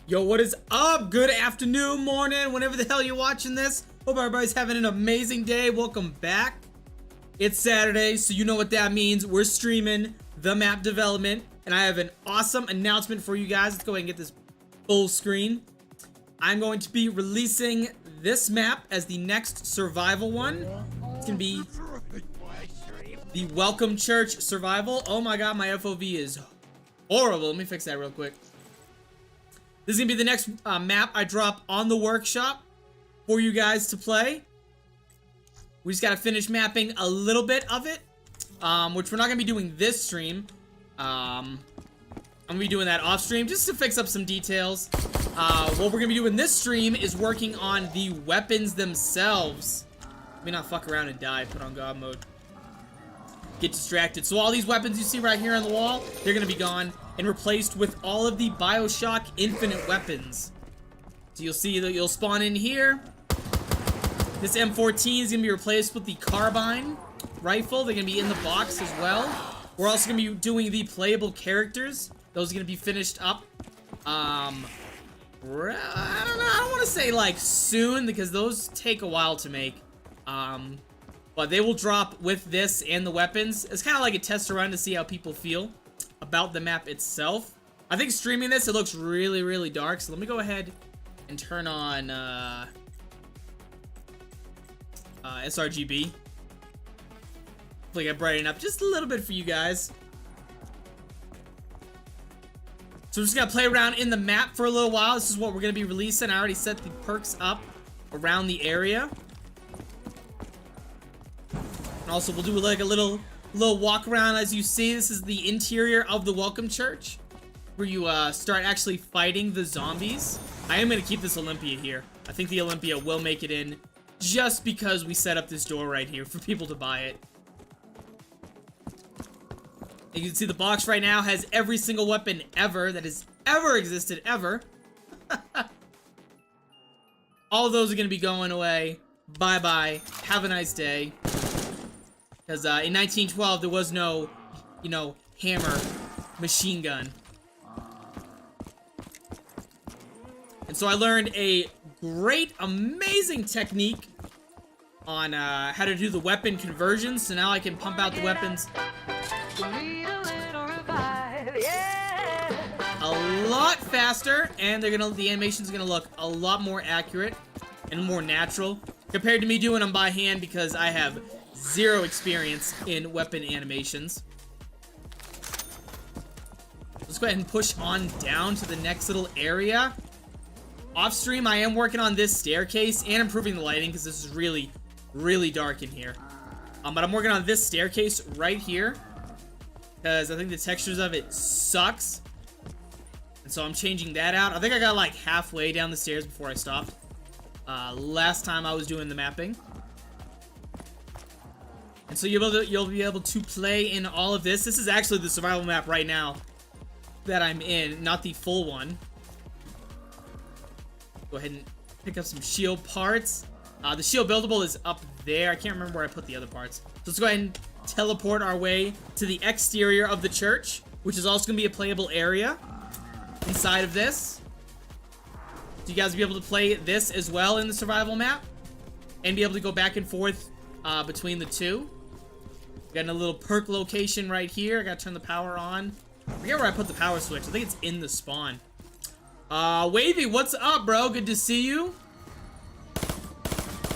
Yo, what is up? Good afternoon, morning, whenever the hell you're watching this. Hope everybody's having an amazing day. Welcome back. It's Saturday, so you know what that means. We're streaming the map development, and I have an awesome announcement for you guys. Let's go ahead and get this full screen. I'm going to be releasing this map as the next survival one. It's gonna be the Welcome Church Survival. Oh my god, my FOV is horrible. Let me fix that real quick. This is gonna be the next map I drop on the workshop for you guys to play. We just gotta finish mapping a little bit of it, which we're not gonna be doing this stream. I'm gonna be doing that off stream just to fix up some details. What we're gonna be doing this stream is working on the weapons themselves. Let me not fuck around and die. Put on God mode. Get distracted. So all these weapons you see right here on the wall, they're gonna be gone and replaced with all of the BioShock Infinite weapons. So you'll see that you'll spawn in here. This M14 is gonna be replaced with the carbine rifle. They're gonna be in the box as well. We're also gonna be doing the playable characters. Those are gonna be finished up. I don't know. I don't want to say like soon because those take a while to make. But they will drop with this and the weapons. It's kind of like a test run to see how people feel about the map itself. I think streaming this, it looks really, really dark. So let me go ahead and turn on sRGB. Hopefully I brighten up just a little bit for you guys. So we're just gonna play around in the map for a little while. This is what we're gonna be releasing. I already set the perks up around the area. And also we'll do like a little walk around. As you see, this is the interior of the Welcome Church, where you start actually fighting the zombies. I am gonna keep this Olympia here. I think the Olympia will make it in just because we set up this door right here for people to buy it. You can see the box right now has every single weapon ever that has ever existed, ever. All of those are going to be going away. Bye-bye. Have a nice day. Because in 1912, there was no, you know, hammer machine gun. And so I learned a great, amazing technique on how to do the weapon conversions. So now I can pump out the weapons a lot faster, and the animation's gonna look a lot more accurate and more natural compared to me doing them by hand because I have zero experience in weapon animations. Let's go ahead and push on down to the next little area. Off stream, I am working on this staircase and improving the lighting because this is really, really dark in here. But I'm working on this staircase right here because I think the textures of it sucks. And so I'm changing that out. I think I got like halfway down the stairs before I stopped. Last time I was doing the mapping. And so you'll be able to play in all of this. This is actually the survival map right now that I'm in, not the full one. Go ahead and pick up some shield parts. The shield buildable is up there. I can't remember where I put the other parts. So let's go ahead and teleport our way to the exterior of the church, which is also going to be a playable area inside of this. So you guys will be able to play this as well in the survival map and be able to go back and forth between the two. Got a little perk location right here. I gotta turn the power on. I forget where I put the power switch. I think it's in the spawn. Wavy, what's up, bro? Good to see you.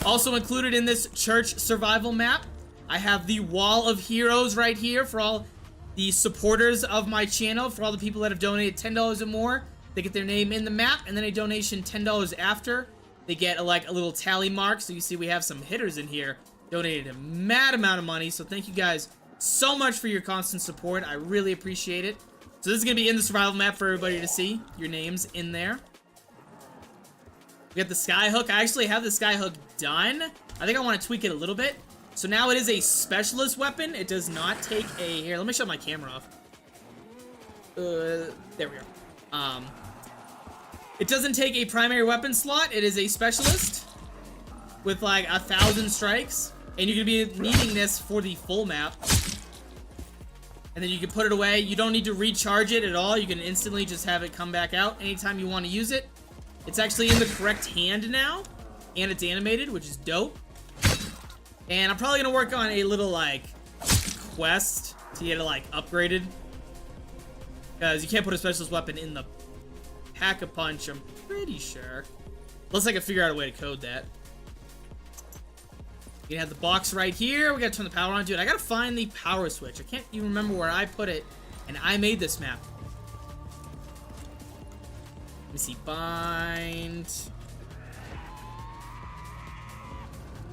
Also included in this church survival map, I have the Wall of Heroes right here for all the supporters of my channel. For all the people that have donated $10 or more, they get their name in the map, and then a donation $10 after, they get like a little tally mark. So you see we have some hitters in here donated a mad amount of money. So thank you guys so much for your constant support. I really appreciate it. So this is gonna be in the survival map for everybody to see your names in there. We got the skyhook. I actually have the skyhook done. I think I want to tweak it a little bit. So now it is a specialist weapon. It does not take a... Here, let me shut my camera off. There we go. It doesn't take a primary weapon slot. It is a specialist with like 1,000 strikes. And you're going to be needing this for the full map. And then you can put it away. You don't need to recharge it at all. You can instantly just have it come back out anytime you want to use it. It's actually in the correct hand now. And it's animated, which is dope. And I'm probably going to work on a little, like, quest to get it, like, upgraded. Because you can't put a specialist weapon in the Pack-a-Punch, I'm pretty sure. Unless I can figure out a way to code that. You have the box right here. We gotta turn the power on. Dude, I gotta find the power switch. I can't even remember where I put it. And I made this map. Let me see. Bind.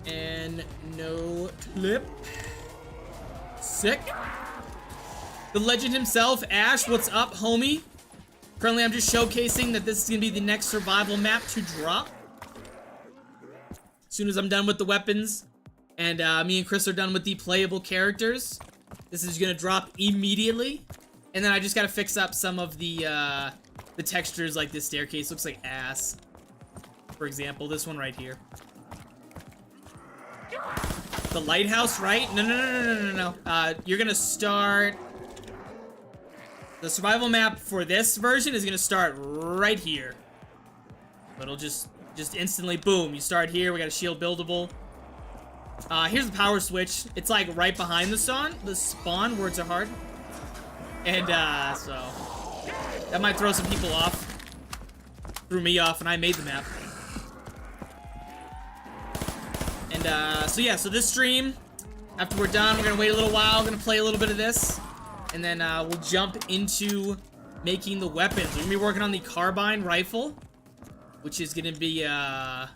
And no clip. Sick. The legend himself, Ash, what's up, homie? Currently, I'm just showcasing that this is gonna be the next survival map to drop. As soon as I'm done with the weapons, and me and Chris are done with the playable characters, this is gonna drop immediately. And then I just gotta fix up some of the textures, like this staircase looks like ass. For example, this one right here. The lighthouse, right? No. You're gonna start... The survival map for this version is gonna start right here. It'll just instantly, boom, you start here. We got a shield buildable. Here's the power switch. It's like right behind the spawn, words are hard. And so that might throw some people off. Threw me off and I made the map. And so yeah, so this stream, after we're done, we're gonna wait a little while, we're gonna play a little bit of this. And then we'll jump into making the weapons. We're gonna be working on the carbine rifle, which is gonna be a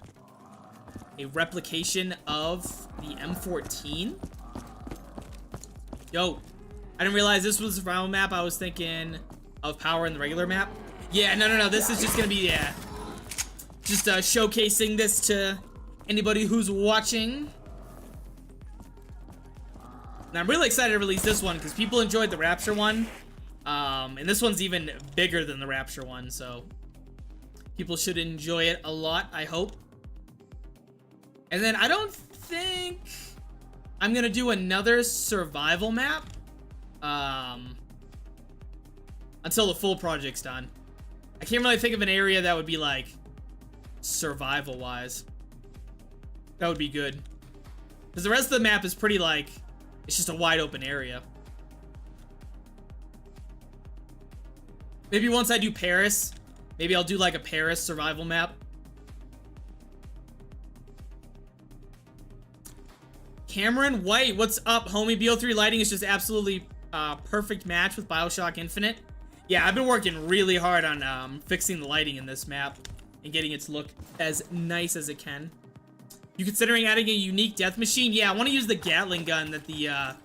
replication of the M14. Yo, I didn't realize this was the survival map. I was thinking of power in the regular map. Yeah, no. This is just gonna be, yeah, just showcasing this to anybody who's watching. And I'm really excited to release this one because people enjoyed the Rapture one. And this one's even bigger than the Rapture one, so people should enjoy it a lot, I hope. And then I don't think I'm gonna do another survival map until the full project's done. I can't really think of an area that would be like survival wise. That would be good. Because the rest of the map is pretty like, it's just a wide open area. Maybe once I do Paris, maybe I'll do like a Paris survival map. Cameron White, what's up, homie? BO3 lighting is just absolutely perfect match with BioShock Infinite. Yeah, I've been working really hard on fixing the lighting in this map and getting it to look as nice as it can. You considering adding a unique death machine? Yeah, I want to use the Gatling gun that the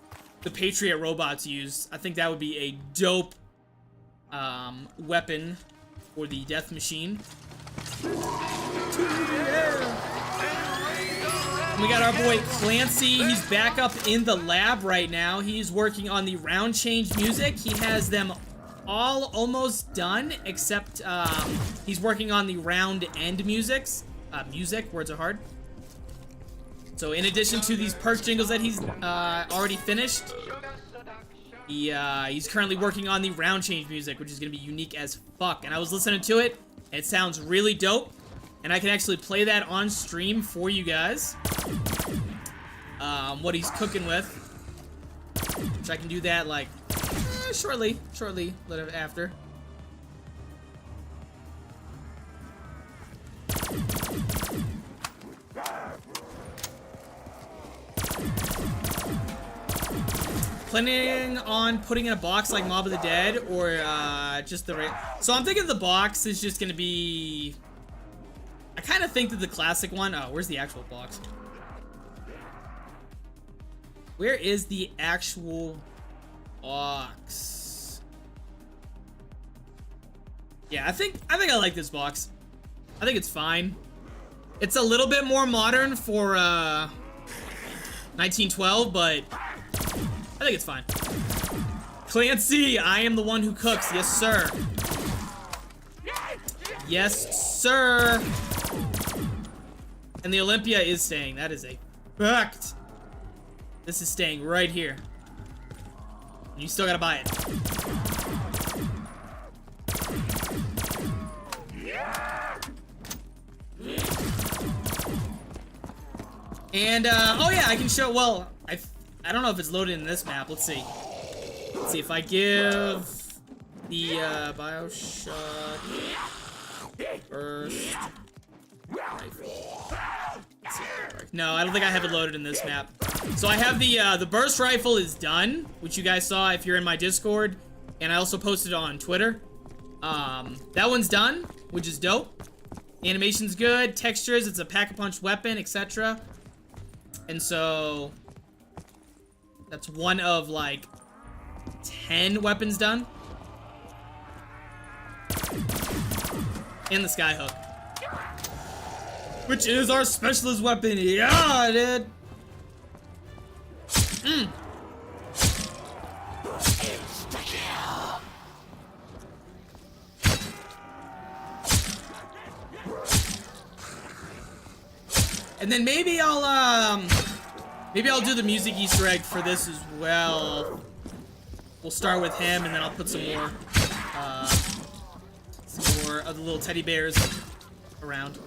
Patriot robots use. I think that would be a dope weapon for the death machine. And we got our boy Clancy. He's back up in the lab right now. He's working on the round change music. He has them all almost done, except he's working on the round end music, words are hard. So in addition to these perk jingles that he's already finished, he's currently working on the round change music, which is going to be unique as fuck. And I was listening to it, and it sounds really dope. And I can actually play that on stream for you guys. What he's cooking with. Which I can do that, like, shortly, a little after. Planning on putting in a box like Mob of the Dead, or just the... So I'm thinking the box is just gonna be... I kind of think that the classic one... Oh, where's the actual box? Where is the actual box? Yeah, I think I like this box. I think it's fine. It's a little bit more modern for 1912, but I think it's fine. Clancy, I am the one who cooks. Yes, sir. Yes, sir. And the Olympia is staying. That is a fact. This is staying right here. You still gotta buy it. And, oh yeah, I can show, well, I don't know if it's loaded in this map. Let's see. Let's see if I give the, BioShock first rifle. No, I don't think I have it loaded in this map. So I have the burst rifle is done, which you guys saw if you're in my Discord, and I also posted it on Twitter. That one's done, which is dope. Animation's good, textures, it's a pack-a-punch weapon, etc. And so that's one of like 10 weapons done. And the skyhook, which is our specialist weapon. Yeah, dude. And then maybe I'll do the music Easter egg for this as well. We'll start with him, and then I'll put some more of the little teddy bears around.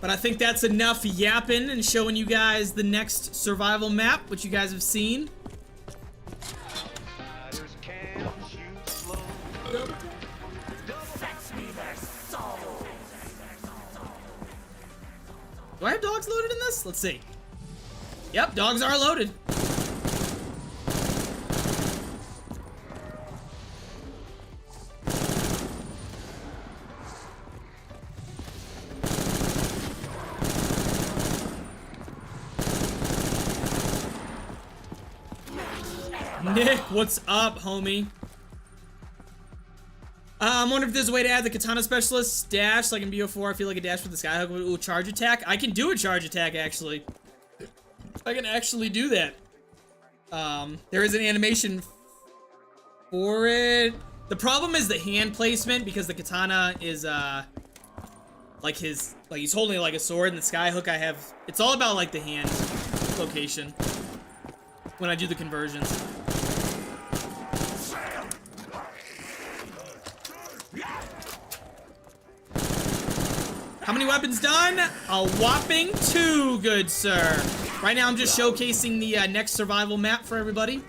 But I think that's enough yapping and showing you guys the next survival map, which you guys have seen. Do I have dogs loaded in this? Let's see. Yep, dogs are loaded. Nick, what's up, homie? I'm wondering if there's a way to add the katana specialist dash like in BO4. I feel like a dash with the skyhook will charge attack. I can do a charge attack, actually. I can actually do that. There is an animation for it. The problem is the hand placement, because the katana is like he's holding it like a sword, and the skyhook I have, it's all about like the hand location when I do the conversions. How many weapons done? A whopping 2, good sir. Right now I'm just showcasing the next survival map for everybody. And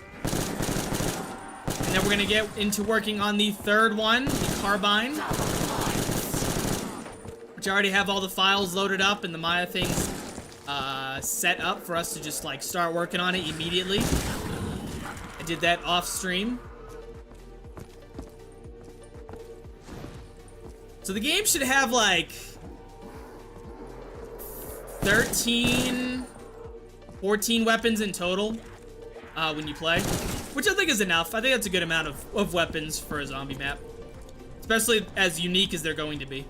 then we're gonna get into working on the third one, the carbine. Which I already have all the files loaded up and the Maya things set up for us to just like start working on it immediately. I did that off stream. So the game should have like 13, 14 weapons in total when you play, which I think is enough. I think that's a good amount of weapons for a zombie map, especially as unique as they're going to be.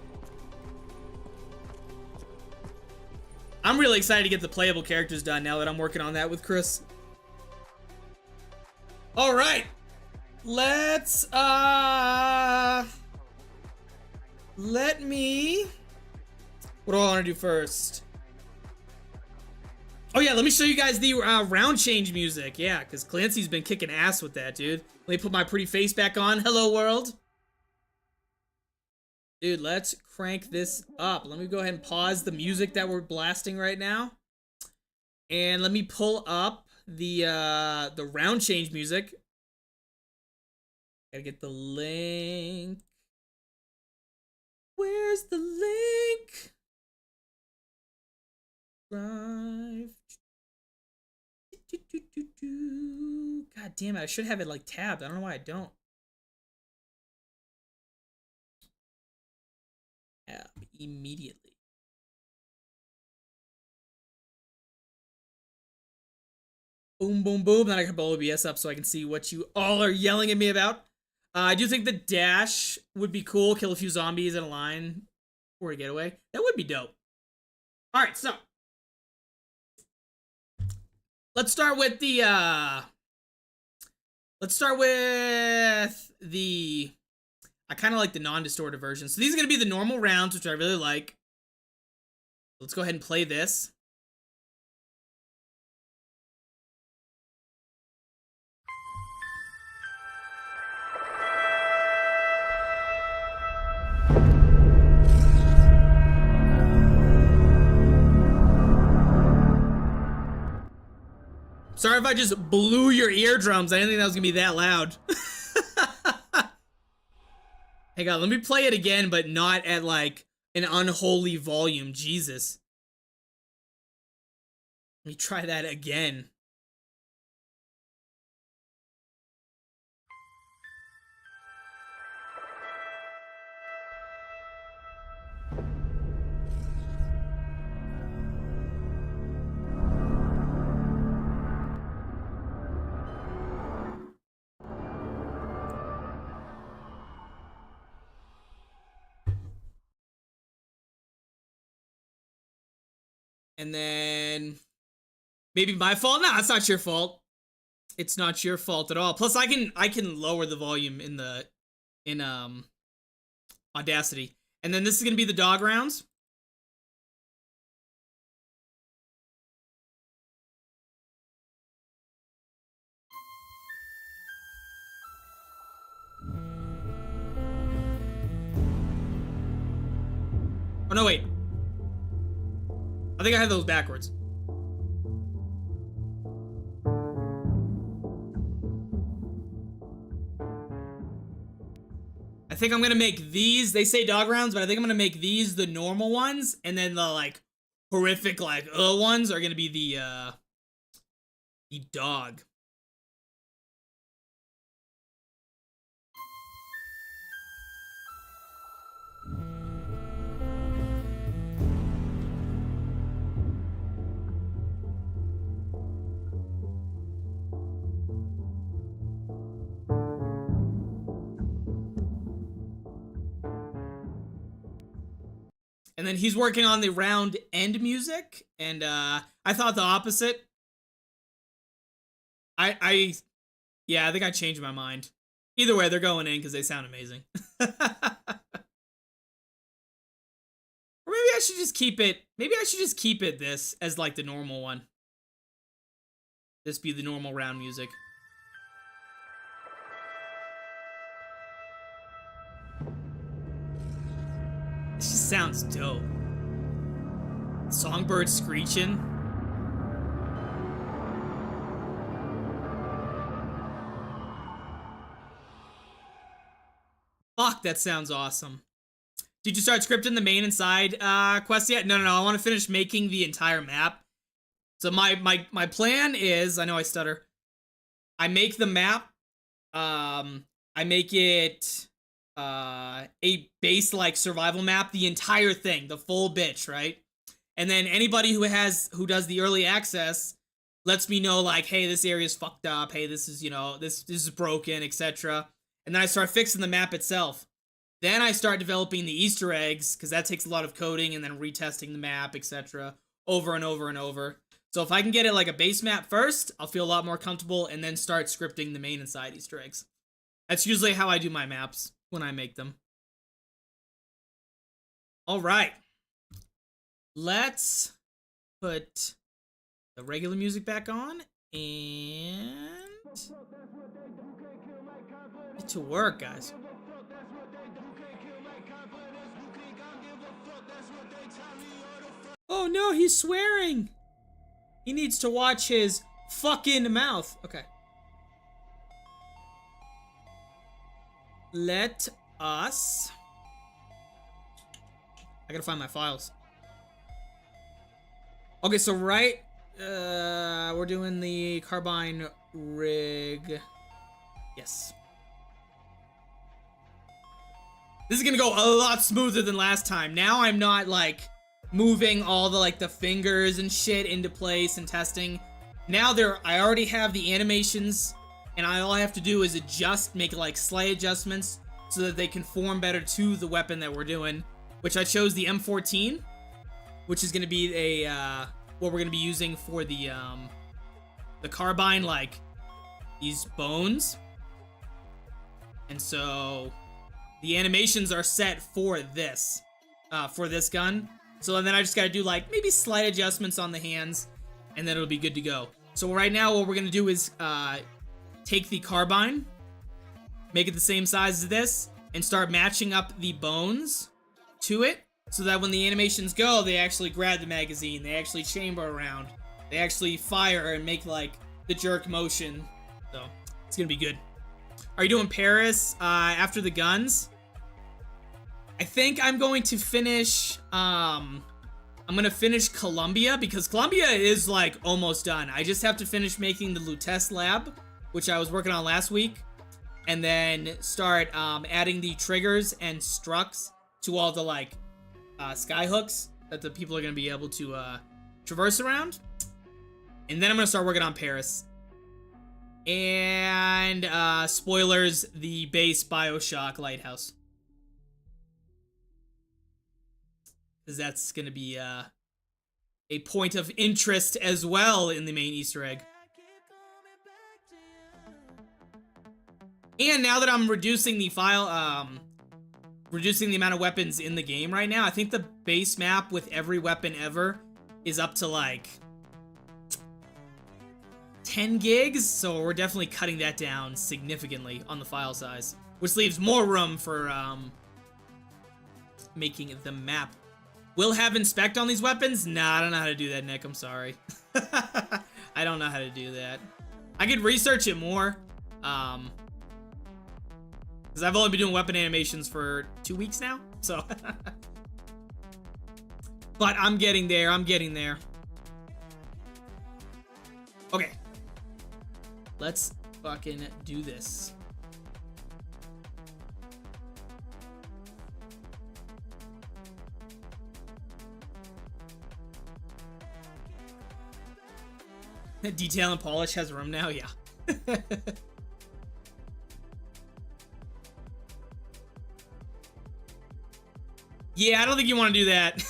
I'm really excited to get the playable characters done now that I'm working on that with Chris. All right, let's let me, what do I want to do first? Oh yeah, let me show you guys the round change music. Yeah, because Clancy's been kicking ass with that, dude. Let me put my pretty face back on. Hello, world. Dude, let's crank this up. Let me go ahead and pause the music that we're blasting right now. And let me pull up the round change music. Gotta get the link. Where's the link? Drive. God damn it, I should have it like tabbed. I don't know why I don't. Tab immediately. Boom, boom, boom. Then I can pull OBS up so I can see what you all are yelling at me about. I do think the dash would be cool. Kill a few zombies in a line for a getaway. That would be dope. All right, so let's start with the I kind of like the non-distorted version. So these are going to be the normal rounds, which I really like. Let's go ahead and play this. Sorry if I just blew your eardrums. I didn't think that was going to be that loud. Hey, God, let me play it again, but not at, like, an unholy volume. Jesus. Let me try that again. And then maybe my fault? No, it's not your fault. It's not your fault at all. Plus I can lower the volume in Audacity. And then this is gonna be the dog rounds. Oh no, wait. I think I had those backwards. I think I'm gonna make these, they say dog rounds, but I think I'm gonna make these the normal ones, and then the, like, horrific, like, ones are gonna be the dog. And then he's working on the round end music, and I thought the opposite. Yeah, I think I changed my mind. Either way, they're going in because they sound amazing. Or maybe I should just keep it. Maybe I should just keep it this as like the normal one. This be the normal round music. This just sounds dope. Songbird screeching. Fuck, that sounds awesome. Did you start scripting the main and side quest yet? No. I want to finish making the entire map. So my plan is, I know I stutter. I make the map. I make it a base like survival map, the entire thing, the full bitch, right? And then anybody who does the early access lets me know like, hey, this area is fucked up. Hey, this is, you know, this is broken, etc. And then I start fixing the map itself. Then I start developing the Easter eggs, because that takes a lot of coding, and then retesting the map, etc. over and over and over. So if I can get it like a base map first, I'll feel a lot more comfortable, and then start scripting the main and side Easter eggs. That's usually how I do my maps when I make them. All right. Let's put the regular music back on and get to work, guys. Oh no, he's swearing. He needs to watch his fucking mouth. Okay. Let us... I gotta find my files. Okay, so we're doing the carbine rig. Yes. This is gonna go a lot smoother than last time. Now I'm not like moving all the like the fingers and shit into place and testing. Now I already have the animations, and all I have to do is make like slight adjustments so that they conform better to the weapon that we're doing, which I chose the M14, which is gonna be what we're gonna be using for the carbine, like these bones. And so the animations are set for this gun. So then I just gotta do like maybe slight adjustments on the hands, and then it'll be good to go. So right now what we're gonna do is take the carbine, make it the same size as this, and start matching up the bones to it, so that when the animations go, they actually grab the magazine, they actually chamber around, they actually fire and make like the jerk motion. So it's gonna be good. Are you doing Paris after the guns? I think I'm going to finish, I'm gonna finish Columbia, because Columbia is like almost done. I just have to finish making the Lutece lab, which I was working on last week, and then start adding the triggers and structs to all the like sky hooks that the people are gonna be able to traverse around. And then I'm gonna start working on Paris. And spoilers, the base BioShock lighthouse, because that's gonna be a point of interest as well in the main Easter egg. And now that I'm reducing the reducing the amount of weapons in the game right now, I think the base map with every weapon ever is up to like 10 gigs, so we're definitely cutting that down significantly on the file size, which leaves more room for making the map. Will have inspect on these weapons? Nah, I don't know how to do that, Nick. I'm sorry. I don't know how to do that. I could research it more, because I've only been doing weapon animations for 2 weeks now, so. But I'm getting there, I'm getting there. Okay. Let's fucking do this. Detail and polish has room now? Yeah. Yeah, I don't think you want to do that.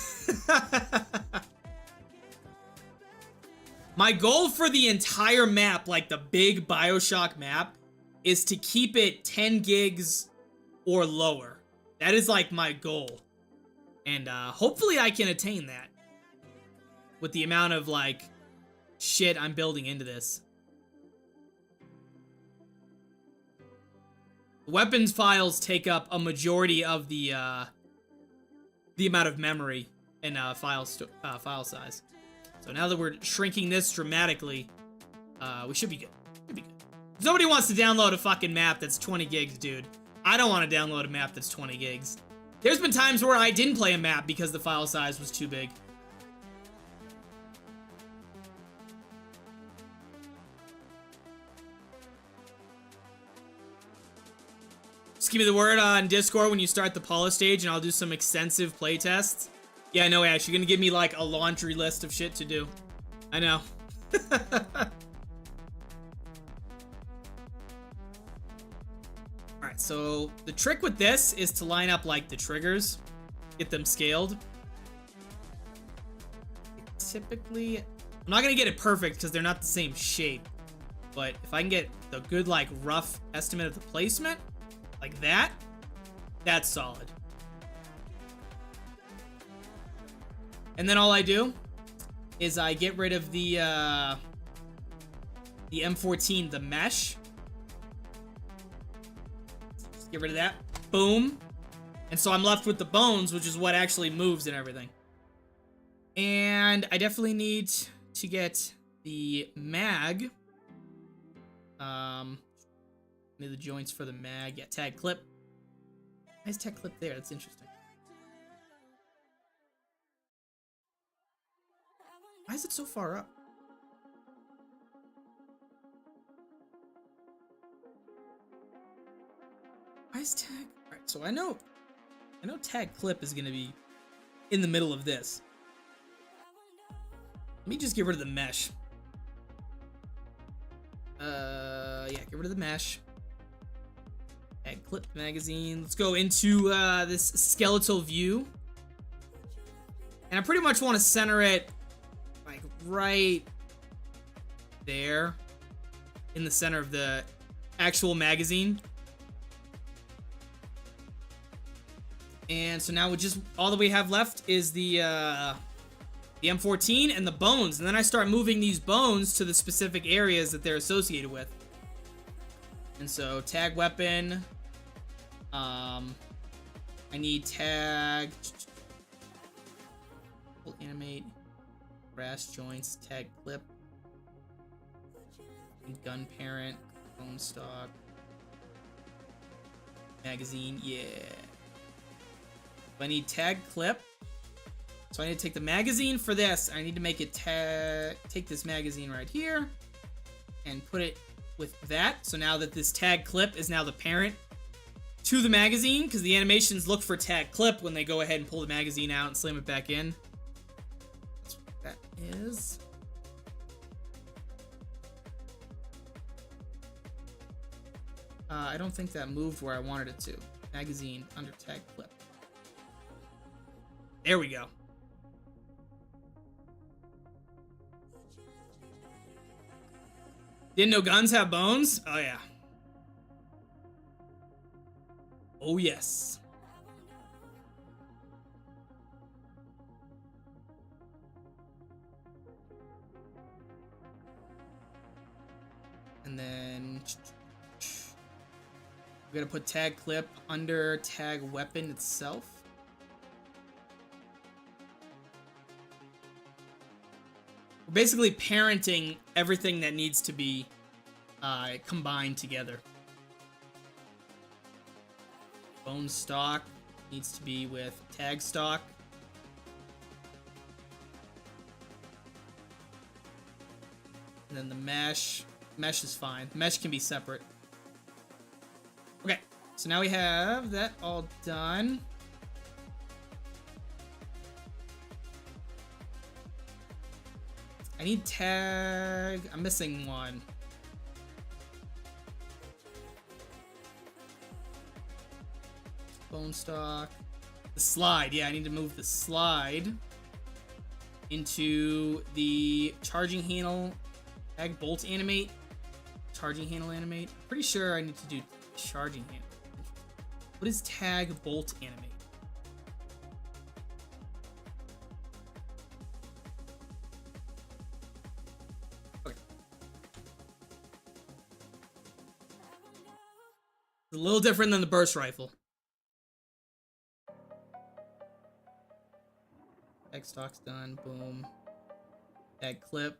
My goal for the entire map, like the big BioShock map, is to keep it 10 gigs or lower. That is like my goal. And hopefully I can attain that with the amount of like shit I'm building into this. Weapons files take up a majority of the amount of memory and file size. So now that we're shrinking this dramatically, we should be good. Should be good. Nobody wants to download a fucking map that's 20 gigs, dude. I don't want to download a map that's 20 gigs. There's been times where I didn't play a map because the file size was too big. Just give me the word on Discord when you start the Paula stage, and I'll do some extensive playtests. Yeah, no, Ash, you're gonna give me like a laundry list of shit to do. I know. Alright, so the trick with this is to line up like the triggers, get them scaled. Typically, I'm not gonna get it perfect because they're not the same shape, but if I can get the good like rough estimate of the placement, like that, that's solid. And then all I do is I get rid of the M14, the mesh. Just get rid of that. Boom. And so I'm left with the bones, which is what actually moves and everything. And I definitely need to get the mag. Need the joints for the mag. Yeah, tag clip. Nice tag clip there. That's interesting. Why is it so far up? Why is tag? Alright, so I know tag clip is gonna be in the middle of this. Let me just get rid of the mesh. Yeah, get rid of the mesh. Tag clip magazine. Let's go into this skeletal view. And I pretty much want to center it like right there in the center of the actual magazine. And so now we just, all that we have left is the M14 and the bones. And then I start moving these bones to the specific areas that they're associated with. And so tag weapon. I need tag. Animate. Brass joints. Tag clip. Gun parent. Bone stock. Magazine. Yeah. I need tag clip. So I need to take the magazine for this. I need to make it take this magazine right here and put it with that. So now that this tag clip is now the parent to the magazine, because the animations look for tag clip when they go ahead and pull the magazine out and slam it back in. That's what that is. I don't think that moved where I wanted it to. Magazine under tag clip. There we go. Didn't know guns have bones? Oh, yeah. Oh, yes. And then we're gonna put tag clip under tag weapon itself. We're basically parenting everything that needs to be combined together. Bone stock needs to be with tag stock. And then the mesh. Mesh is fine. Mesh can be separate. Okay, so now we have that all done. I need tag. I'm missing one. Bone stock. The slide. Yeah, I need to move the slide into the charging handle. Tag bolt animate. Charging handle animate. Pretty sure I need to do charging handle. What is tag bolt animate? Okay. It's a little different than the burst rifle. Tag stock's done. Boom. Tag clip.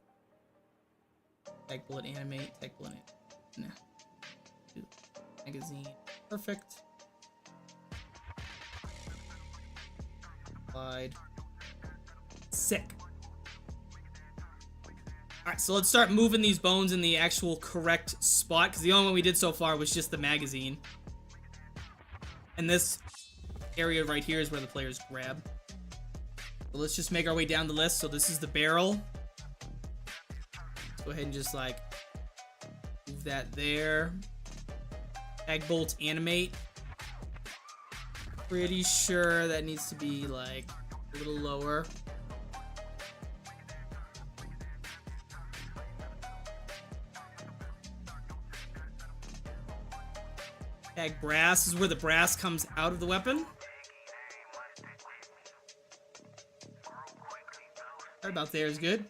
Tag bullet animate. Tag bullet animate. Nah. Magazine. Perfect. Slide. Sick. Alright, so let's start moving these bones in the actual correct spot, because the only one we did so far was just the magazine. And this area right here is where the players grab. So let's just make our way down the list. So this is the barrel. Let's go ahead and just like move that there. Tag bolt animate. Pretty sure that needs to be like a little lower. Tag brass is where the brass comes out of the weapon. Right about there is good.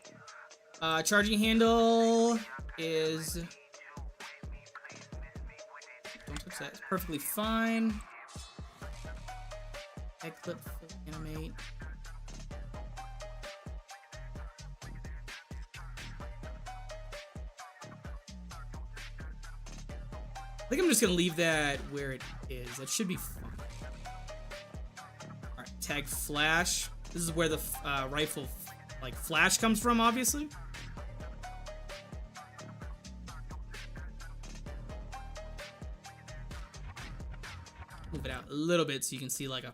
Charging handle is... Don't touch that. It's perfectly fine. Tag clip, animate. I think I'm just gonna leave that where it is. That should be fine. Alright, tag flash. This is where the rifle like flash comes from, obviously. Move it out a little bit so you can see like a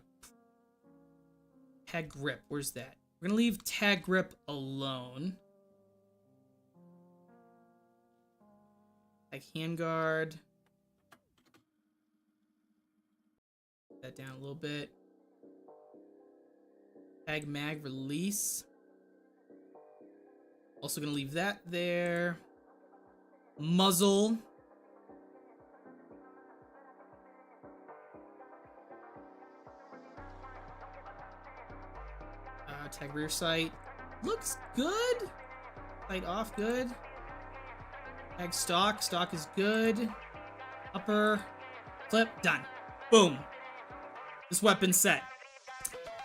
tag grip. Where's that? We're gonna leave tag grip alone. Tag handguard. That down a little bit. Tag mag release. Also gonna leave that there. Muzzle. tag rear sight. Looks good. Sight off, good. Tag stock. Stock is good. Upper. Clip. Done. Boom. This weapon's set.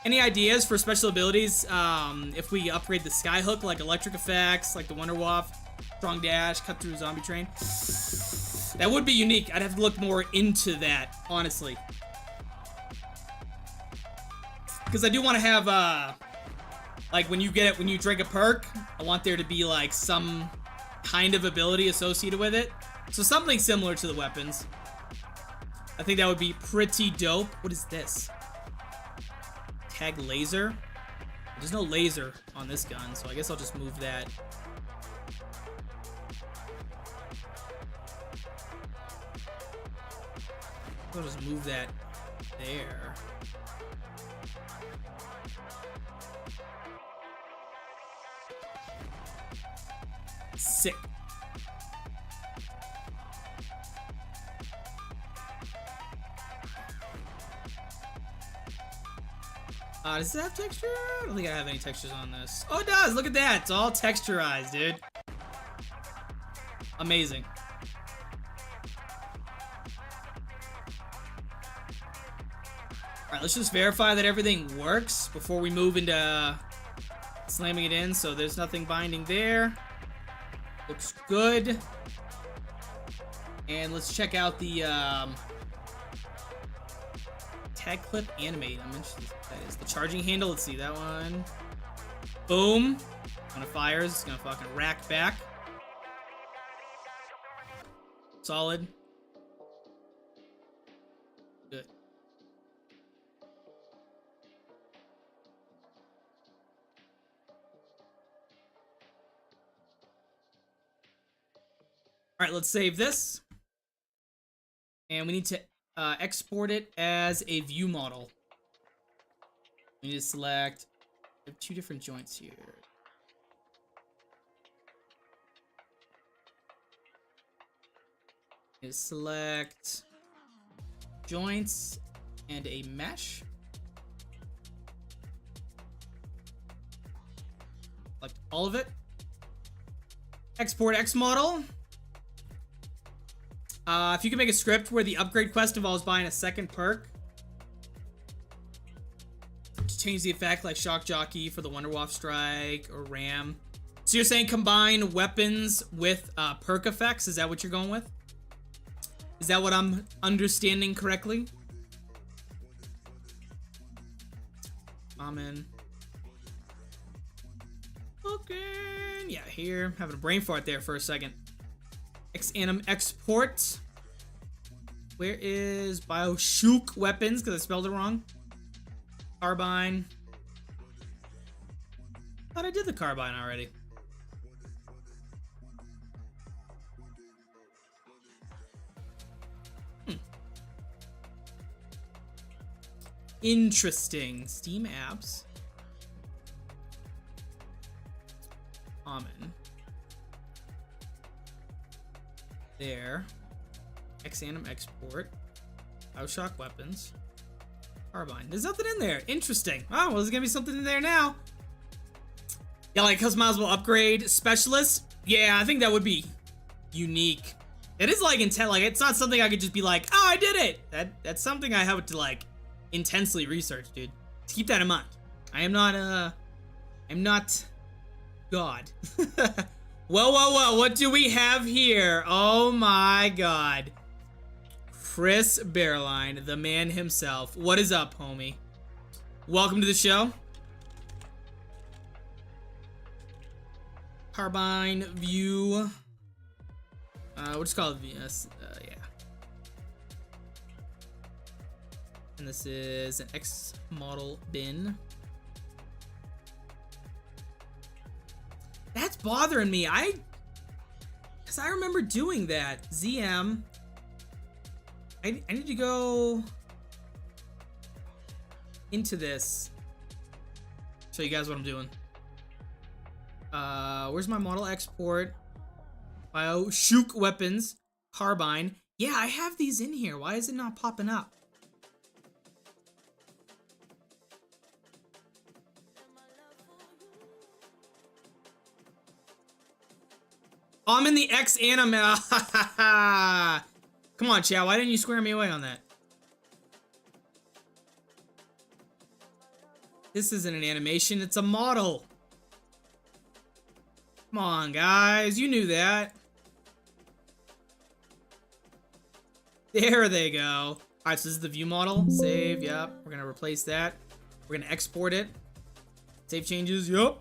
Any ideas for special abilities if we upgrade the skyhook, like electric effects, like the Wonder Waff, strong dash, cut through zombie train? That would be unique. I'd have to look more into that, honestly. Because I do want to have, like when you drink a perk, I want there to be like some kind of ability associated with it. So something similar to the weapons. I think that would be pretty dope. What is this? Tag laser? There's no laser on this gun, so I guess I'll just move that. I'll just move that there. Sick. Does it have texture? I don't think I have any textures on this. Oh, it does! Look at that! It's all texturized, dude. Amazing. Alright, let's just verify that everything works before we move into slamming it in. So there's nothing binding there. Looks good. And let's check out the tag clip animate. I'm interested in what that is. The charging handle, let's see that one. Boom. When it fires, it's gonna fucking rack back. Solid. Good. Alright, let's save this. And we need to export it as a view model. We need to select, we have two different joints here. We need to select joints and a mesh. Select all of it. Export X model. If you can make a script where the upgrade quest involves buying a second perk to change the effect, like Shock Jockey for the Wonder Waff Strike or Ram. So you're saying combine weapons with perk effects? Is that what you're going with? Is that what I'm understanding correctly? Common. Okay. Yeah, here. Having a brain fart there for a second. X-Anim export. Where is BioShock weapons? Because I spelled it wrong. Carbine. Thought I did the carbine already. Interesting. Steam apps. Common. There. X-Anim export. BioShock weapons. Carbine. There's nothing in there. Interesting. Oh, well, there's gonna be something in there now. Yeah, like customizable upgrade specialist. Yeah, I think that would be unique. It is like intent. Like it's not something I could just be like, oh, I did it. That's something I have to like intensely research, dude. Keep that in mind. I'm not God. Whoa, what do we have here? Oh my god. Chris Bearline, the man himself. What is up, homie? Welcome to the show. Carbine view. We'll just call it VS. Yeah. And this is an X model bin. That's bothering me. Because I remember doing that. ZM. I need to go into this. Show you guys what I'm doing. Where's my model export? BioShock weapons. Carbine. Yeah, I have these in here. Why is it not popping up? Oh, I'm in the X anime. Come on, Chow. Why didn't you square me away on that? This isn't an animation. It's a model. Come on, guys. You knew that. There they go. All right, so this is the view model. Save, yep. We're gonna replace that. We're gonna export it. Save changes, yep.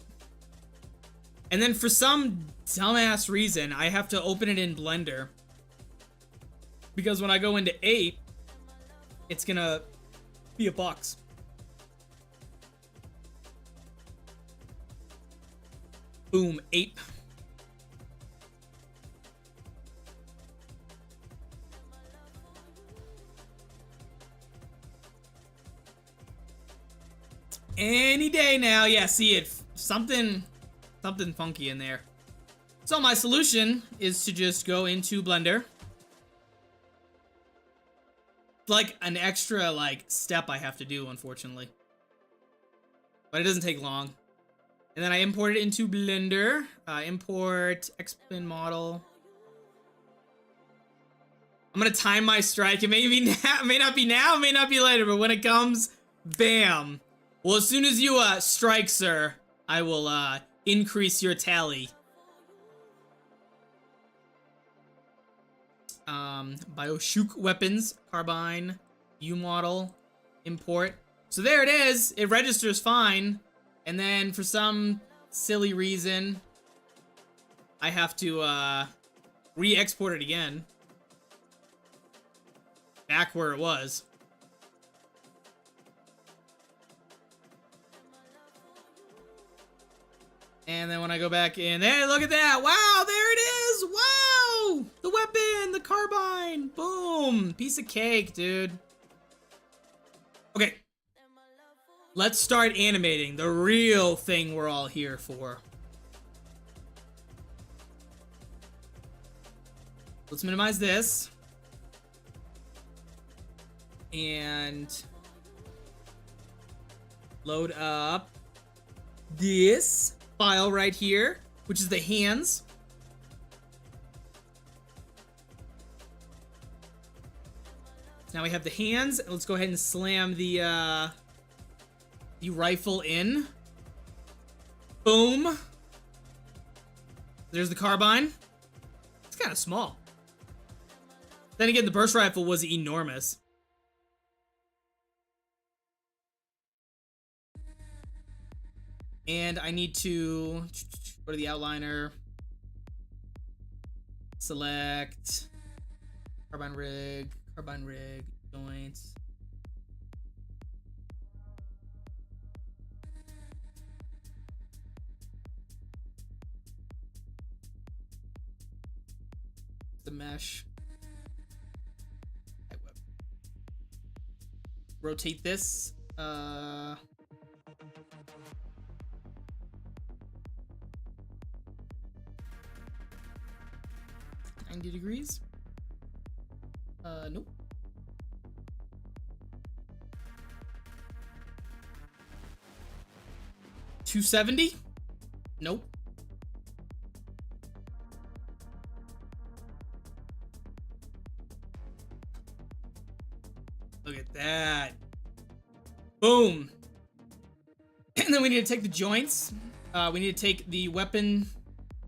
And then for some dumbass reason, I have to open it in Blender. Because when I go into 8, it's gonna be a box. Boom, 8. Any day now. Yeah, see it. Something funky in there. So my solution is to just go into Blender. Like an extra step I have to do, unfortunately. But it doesn't take long. And then I import it into Blender. Import Xpin model. I'm gonna time my strike. It may not be now, it may not be later, but when it comes, bam. Well, as soon as you strike, sir, I will increase your tally. BioShock weapons, carbine, U model, import. So there it is. It registers fine. And then for some silly reason, I have to re-export it again. Back where it was. And then when I go back in, hey, look at that. Wow, there it is. Wow. The weapon, the carbine. Boom. Piece of cake, dude. Okay. Let's start animating the real thing we're all here for. Let's minimize this. And load up this file right here, which is the hands. Now we have the hands. Let's go ahead and slam the rifle in. Boom. There's the carbine. It's kind of small. Then again, the burst rifle was enormous. And I need to go to the outliner, select carbine rig, joints. The mesh. Rotate this. 90 degrees. Nope. $270? Nope. Look at that. Boom. And then we need to take the joints. We need to take the weapon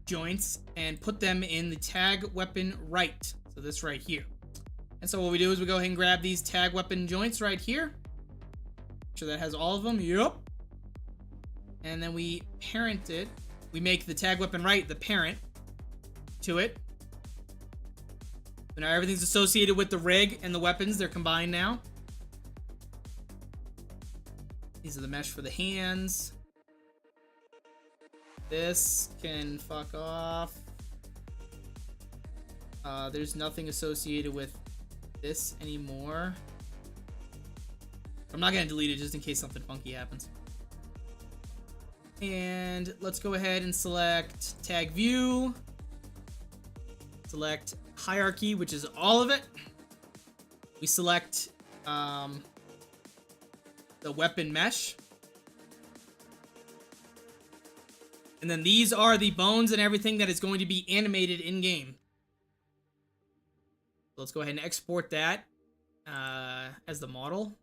joints and put them in the tag weapon right. So this right here. And so what we do is we go ahead and grab these tag weapon joints right here. Make sure that has all of them. Yep. And then we parent it. We make the tag weapon right the parent to it. So now everything's associated with the rig and the weapons. They're combined now. These are the mesh for the hands. This can fuck off. There's nothing associated with this anymore. I'm not gonna delete it just in case something funky happens. And let's go ahead and select tag view. Select hierarchy, which is all of it. We select the weapon mesh. And then these are the bones and everything that is going to be animated in-game. So let's go ahead and export that as the model.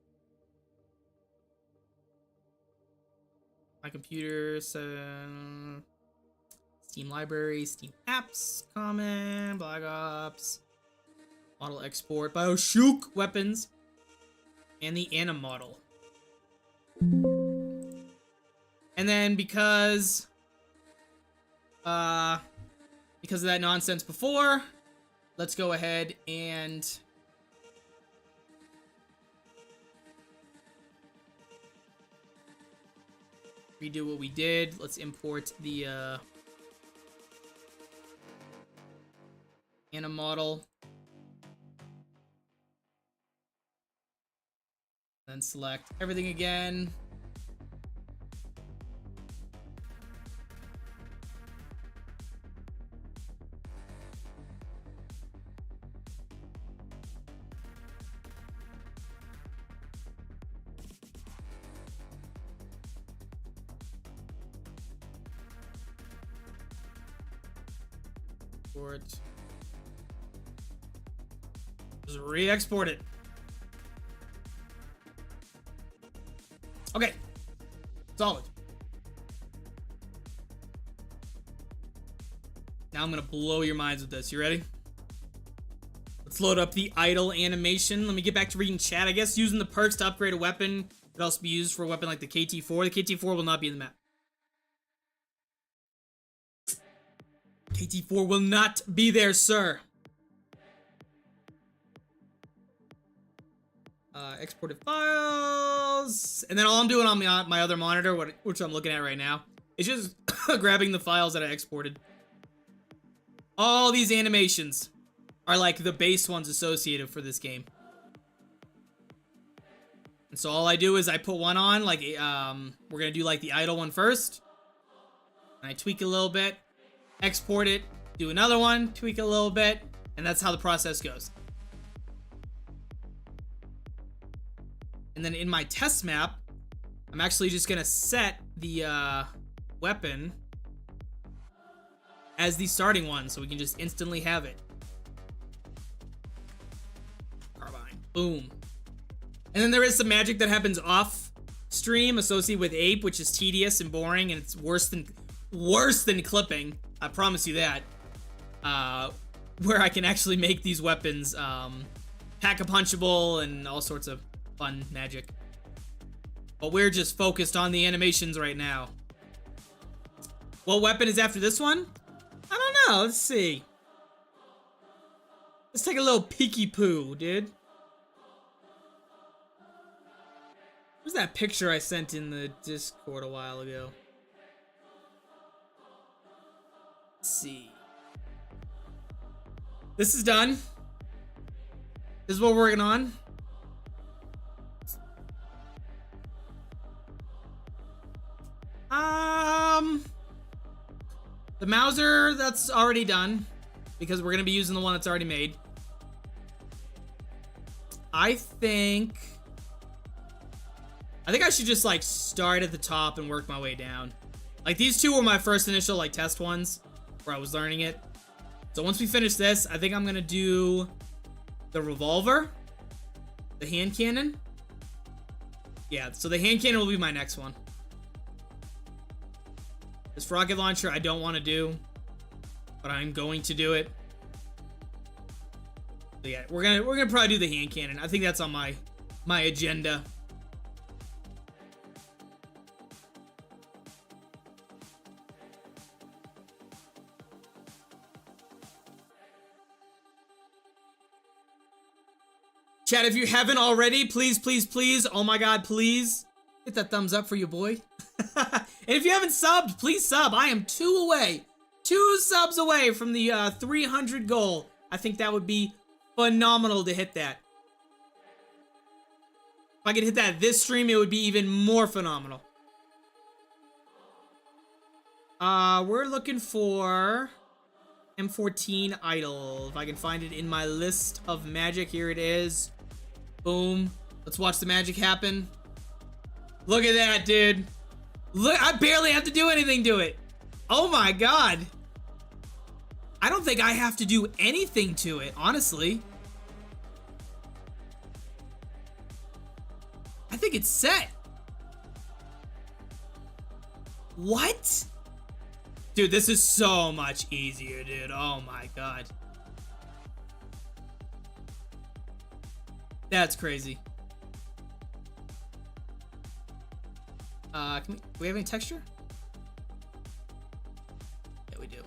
My computer, Steam library, Steam apps, common, Black Ops, model export, BioShock weapons, and the anim model. And then because of that nonsense before, let's go ahead and redo what we did. Let's import the anim model. Then select everything again. Just re-export it. Okay. Solid. Now I'm gonna blow your minds with this. You ready? Let's load up the idle animation. Let me get back to reading chat. I guess using the perks to upgrade a weapon could also be used for a weapon like the KT-4. The KT-4 will not be in the map. KT-4 will not be there, sir. Exported files. And then all I'm doing on my other monitor, which I'm looking at right now, is just grabbing the files that I exported. All these animations are like the base ones associated for this game. And so all I do is I put one on, like, we're gonna do like the idle one first. And I tweak it a little bit, export it, do another one, tweak it a little bit, and that's how the process goes. And then in my test map, I'm actually just gonna set the weapon as the starting one, so we can just instantly have it. Carbine. Boom. And then there is some magic that happens off stream associated with Ape, which is tedious and boring, and it's worse than clipping. I promise you that. Where I can actually make these weapons pack-a-punchable and all sorts of fun magic. But we're just focused on the animations right now. What weapon is after this one? I don't know. Let's see. Let's take a little peeky poo, dude. Where's that picture I sent in the Discord a while ago? Let's see. This is done. This is what we're working on. The Mauser, that's already done, because we're gonna be using the one that's already made. I think I should just like start at the top and work my way down. Like these two were my first initial like test ones where I was learning it. So once we finish this, I think I'm gonna do the revolver, the hand cannon. Yeah, so the hand cannon will be my next one. This rocket launcher I don't want to do, but I'm going to do it. So yeah, we're gonna probably do the hand cannon. I think that's on my agenda. Chat, if you haven't already, please, please, please, oh my god, please, hit that thumbs up for your boy. And if you haven't subbed, please sub. I am 2 subs away from the 300 goal. I think that would be phenomenal to hit that. If I could hit that this stream, it would be even more phenomenal. We're looking for M14 idle. If I can find it in my list of magic, here it is. Boom. Let's watch the magic happen. Look at that, dude. Look, I barely have to do anything to it. Oh my god. I don't think I have to do anything to it, honestly. I think it's set. What? Dude, this is so much easier, dude. Oh my god. That's crazy. Do we have any texture? Yeah, we do.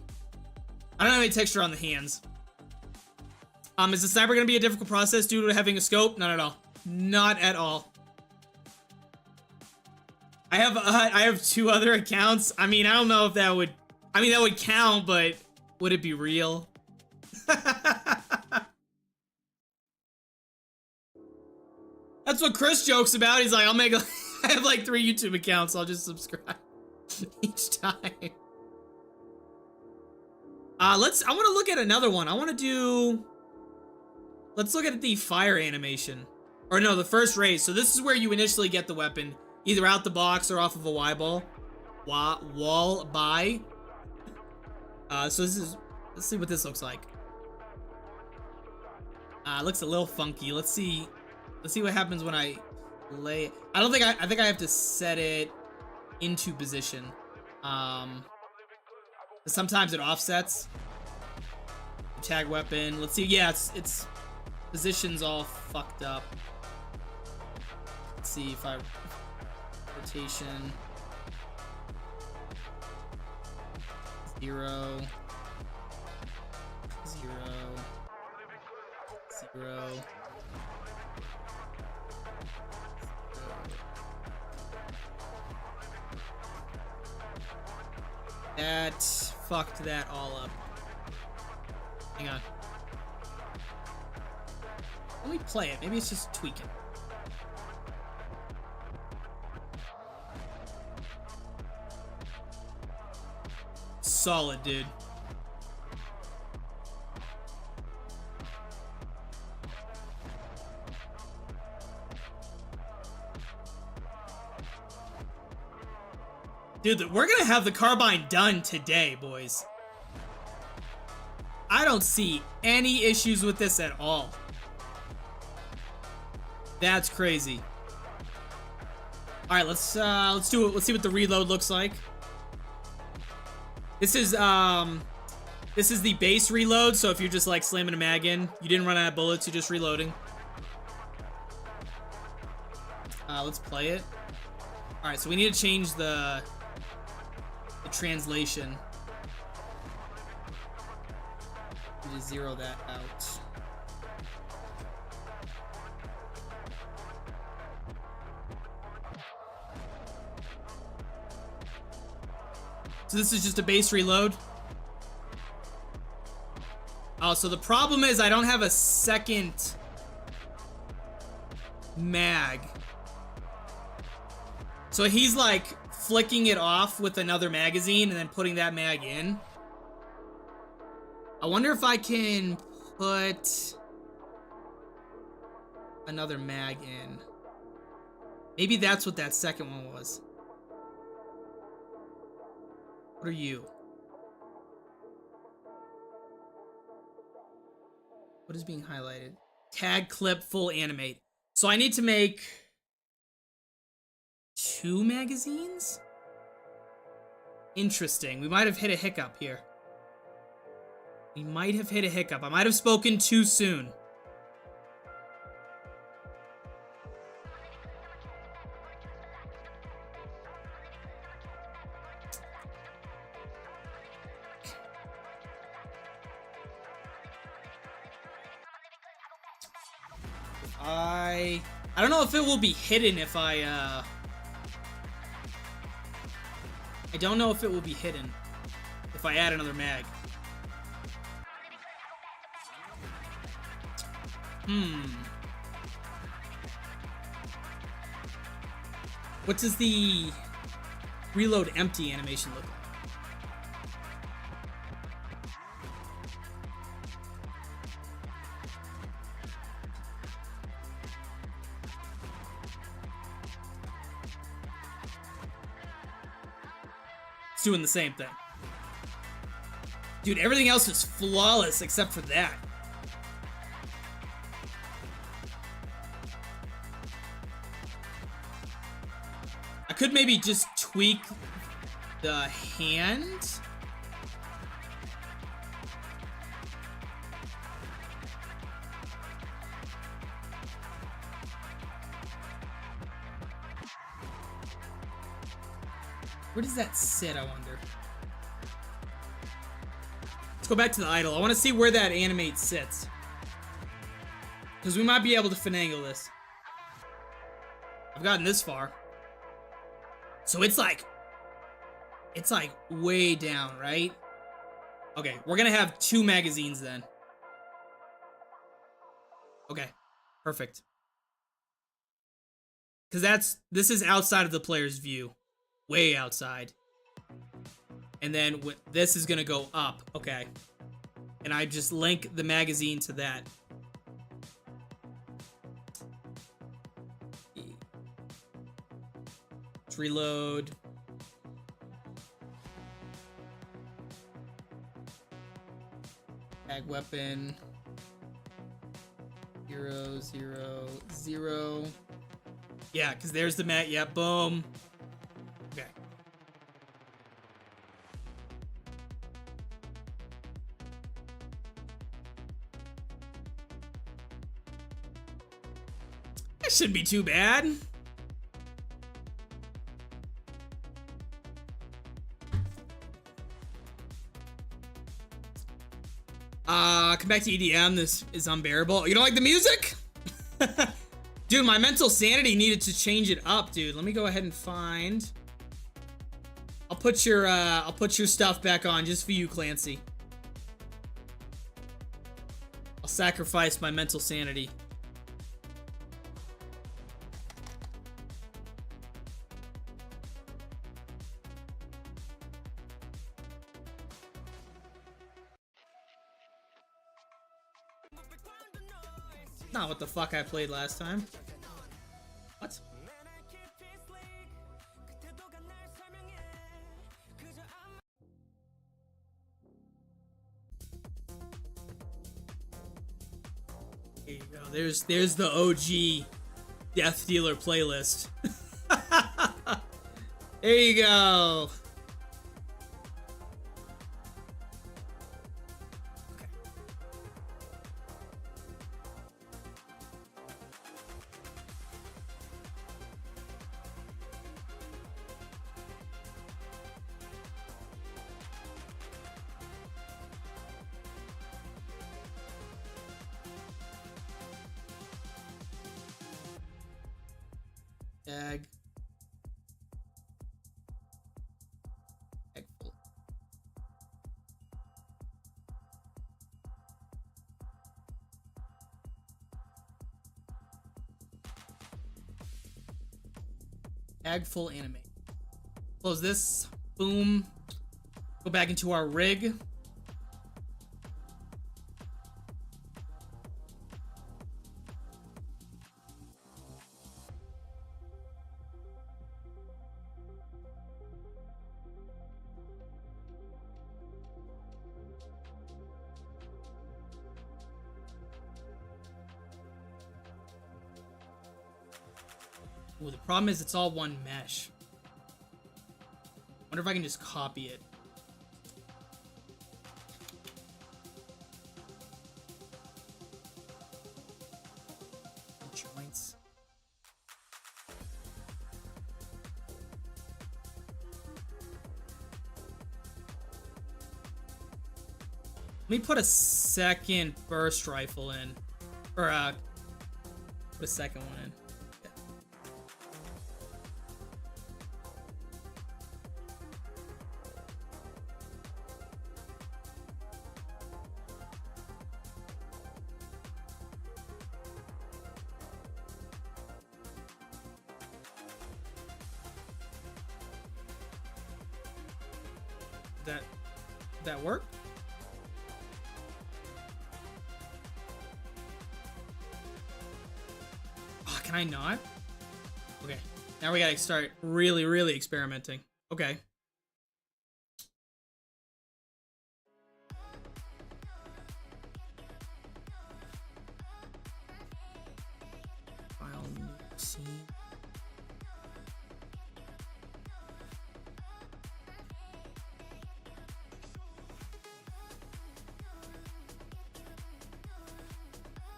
I don't have any texture on the hands. Is the sniper gonna be a difficult process due to having a scope? Not at all. Not at all. I have 2 other accounts. I mean, I don't know if that would... I mean, that would count, but would it be real? That's what Chris jokes about. He's like, I'll make a... I have like 3 YouTube accounts. I'll just subscribe each time. I want to look at another one. I want to do... Let's look at the fire animation. Or no, the first raise. So this is where you initially get the weapon. Either out the box or off of a Y ball. Wall by. So this is... Let's see what this looks like. It looks a little funky. Let's see what happens when I lay it. I think I have to set it into position. Sometimes it offsets. Tag weapon. Let's see. Yeah, it's position's all fucked up. Let's see if I rotation 0 0 0. That fucked that all up. Hang on. Let me play it. Maybe it's just tweaking. Solid, dude. Dude, we're gonna have the carbine done today, boys. I don't see any issues with this at all. That's crazy. All right, let's do it. Let's see what the reload looks like. This is the base reload. So if you're just like slamming a mag in, you didn't run out of bullets, you're just reloading. Let's play it. All right, so we need to change the translation. We need to zero that out. So this is just a base reload. Oh, so the problem is I don't have a second mag. So he's like flicking it off with another magazine and then putting that mag in. I wonder if I can put another mag in. Maybe that's what that second one was. What are you? What is being highlighted? Tag, clip, full animate. So I need to make 2 magazines? Interesting. We might have hit a hiccup here. We might have hit a hiccup. I might have spoken too soon. I don't know if it will be hidden if I don't know if it will be hidden if I add another mag. What does the reload empty animation look like? It's doing the same thing. Dude, everything else is flawless except for that. I could maybe just tweak the hand. Where does that sit, I wonder? Let's go back to the idol. I want to see where that animate sits. Because we might be able to finagle this. I've gotten this far. So it's like way down, right? Okay, we're gonna have 2 magazines then. Okay, perfect. Because this is outside of the player's view. Way outside. And then this is gonna go up. Okay. And I just link the magazine to that. Let's reload. Mag weapon. 0, 0, 0. Yeah, because there's the mag. Yeah, boom. Okay. That shouldn't be too bad. Come back to EDM. This is unbearable. You don't like the music? Dude, my mental sanity needed to change it up, dude. Let me go ahead and find. I'll put your stuff back on just for you, Clancy. I'll sacrifice my mental sanity. Not what the fuck I played last time. What? There you go. There's the OG Death Dealer playlist. There you go. Tag. Tag full. Tag full animate. Close this. Boom. Go back into our rig. Ooh, the problem is it's all one mesh. Wonder if I can just copy it. Joints. Let me put a second burst rifle in. Or, put a second one in. That work? Oh, can I not? Okay, now we gotta start really experimenting. Okay.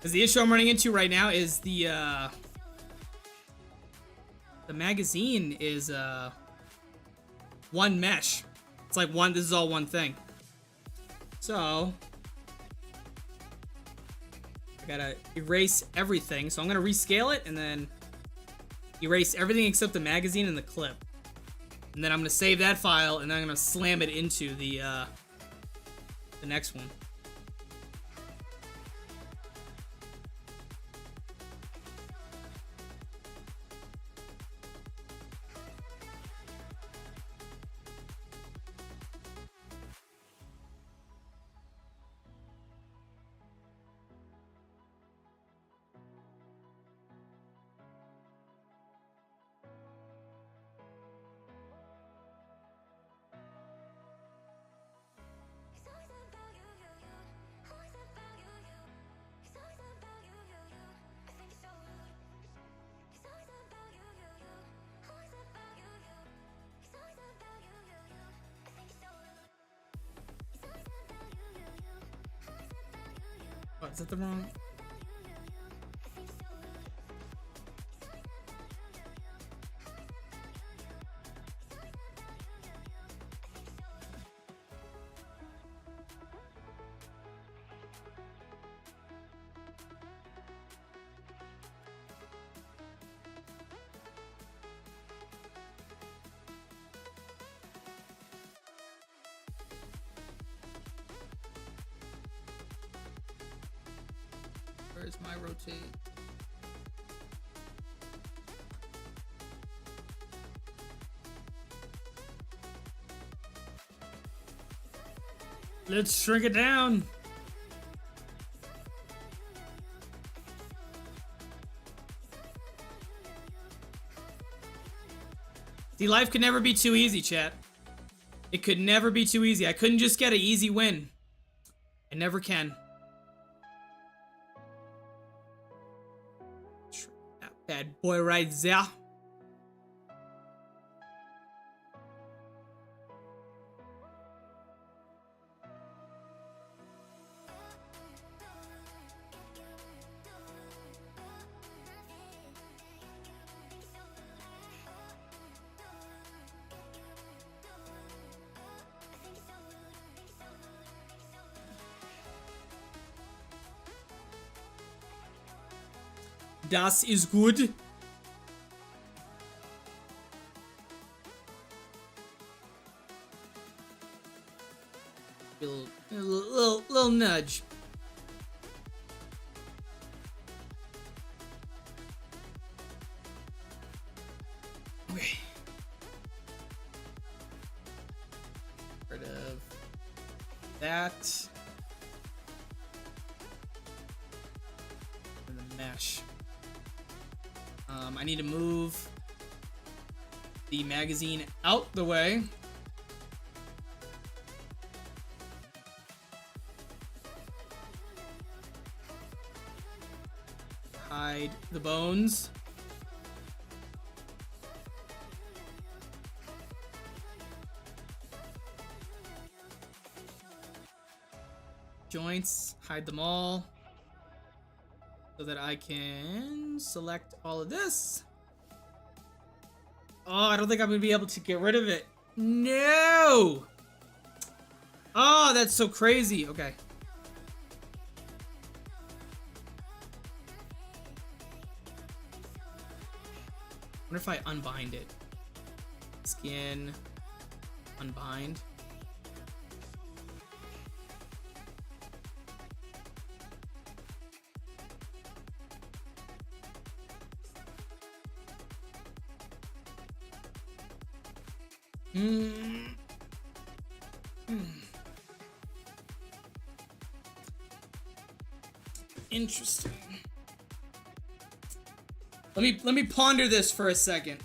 Because the issue I'm running into right now is the magazine is one mesh. It's like one, this is all one thing. So I gotta erase everything. So I'm gonna rescale it and then erase everything except the magazine and the clip. And then I'm gonna save that file and then I'm gonna slam it into the next one. Oh, is that the wrong? Where's my rotate? Let's shrink it down. See, life could never be too easy, chat. It could never be too easy. I couldn't just get an easy win. I never can. Bad boy right there. Das ist gut. Little nudge. Okay. Rid of that. And the mesh. I need to move the magazine out the way. Hide the bones. Joints, hide them all. So that I can select all of this. Oh, I don't think I'm gonna be able to get rid of it. No! Oh, that's so crazy. Okay. I wonder if I unbind it. Skin, unbind. Interesting. Let me ponder this for a second.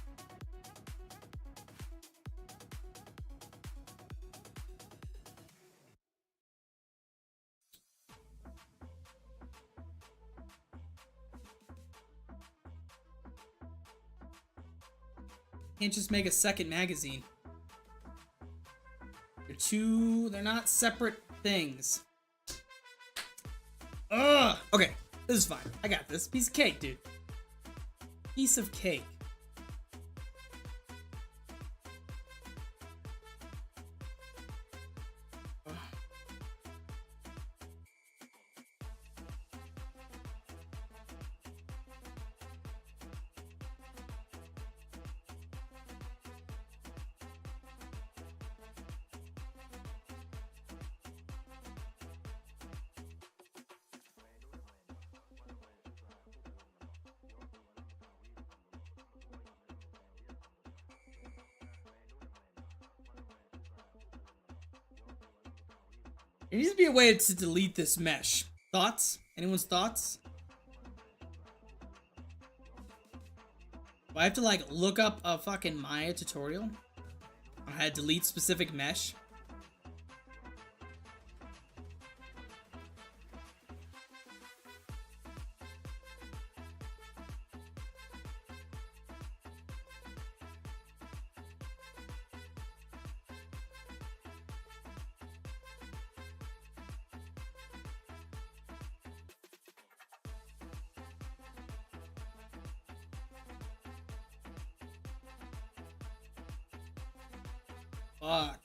Can't just make a second magazine. They're not separate things. Ugh. Okay. This is fine. I got this. Piece of cake, dude. Piece of cake. There needs to be a way to delete this mesh. Thoughts? Anyone's thoughts? Do I have to like look up a fucking Maya tutorial on how to delete specific mesh? Fuck.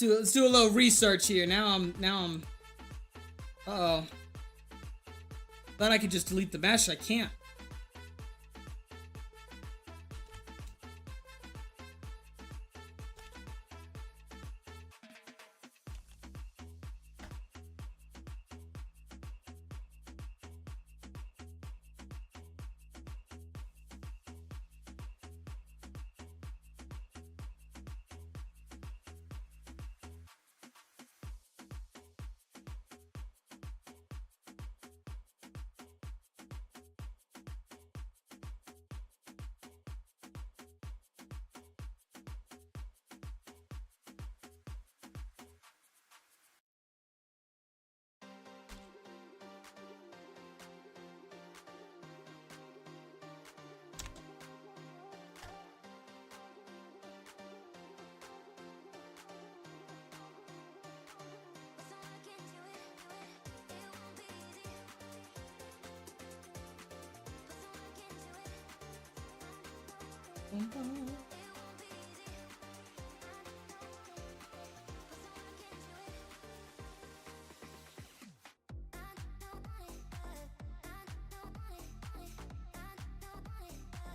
Let's do a little research here. Now I'm uh-oh. Thought I could just delete the mesh. I can't.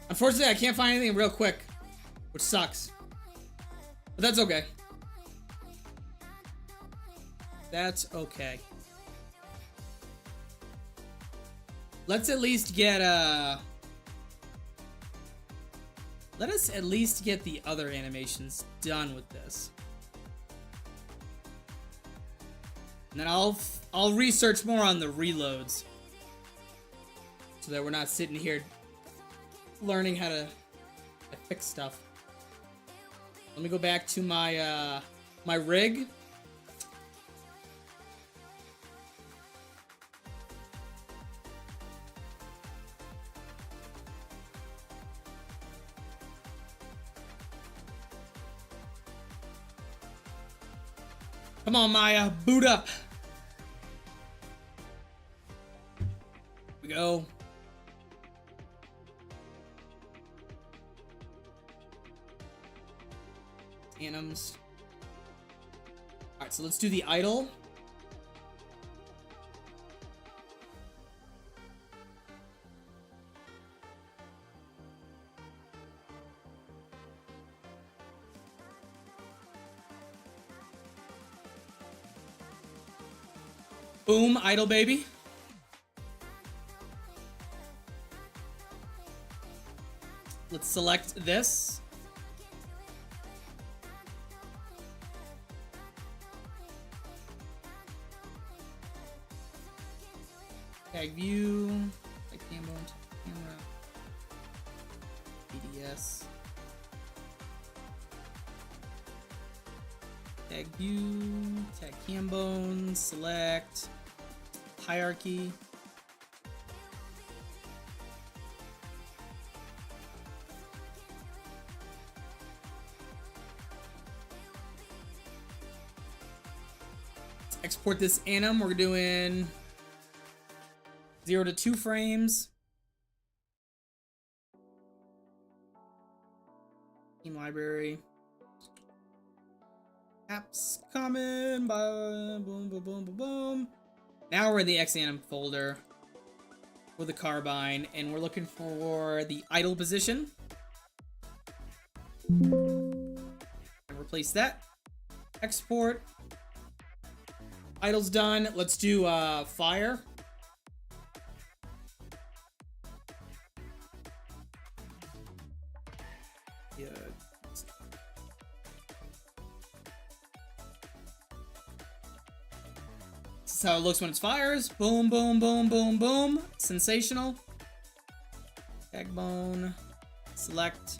Unfortunately, I can't find anything real quick, which sucks. But that's okay. That's okay. Let's at least get let us at least get the other animations done with this. And then I'll research more on the reloads, so that we're not sitting here learning how to fix stuff. Let me go back to my my rig. Come on, Maya, boot up. Here we go. Anims. Alright, so let's do the idle. Boom, idle baby. Let's select this. Tag view, like camera, BDS. Tag view, tag cambone, select, hierarchy. export this anim. We're doing 0 to 2 frames. Team library. Apps coming. Boom, boom, boom, boom, boom. Now we're in the Xanim folder for the carbine, and we're looking for the idle position. And replace that. Export. Idle's done. Let's do fire. Yeah. This is how it looks when it fires. Boom, boom, boom, boom, boom. Sensational. Backbone. Select.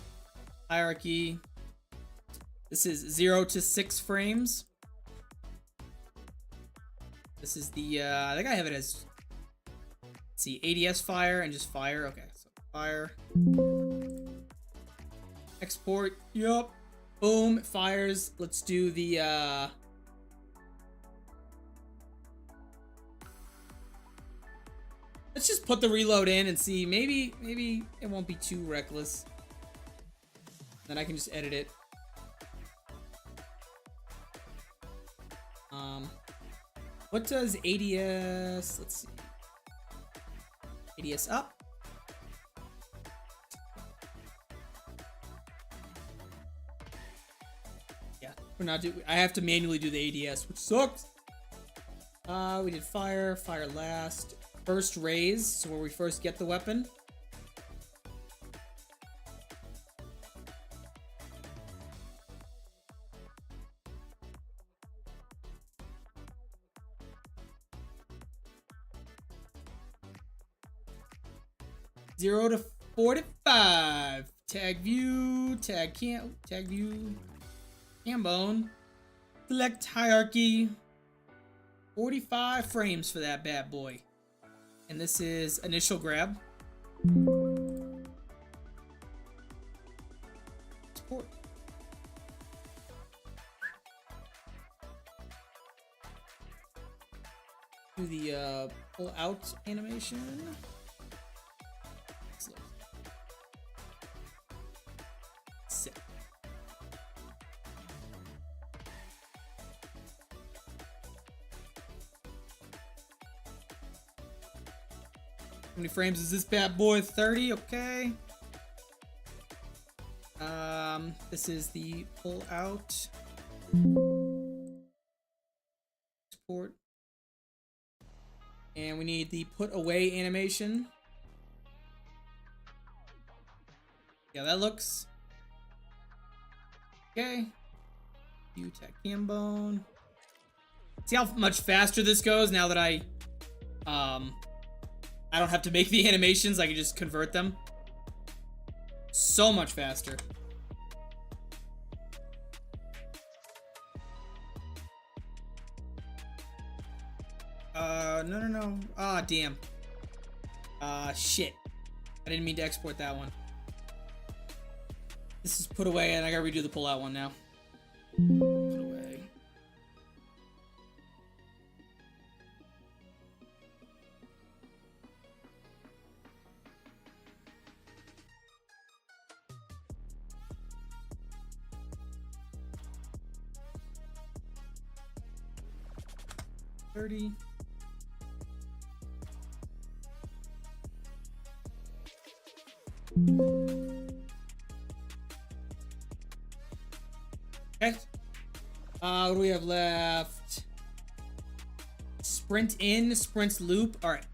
Hierarchy. This is 0 to 6 frames. This is the, I think I have it as, let's see, ADS fire and just fire. Okay, so fire. Export. Yup. Boom. It fires. Let's do the, let's just put the reload in and see. Maybe it won't be too reckless. Then I can just edit it. What does ADS, let's see. ADS up. Yeah, we're not doing, I have to manually do the ADS, which sucks. We did fire last. First raise, so where we first get the weapon. Zero to 45. Tag view, tag view, cam bone. Select hierarchy. 45 frames for that bad boy. And this is initial grab. Support. Do the pull out animation. Sick. How many frames is this bad boy? 30, okay. This is the pull out. Support. And we need the put away animation. Yeah, that looks okay. View tech cam bone. See how much faster this goes now that I don't have to make the animations. I can just convert them. So much faster. No. Ah, damn. Shit. I didn't mean to export that one. This is put away, and I gotta redo the pull-out one now. Put away. $30. Okay. What do we have left? Sprint in, sprint loop. All right.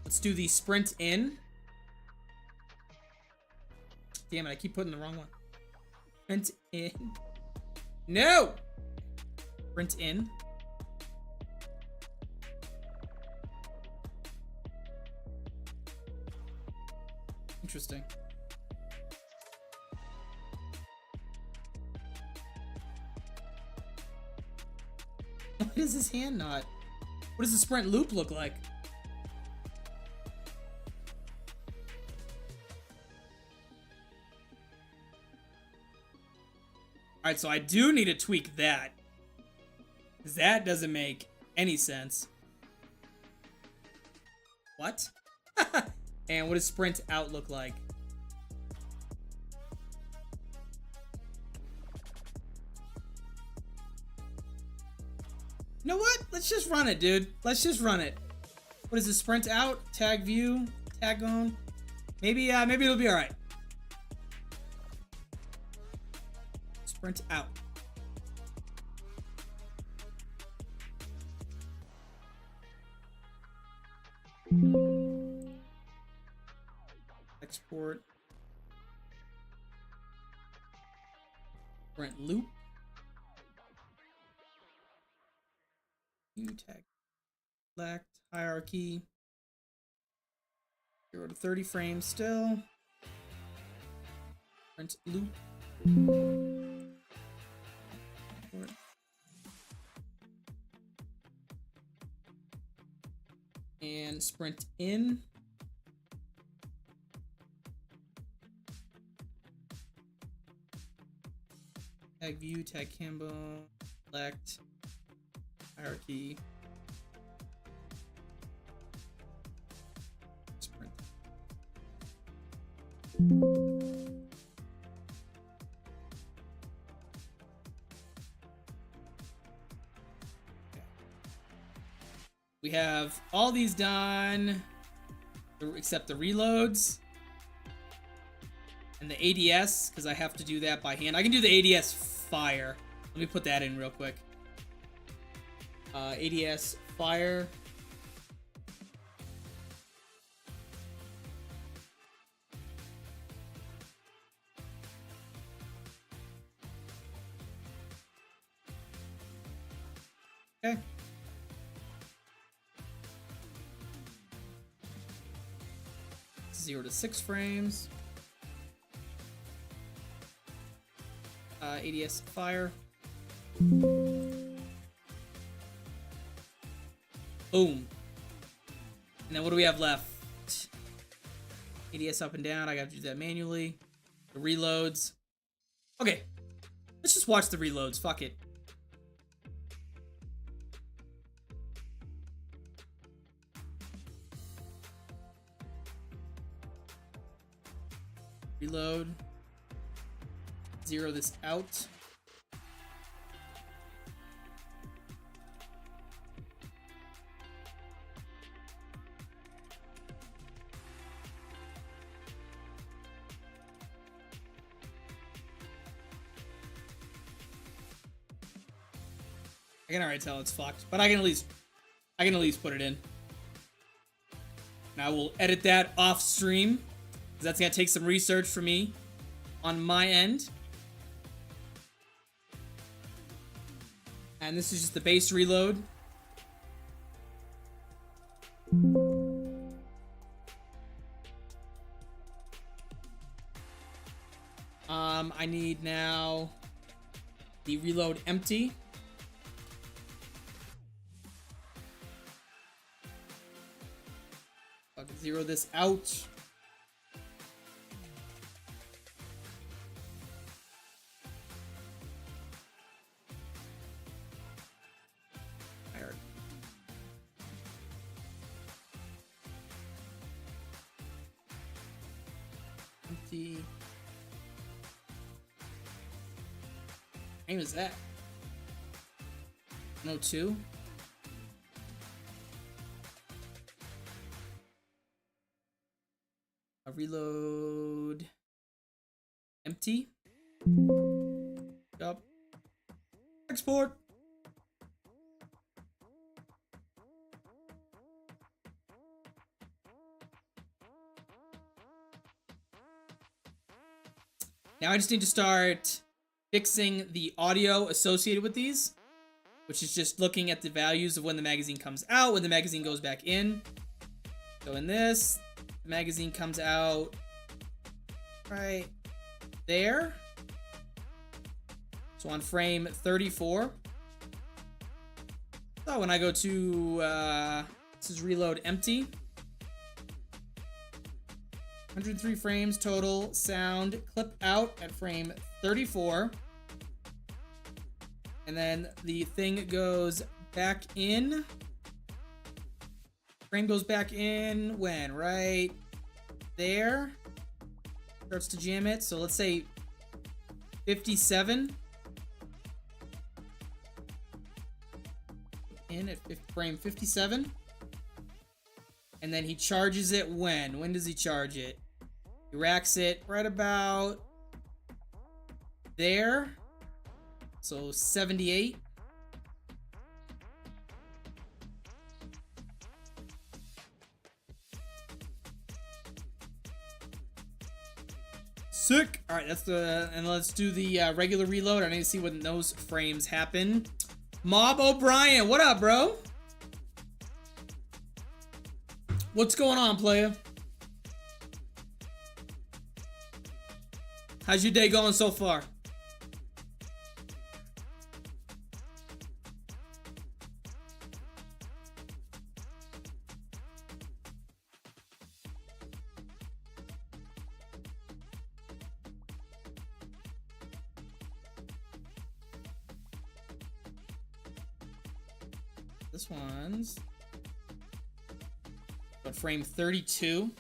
Let's do the sprint in. Damn it, I keep putting the wrong one. Sprint in. No! Sprint in. Interesting. What is this hand knot? What does the sprint loop look like? Alright, so I do need to tweak that. 'Cause that doesn't make any sense. What? And what does sprint out look like? You know what? Let's just run it, dude. Let's just run it. What is the sprint out? Tag view? Tag on? Maybe it'll be alright. Sprint out. Export. Sprint loop. New tag. Select hierarchy. 0 to 30 frames still. Sprint loop. And sprint in. Tag view, tag combo, select, hierarchy. Sprint. We have all these done, except the reloads and the ADS, because I have to do that by hand. I can do the ADS fire. Let me put that in real quick. ADS fire. Okay. Zero to 6 frames. ADS fire. Boom. And then what do we have left? ADS up and down. I gotta do that manually. The reloads. Okay. Let's just watch the reloads. Fuck it. Reload. Zero this out. I can already tell it's fucked, but I can at least put it in. Now we'll edit that off stream, because that's gonna take some research for me on my end. And this is just the base reload. I need now the reload empty. I can zero this out. Empty. Name is that? 102. A reload. Empty. Up. Export. Now I just need to start fixing the audio associated with these, which is just looking at the values of when the magazine comes out, when the magazine goes back in. So in this, the magazine comes out right there. So on frame 34. So when I go to, this is reload empty. 103 frames total, sound, clip out at frame 34. And then the thing goes back in. Frame goes back in when? Right there. Starts to jam it. So let's say 57. In at frame 57. And then he charges it when? When does he charge it? He racks it right about there. So 78. Sick. All right, that's the, and let's do the regular reload. I need to see when those frames happen. Mob O'Brien, what up, bro? What's going on, player? How's your day going so far? This one's but frame 32.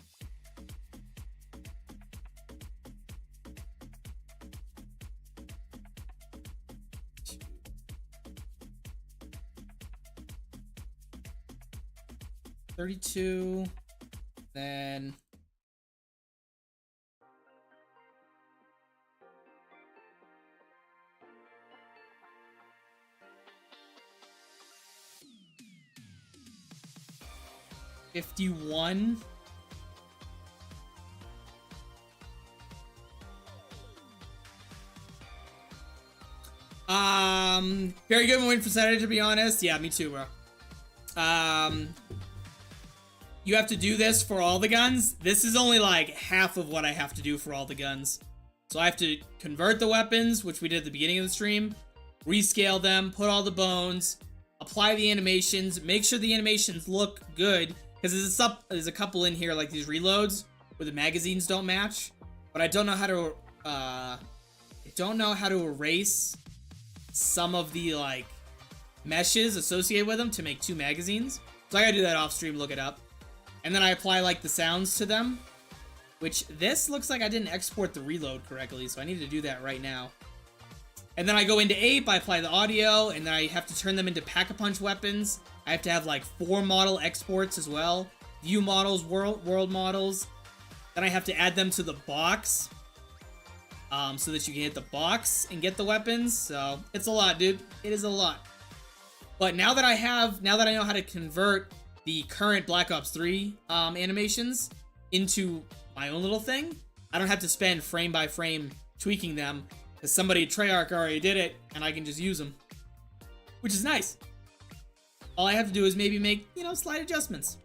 Then $51. Very good win for Saturday, to be honest. Yeah, me too, bro. You have to do this for all the guns. This is only like half of what I have to do for all the guns. So I have to convert the weapons, which we did at the beginning of the stream, rescale them, put all the bones, apply the animations, make sure the animations look good, because there's a couple in here like these reloads where the magazines don't match, but I don't know how to erase some of the like meshes associated with them to make two magazines. So I gotta do that off stream, look it up. And then I apply like the sounds to them, which this looks like I didn't export the reload correctly, so I need to do that right now. And then I go into Ape, I apply the audio, and then I have to turn them into Pack-a-Punch weapons. I have to have like 4 model exports as well. View models, world models. Then I have to add them to the box, so that you can hit the box and get the weapons. So it's a lot, dude. It is a lot. But now that I know how to convert the current Black Ops 3 animations into my own little thing, I don't have to spend frame by frame tweaking them, because somebody, Treyarch, already did it, and I can just use them, which is nice. All I have to do is maybe make, you know, slight adjustments.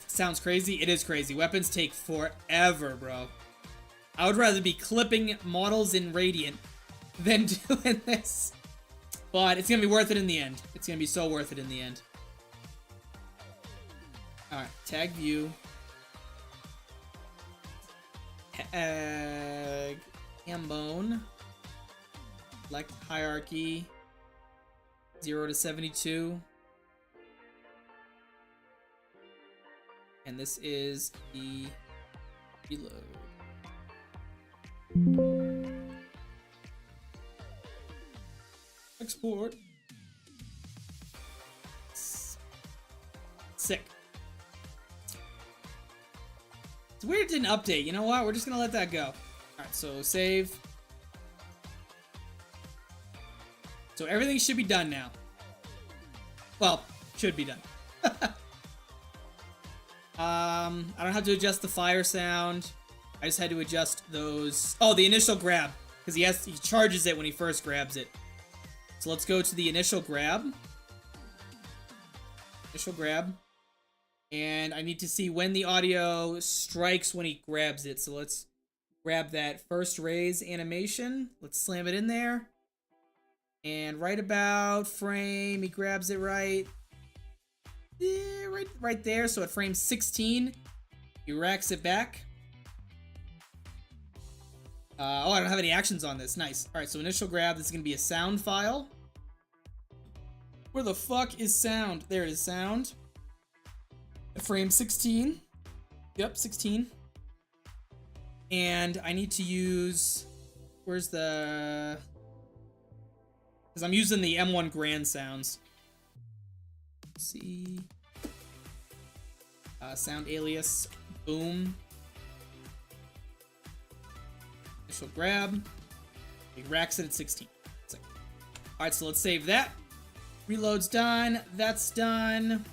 Sounds crazy? It is crazy. Weapons take forever, bro. I would rather be clipping models in Radiant than doing this. But it's gonna be worth it in the end. It's gonna be so worth it in the end. Alright, tag view. Tag Hambone. Select hierarchy. 0 to 72. And this is the reload. Export. Sick. It's weird it didn't update. You know what? We're just gonna let that go. Alright, so save. So everything should be done now. Well, should be done. I don't have to adjust the fire sound. I just had to adjust those. Oh, the initial grab, because he charges it when he first grabs it. So let's go to the initial grab. Initial grab. And I need to see when the audio strikes when he grabs it. So let's grab that first raise animation. Let's slam it in there. And right about frame, he grabs it right. Yeah, right there. So at frame 16, he racks it back. Oh, I don't have any actions on this. Nice. All right, so initial grab. This is gonna be a sound file. Where the fuck is sound? There it is, sound. Frame 16. Yep, 16. And I need to use... Where's the... Because I'm using the M1 Grand sounds. Let's see... sound alias. Boom. Initial grab. It racks it at 16. Alright, so let's save that. Reload's done. That's done.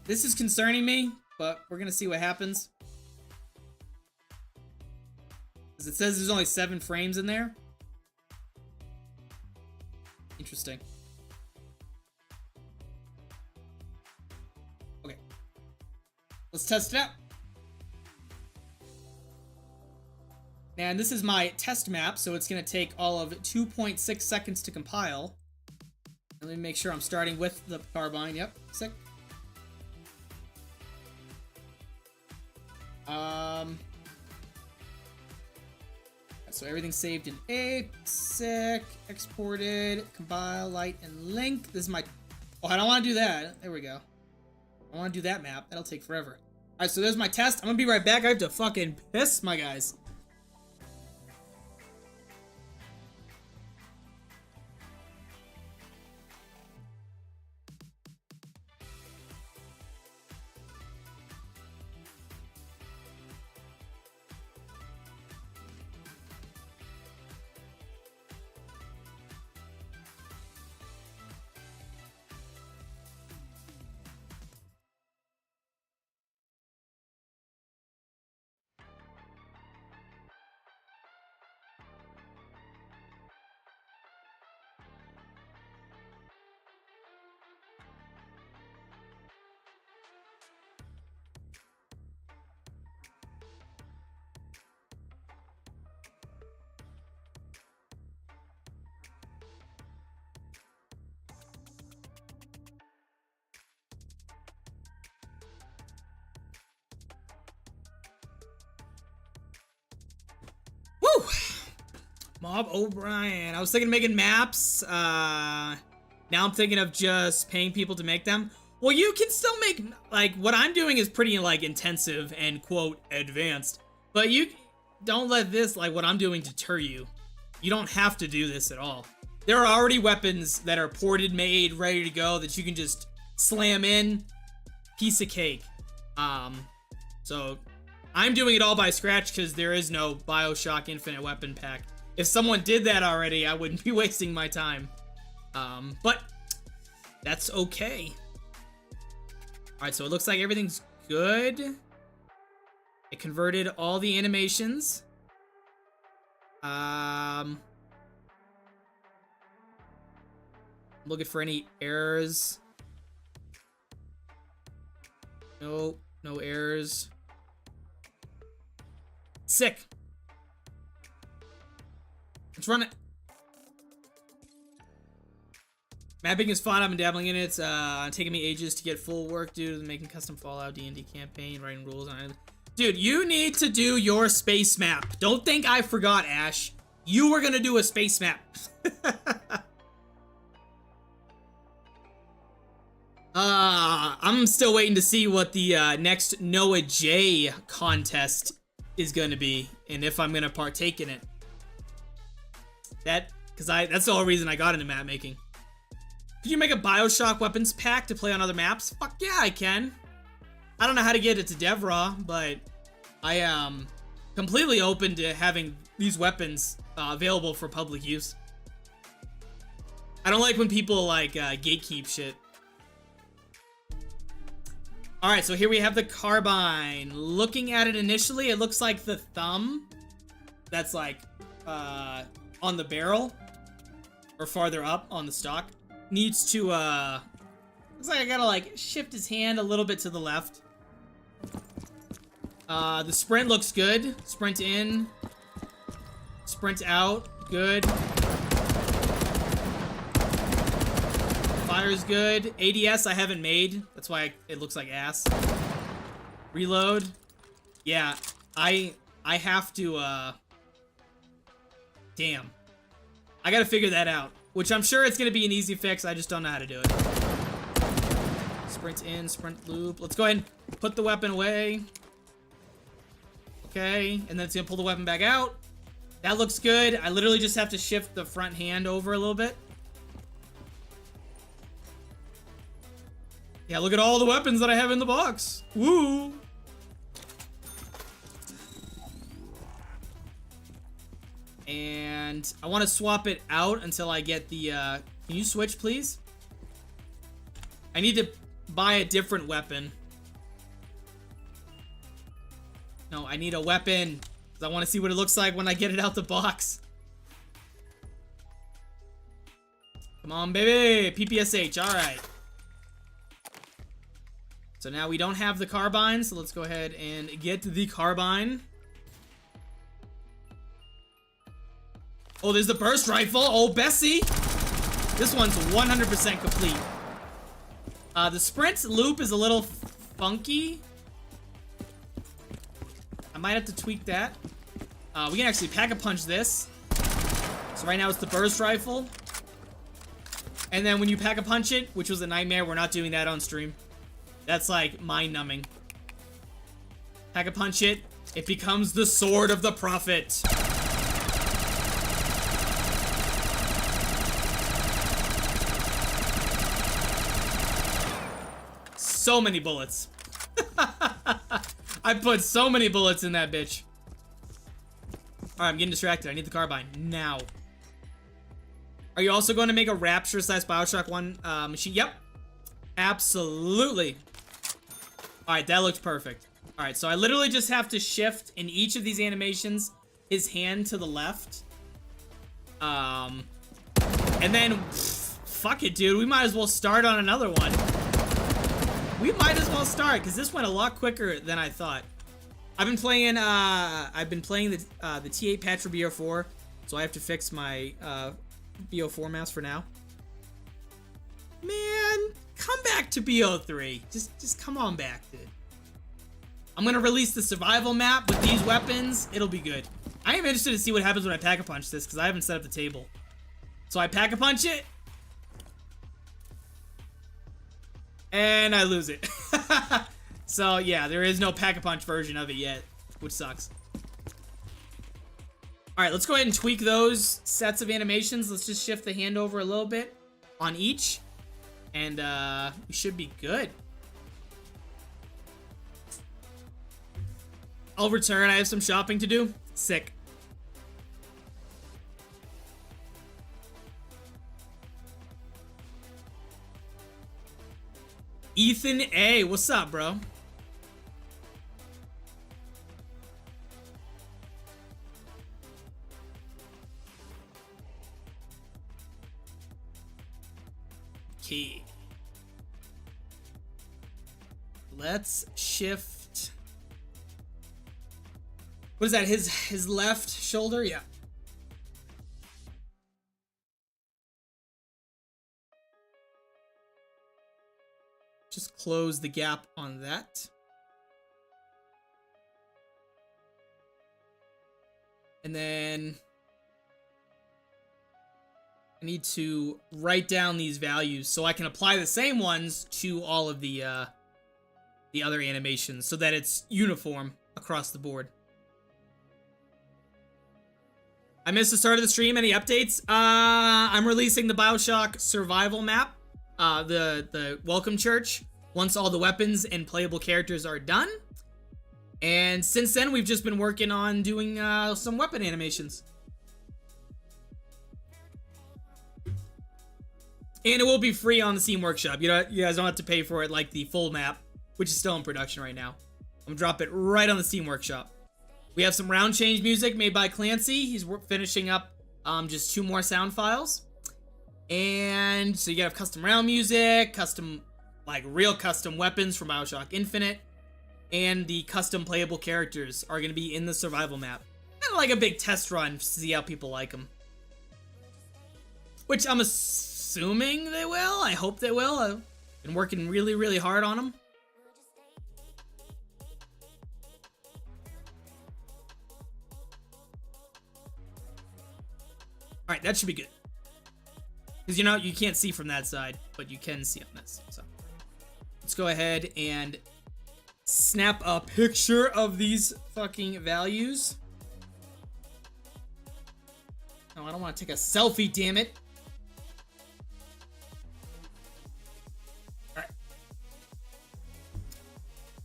This is concerning me, but we're gonna see what happens. Because it says there's only 7 frames in there. Interesting. Okay. Let's test it out. And this is my test map, so it's gonna take all of 2.6 seconds to compile. Let me make sure I'm starting with the carbine. Yep, sick. So everything's saved in Ape, sick, exported, compile, light, and link. This is my... Oh, I don't want to do that. There we go. I want to do that map. That'll take forever. Alright, so there's my test. I'm gonna be right back. I have to fucking piss, my guys. Woo! Mob O'Brien. I was thinking of making maps. Now I'm thinking of just paying people to make them. Well, you can still make, like, what I'm doing is pretty, like, intensive and, quote, advanced. But you don't let this, like, what I'm doing deter you. You don't have to do this at all. There are already weapons that are ported, made, ready to go that you can just slam in. Piece of cake. So I'm doing it all by scratch because there is no BioShock Infinite weapon pack. If someone did that already, I wouldn't be wasting my time. But that's okay. Alright, so it looks like everything's good. It converted all the animations. I'm looking for any errors. Nope, no errors. Sick. Let's run it. Mapping is fun. I've been dabbling in it. It's taking me ages to get full work due to making custom Fallout D&D campaign, writing rules on it. Dude, you need to do your space map. Don't think I forgot, Ash. You were gonna do a space map. I'm still waiting to see what the next Noah J contest is gonna be, and if I'm gonna partake in it. That's the whole reason I got into map making. Could you make a BioShock weapons pack to play on other maps? Fuck yeah, I can. I don't know how to get it to DevRaw, but I am completely open to having these weapons available for public use. I don't like when people like gatekeep shit. Alright, so here we have the carbine. Looking at it initially, it looks like the thumb that's like on the barrel or farther up on the stock needs to looks like I gotta like shift his hand a little bit to the left. The sprint looks good. Sprint in, sprint out, good. Fire's good. ADS I haven't made. That's why it looks like ass. Reload. Yeah, I have to Damn. I gotta figure that out. Which I'm sure it's gonna be an easy fix. I just don't know how to do it. Sprint in, sprint loop. Let's go ahead and put the weapon away. Okay, and then it's gonna pull the weapon back out. That looks good. I literally just have to shift the front hand over a little bit. Yeah, look at all the weapons that I have in the box. Woo! And I want to swap it out until I get the, can you switch, please? I need to buy a different weapon. No, I need a weapon. Because I want to see what it looks like when I get it out the box. Come on, baby! PPSH, alright. So now we don't have the carbine, so let's go ahead and get the carbine. Oh, there's the burst rifle. Oh, Bessie. This one's 100% complete. The sprint loop is a little funky. I might have to tweak that. We can actually pack-a-punch this. So right now it's the burst rifle. And then when you pack-a-punch it, which was a nightmare, we're not doing that on stream. That's like mind-numbing. Pack-a-punch it. It becomes the sword of the prophet. So many bullets. I put so many bullets in that bitch. Alright, I'm getting distracted. I need the carbine. Now. Are you also going to make a Rapture / BioShock 1 machine? Yep. Absolutely. Alright, that looks perfect. Alright, so I literally just have to shift in each of these animations his hand to the left. And then, fuck it, dude. We might as well start on another one. We might as well start, because this went a lot quicker than I thought. I've been playing the T8 patch for BO4, so I have to fix my BO4 mouse for now. Man, come back to BO3. Just come on back, dude. I'm gonna release the survival map with these weapons. It'll be good. I am interested to see what happens when I pack-a-punch this, because I haven't set up the table. So I pack-a-punch it. And I lose it. So, yeah, there is no pack-a-punch version of it yet, which sucks. Alright, let's go ahead and tweak those sets of animations. Let's just shift the hand over a little bit on each. And, we should be good. I'll return. I have some shopping to do. Sick. Ethan A, what's up, bro? Okay. Let's shift. What is that? His left shoulder? Yeah. Just close the gap on that. And then I need to write down these values so I can apply the same ones to all of the other animations so that it's uniform across the board. I missed the start of the stream. Any updates? I'm releasing the BioShock survival map. The Welcome Church, once all the weapons and playable characters are done. And since then, we've just been working on doing some weapon animations. And it will be free on the Steam Workshop. You guys don't have to pay for it like the full map, which is still in production right now. I'm gonna drop it right on the Steam Workshop. We have some round change music made by Clancy. He's finishing up just 2 more sound files. And so you have custom round music, custom, like real custom weapons from BioShock Infinite, and the custom playable characters are going to be in the survival map. Kind of like a big test run to see how people like them. Which I'm assuming they will. I hope they will. I've been working really, really hard on them. right, that should be good. Because, you know, you can't see from that side, but you can see on this. So let's go ahead and snap a picture of these fucking values. No, I don't want to take a selfie, damn it. Alright.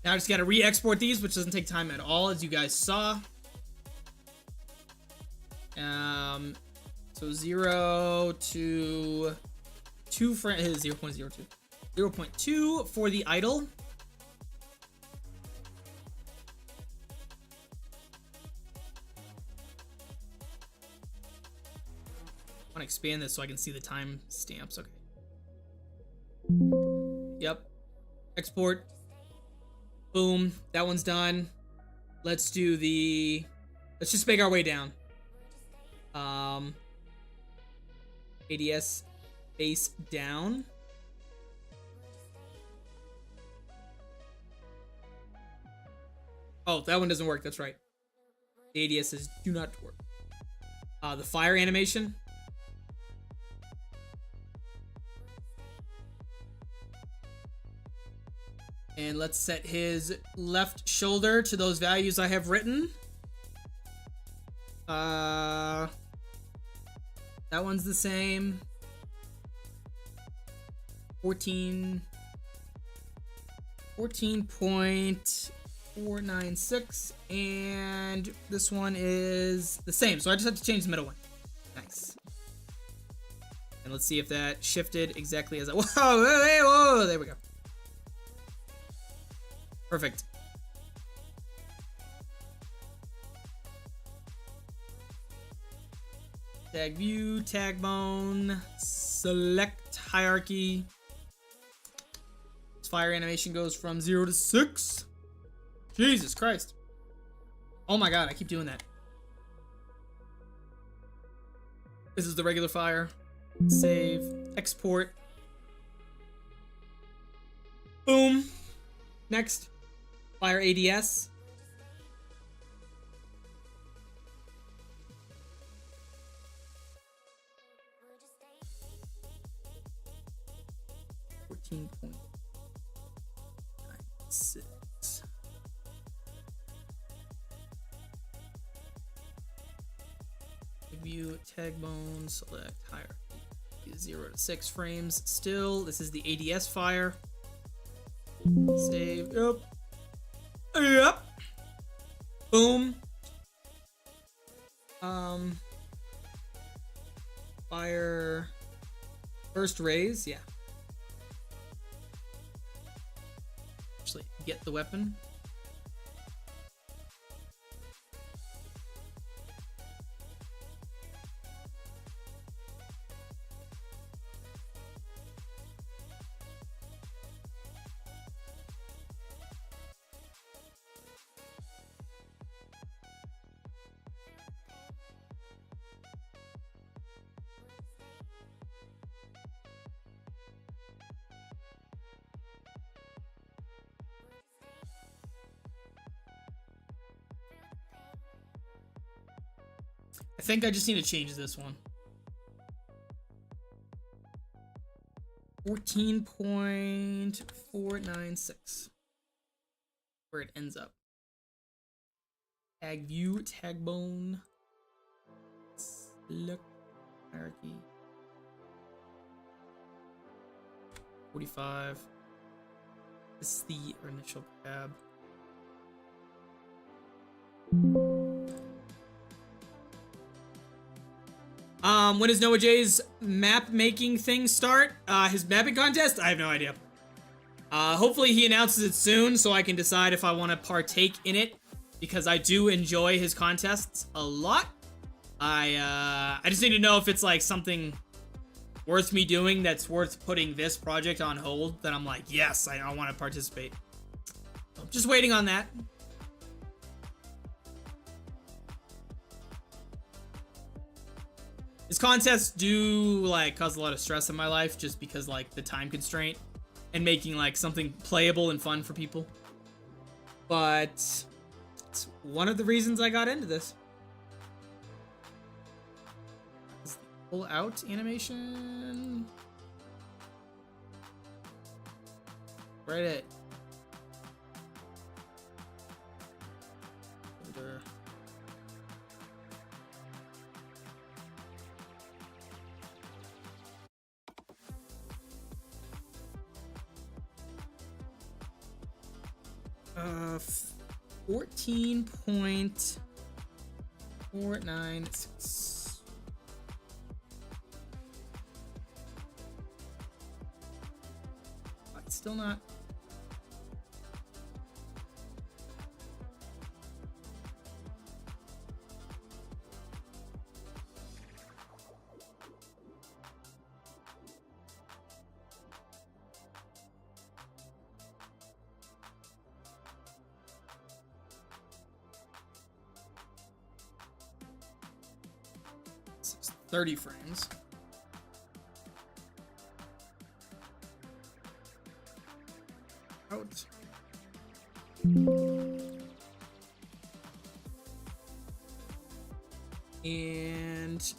Now I just gotta re-export these, which doesn't take time at all, as you guys saw. So 0 to 2 frames, 0.02. 0.2 for the idle. I want to expand this so I can see the time stamps. Okay. Yep. Export. Boom. That one's done. Let's do the... Let's just make our way down. ADS face down. Oh, that one doesn't work. That's right. The ADS says do not work. The fire animation. And let's set his left shoulder to those values I have written. That one's the same. 14.496, and this one is the same. So I just have to change the middle one. Nice. And let's see if that shifted exactly as I... Whoa, there we go. Perfect. Tag view, tag bone, select hierarchy. This fire animation goes from 0 to 6. Jesus Christ. Oh my god, I keep doing that. This is the regular fire. Save, export. Boom. Next, fire ADS. .96. View tag bone, select hierarchy. 0 to 6 frames. Still, this is the ADS fire. Save. Yep. Yep. Boom. Fire. First raise. Yeah. Actually, get the weapon. I think I just need to change this one. 14.496. Where it ends up. Tag view, tag bone. Select hierarchy. 45. This is the initial tab. When does Noah J's map making thing start? His mapping contest? I have no idea. Hopefully he announces it soon so I can decide if I want to partake in it, because I do enjoy his contests a lot. I just need to know if it's like something worth me doing that's worth putting this project on hold, then I'm like, yes, I want to participate. So I'm just waiting on that. His contests do like cause a lot of stress in my life just because like the time constraint and making like something playable and fun for people. But it's one of the reasons I got into this. Pull out animation. Right it. Shoulder. Uh, 14.496. It's still not. It's 30 frames. Out. And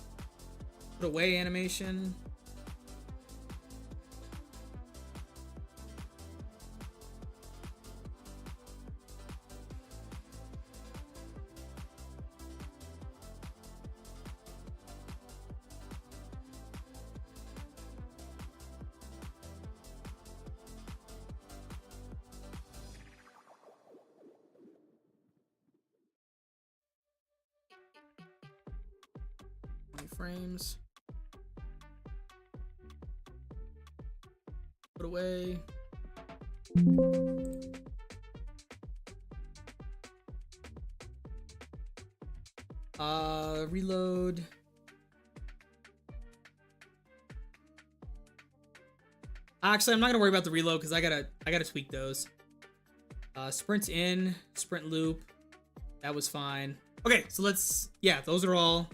put away animation. Frames. Put away. Reload. Actually, I'm not gonna worry about the reload because I gotta tweak those. Sprint in, sprint loop. That was fine. Okay, so let's, yeah, those are all.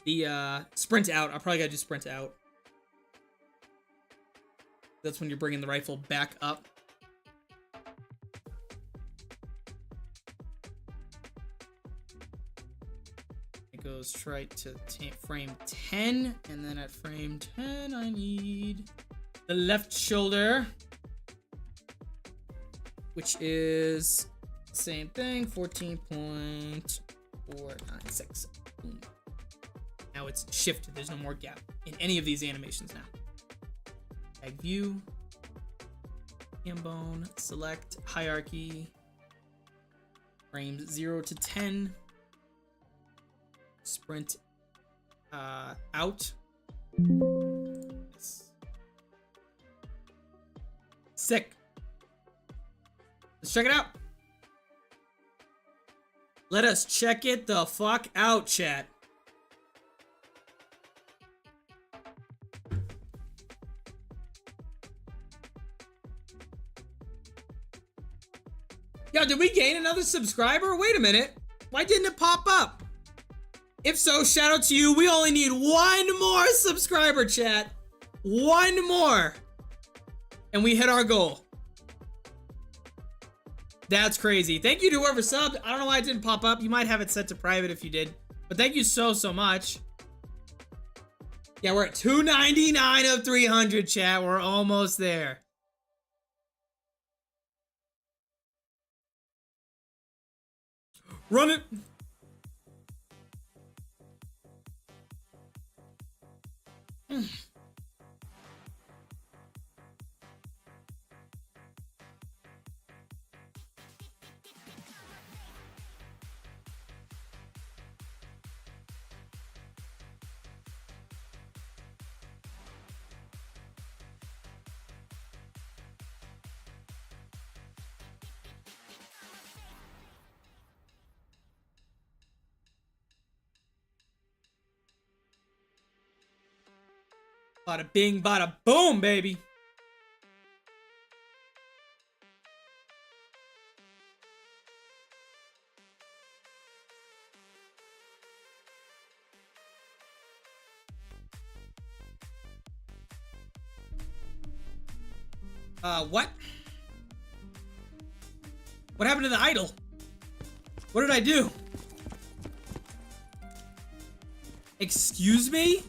The sprint out, I probably gotta do sprint out. That's when you're bringing the rifle back up. It goes right to frame 10, and then at frame 10, I need the left shoulder, which is the same thing, 14.496. Boom. Now it's shifted. There's no more gap in any of these animations now. Tag view, ham bone, select hierarchy, frames 0 to 10, sprint out. Sick. Let's check it out. Let us check it the fuck out, chat. Yo, did we gain another subscriber? Wait a minute. Why didn't it pop up? If so, shout out to you. We only need one more subscriber, chat. One more. And we hit our goal. That's crazy. Thank you to whoever subbed. I don't know why it didn't pop up. You might have it set to private if you did. But thank you so much. Yeah, we're at 299 of 300, chat. We're almost there. Run it. Bada bing, bada boom, baby. What? What happened to the idol? What did I do? Excuse me?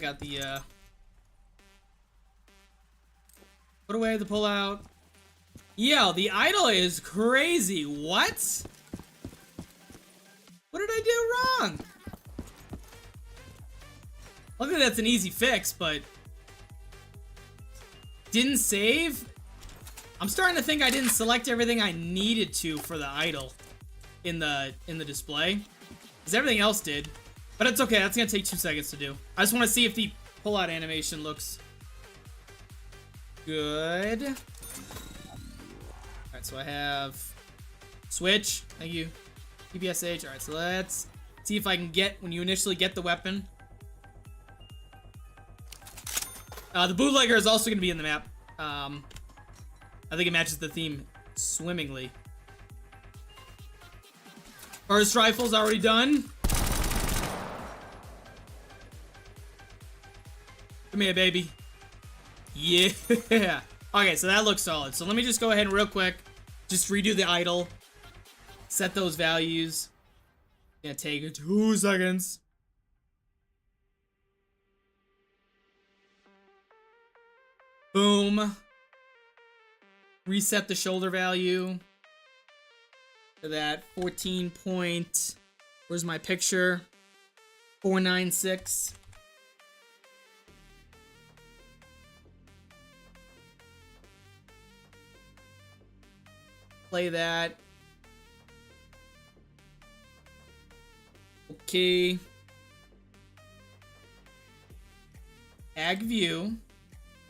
out the, put away the pullout. Yo, the idle is crazy. What? What did I do wrong? Luckily that's an easy fix, but didn't save? I'm starting to think I didn't select everything I needed to for the idle in the display. Because everything else did. But it's okay, that's gonna take 2 seconds to do. I just want to see if the pullout animation looks good. Alright, so I have switch. Thank you. PPSH. Alright, so let's see if I can get, when you initially get the weapon. The bootlegger is also going to be in the map. I think it matches the theme swimmingly. First rifle's already done. Come here, baby. Yeah. Okay, so that looks solid. So let me just go ahead and real quick, just redo the idle. Set those values. Gonna take 2 seconds. Boom. Reset the shoulder value to that 14 point. Where's my picture? 496. Play that. Okay. Ag view.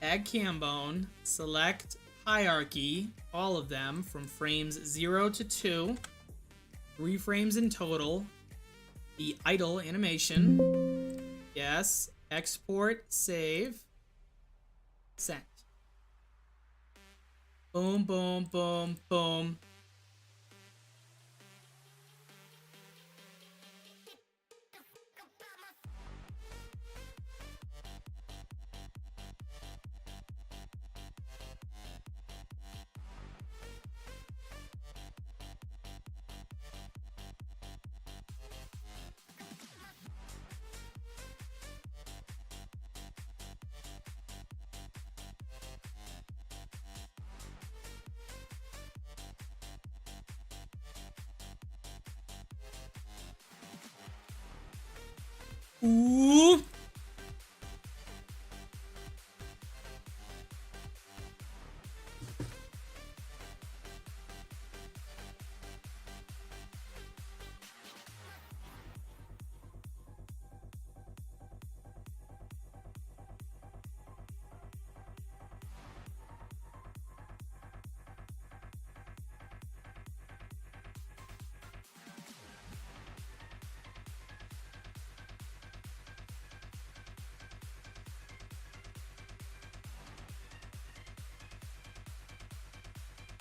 Ag cambone. Select hierarchy. All of them from frames 0 to 2. 3 frames in total. The idle animation. Yes. Export. Save. Send. Boom, boom, boom, boom. Ooh.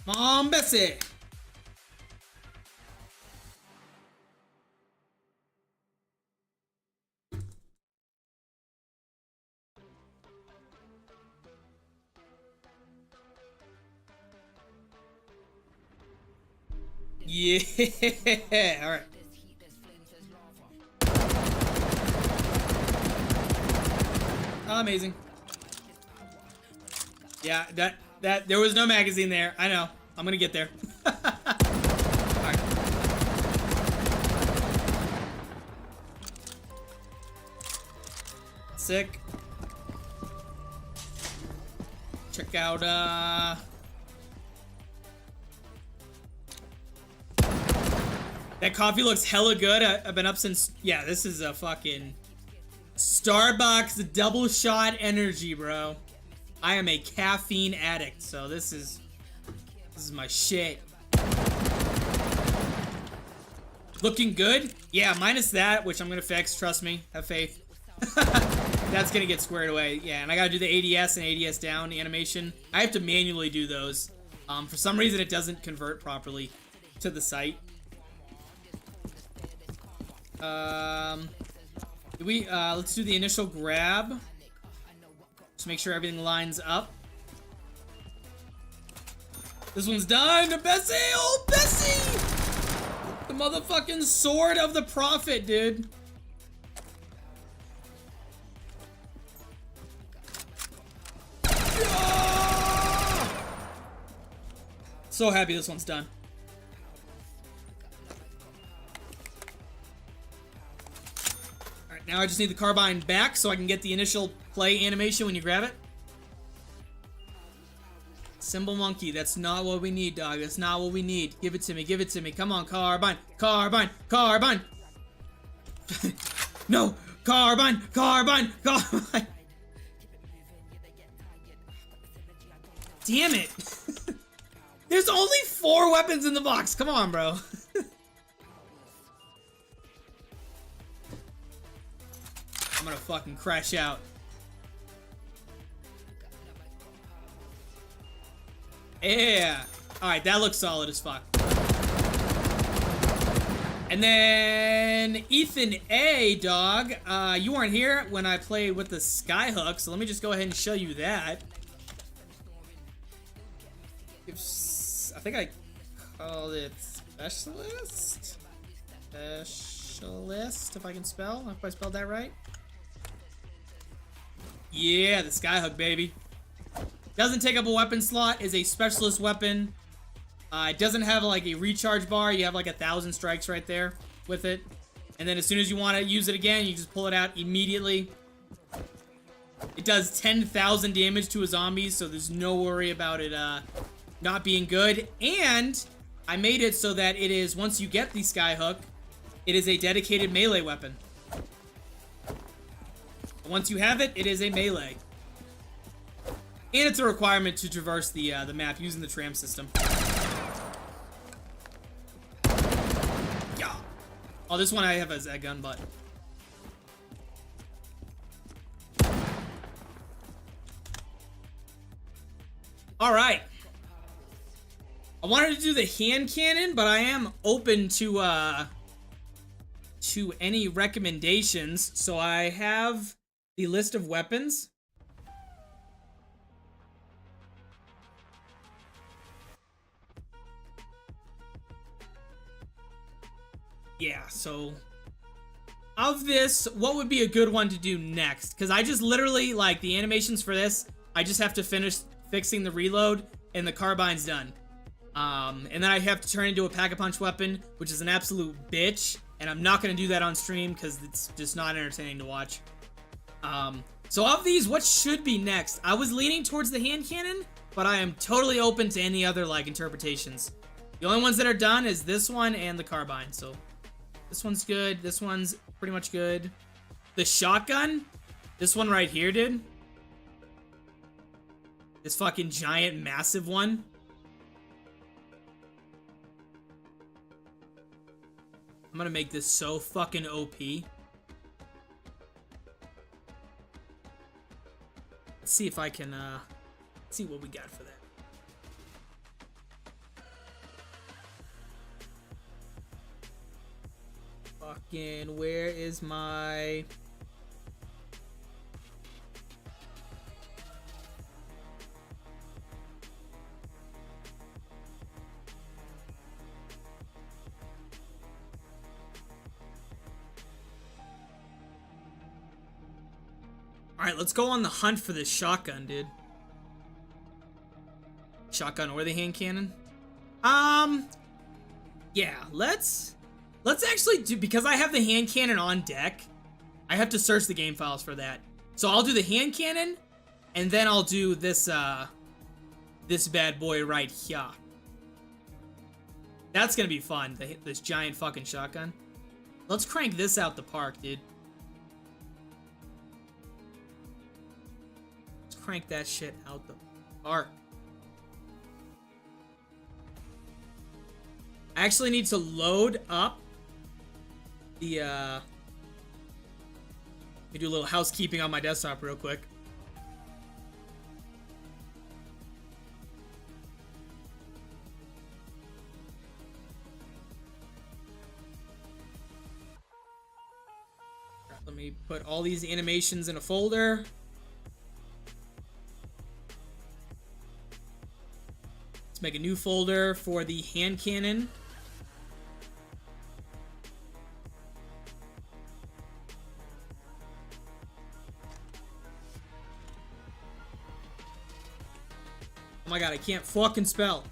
Mom, Bessie. Yeah. All right. Amazing. Yeah, that there was no magazine there. I know. I'm gonna get there. Alright. Sick. Check out that coffee looks hella good. I've been up since, yeah, this is a fucking Starbucks double shot energy, bro. I am a caffeine addict, so this is my shit. Looking good? Yeah, minus that, which I'm gonna fix, trust me, have faith. That's gonna get squared away. Yeah, and I gotta do the ADS and ADS down animation. I have to manually do those. For some reason it doesn't convert properly to the site. Let's do the initial grab. Just make sure everything lines up. This one's done! Bessie! Oh, Bessie! The motherfucking sword of the prophet, dude. So happy this one's done. Alright, now I just need the carbine back so I can get the initial play animation when you grab it. Symbol monkey, that's not what we need, dog. That's not what we need. Give it to me, give it to me. Come on, carbine, carbine, carbine. No, carbine, carbine, carbine. Damn it. There's only 4 weapons in the box. Come on, bro. I'm gonna fucking crash out. Yeah. Alright, that looks solid as fuck. And then Ethan A, dog. You weren't here when I played with the skyhook, so let me just go ahead and show you that. I think I called it specialist? Specialist, if I can spell. If I spelled that right. Yeah, the skyhook, baby. Doesn't take up a weapon slot, is a specialist weapon. It doesn't have like a recharge bar. You have like 1,000 strikes right there with it. And then as soon as you want to use it again, you just pull it out immediately. It does 10,000 damage to a zombie, so there's no worry about it not being good. And I made it so that it is, once you get the skyhook, it is a dedicated melee weapon. Once you have it, it is a melee. And it's a requirement to traverse the map using the tram system. Yeah. Oh, this one I have as a gun butt. All right. I wanted to do the hand cannon, but I am open to any recommendations. So I have the list of weapons. Yeah, so of this, what would be a good one to do next? Because I just literally, like, the animations for this, I just have to finish fixing the reload, and the carbine's done. And then I have to turn into a pack-a-punch weapon, which is an absolute bitch, and I'm not going to do that on stream because it's just not entertaining to watch. So of these, what should be next? I was leaning towards the hand cannon, but I am totally open to any other, like, interpretations. The only ones that are done is this one and the carbine, so... This one's good. This one's pretty much good. The shotgun? This one right here, dude. This fucking giant, massive one. I'm gonna make this so fucking OP. Let's see if I can, see what we got for that. Fucking, where is my... Alright, let's go on the hunt for this shotgun, dude. Shotgun or the hand cannon? Yeah, let's actually do, because I have the hand cannon on deck, I have to search the game files for that. So I'll do the hand cannon, and then I'll do this, this bad boy right here. That's gonna be fun, this giant fucking shotgun. Let's crank this out the park, dude. Let's crank that shit out the park. I actually need to load up the, let me do a little housekeeping on my desktop real quick. Let me put all these animations in a folder. Let's make a new folder for the hand cannon. Oh my god, I can't fucking spell.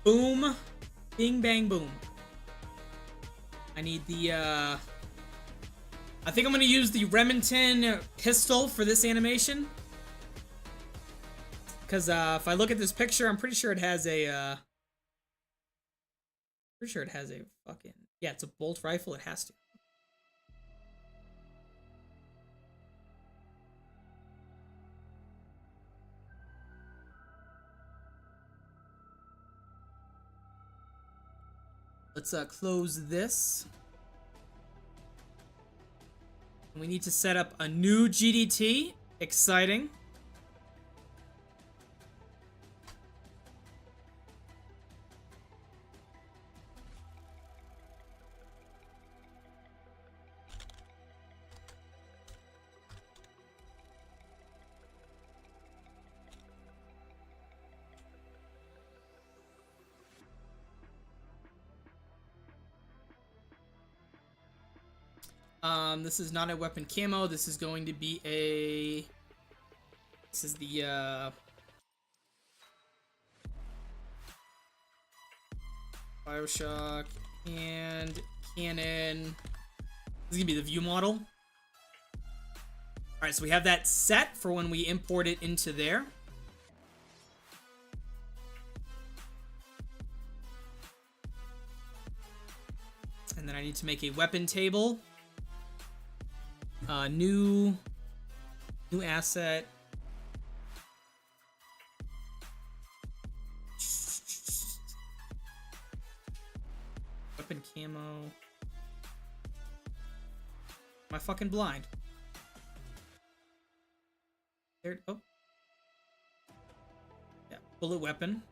Boom. Bing, bang, boom. I need the, I think I'm gonna use the Remington pistol for this animation. Because, if I look at this picture, I'm pretty sure it has a, fucking... Yeah, it's a bolt rifle. It has to. Let's close this. We need to set up a new GDT. Exciting. This is not a weapon camo. This is going to be a... This is the, BioShock and cannon. This is gonna be the view model. Alright, so we have that set for when we import it into there. And then I need to make a weapon table. New asset. Weapon camo. Am I fucking blind? There. Oh. Yeah. Bullet weapon.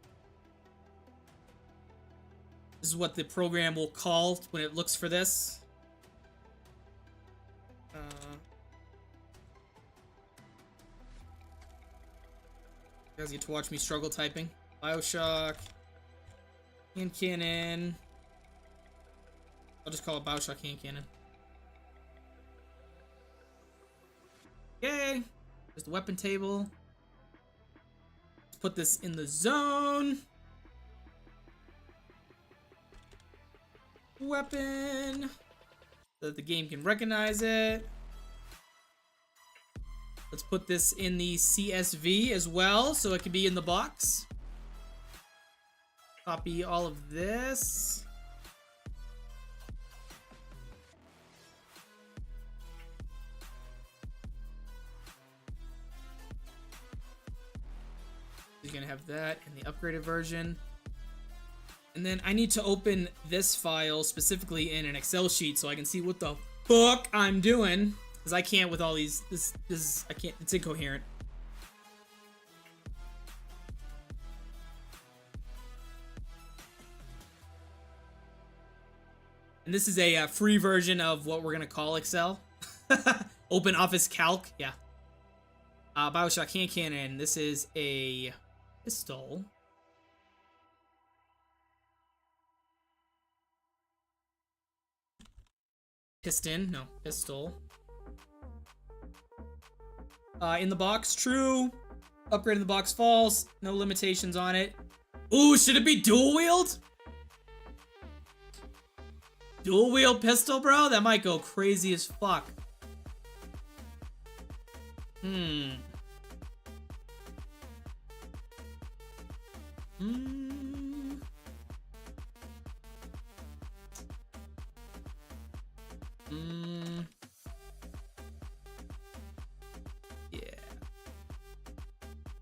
This is what the program will call when it looks for this. You guys get to watch me struggle typing. BioShock. Hand cannon. I'll just call it BioShock hand cannon. Okay. There's the weapon table. Let's put this in the zone. Weapon. So that the game can recognize it. Let's put this in the CSV as well, so it can be in the box. Copy all of this. You're gonna have that in the upgraded version. And then I need to open this file specifically in an Excel sheet so I can see what the fuck I'm doing. Because I can't with all these, I can't, it's incoherent. And this is a free version of what we're gonna call Excel. Open Office Calc, yeah. BioShock hand cannon, this is a pistol. Piston, no, pistol. In the box, true. Upgrade in the box, false. No limitations on it. Ooh, should it be dual wield? Dual wield pistol, bro? That might go crazy as fuck. Yeah.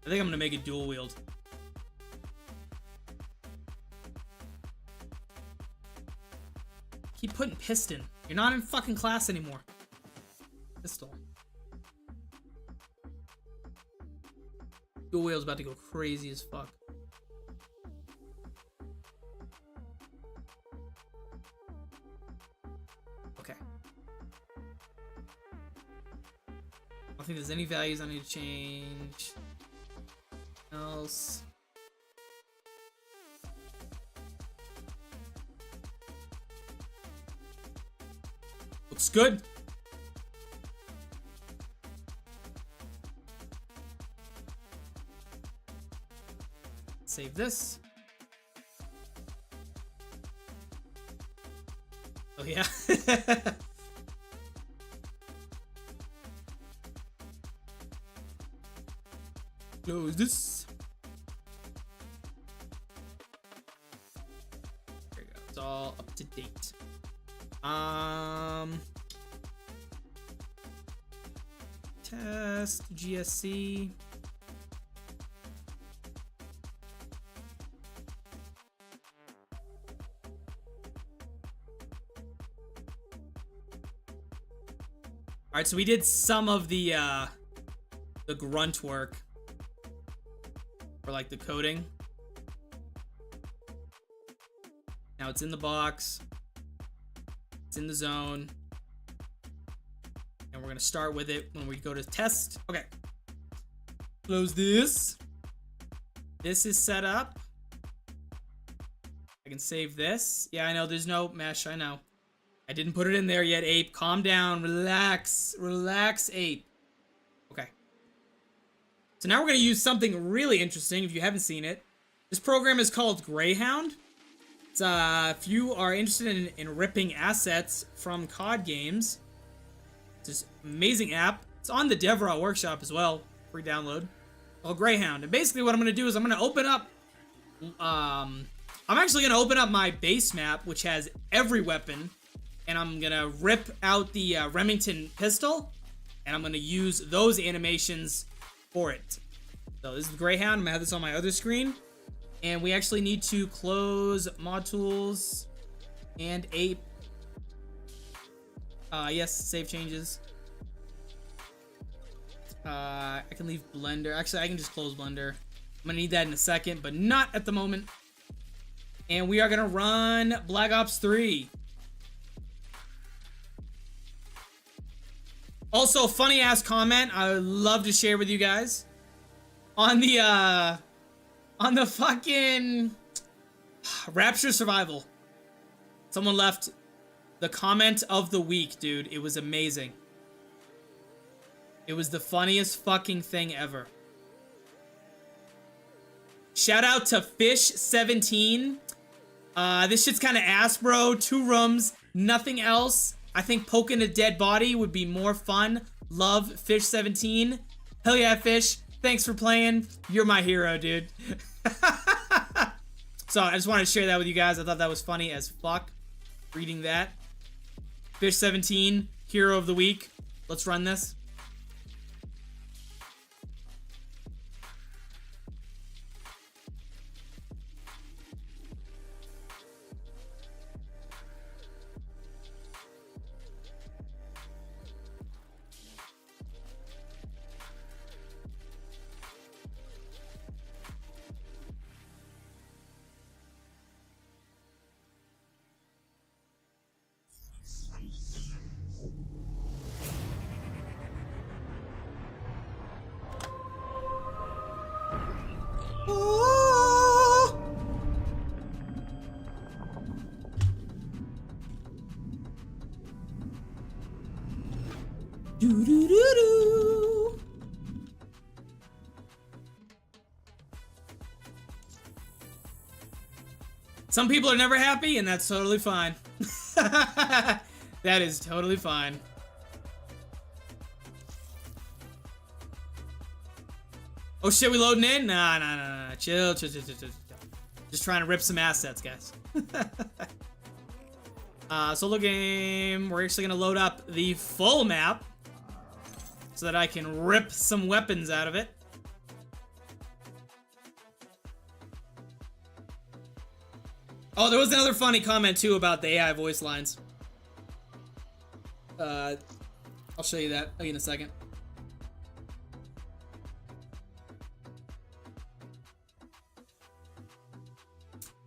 I think I'm gonna make it dual wield. Keep putting piston. You're not in fucking class anymore. Pistol. Dual wield's about to go crazy as fuck. Okay. I don't think there's any values I need to change. Else. Looks good. Save this. Oh yeah. Close this. There you go. It's all up to date. Test GSC. All right, so we did some of the grunt work for like the coding. Now it's in the box. It's in the zone. And we're gonna start with it when we go to test. Okay. Close this. This is set up. I can save this. Yeah, I know there's no mesh, I know. I didn't put it in there yet, Ape. Calm down, relax. Relax, Ape. Okay. So now we're gonna use something really interesting if you haven't seen it. This program is called Greyhound. It's, if you are interested in ripping assets from COD games, it's this amazing app. It's on the DevRaw Workshop as well, free download. Called Greyhound. And basically what I'm gonna do is I'm gonna open up, I'm actually gonna open up my base map, which has every weapon, and I'm gonna rip out the Remington pistol, and I'm gonna use those animations for it. So this is Greyhound. I'm gonna have this on my other screen. And we actually need to close mod tools and Ape. Yes, save changes. I can leave Blender. Actually, I can just close Blender. I'm gonna need that in a second, but not at the moment. And we are gonna run Black Ops 3. Also, funny ass comment I would love to share with you guys. On the fucking Rapture Survival. Someone left the comment of the week, dude. It was amazing. It was the funniest fucking thing ever. Shout out to Fish17. This shit's kind of ass, bro. 2 rooms, nothing else. I think poking a dead body would be more fun. Love Fish17. Hell yeah, Fish. Thanks for playing. You're my hero, dude. So I just wanted to share that with you guys. I thought that was funny as fuck. Reading that. Fish17, hero of the week. Let's run this. Do-do-do-do. Some people are never happy, and that's totally fine. That is totally fine. Oh shit, we loading in? Nah. Chill. Just trying to rip some assets, guys. Solo game, we're actually gonna load up the full map so that I can rip some weapons out of it. Oh, there was another funny comment too about the AI voice lines. I'll show you that in a second.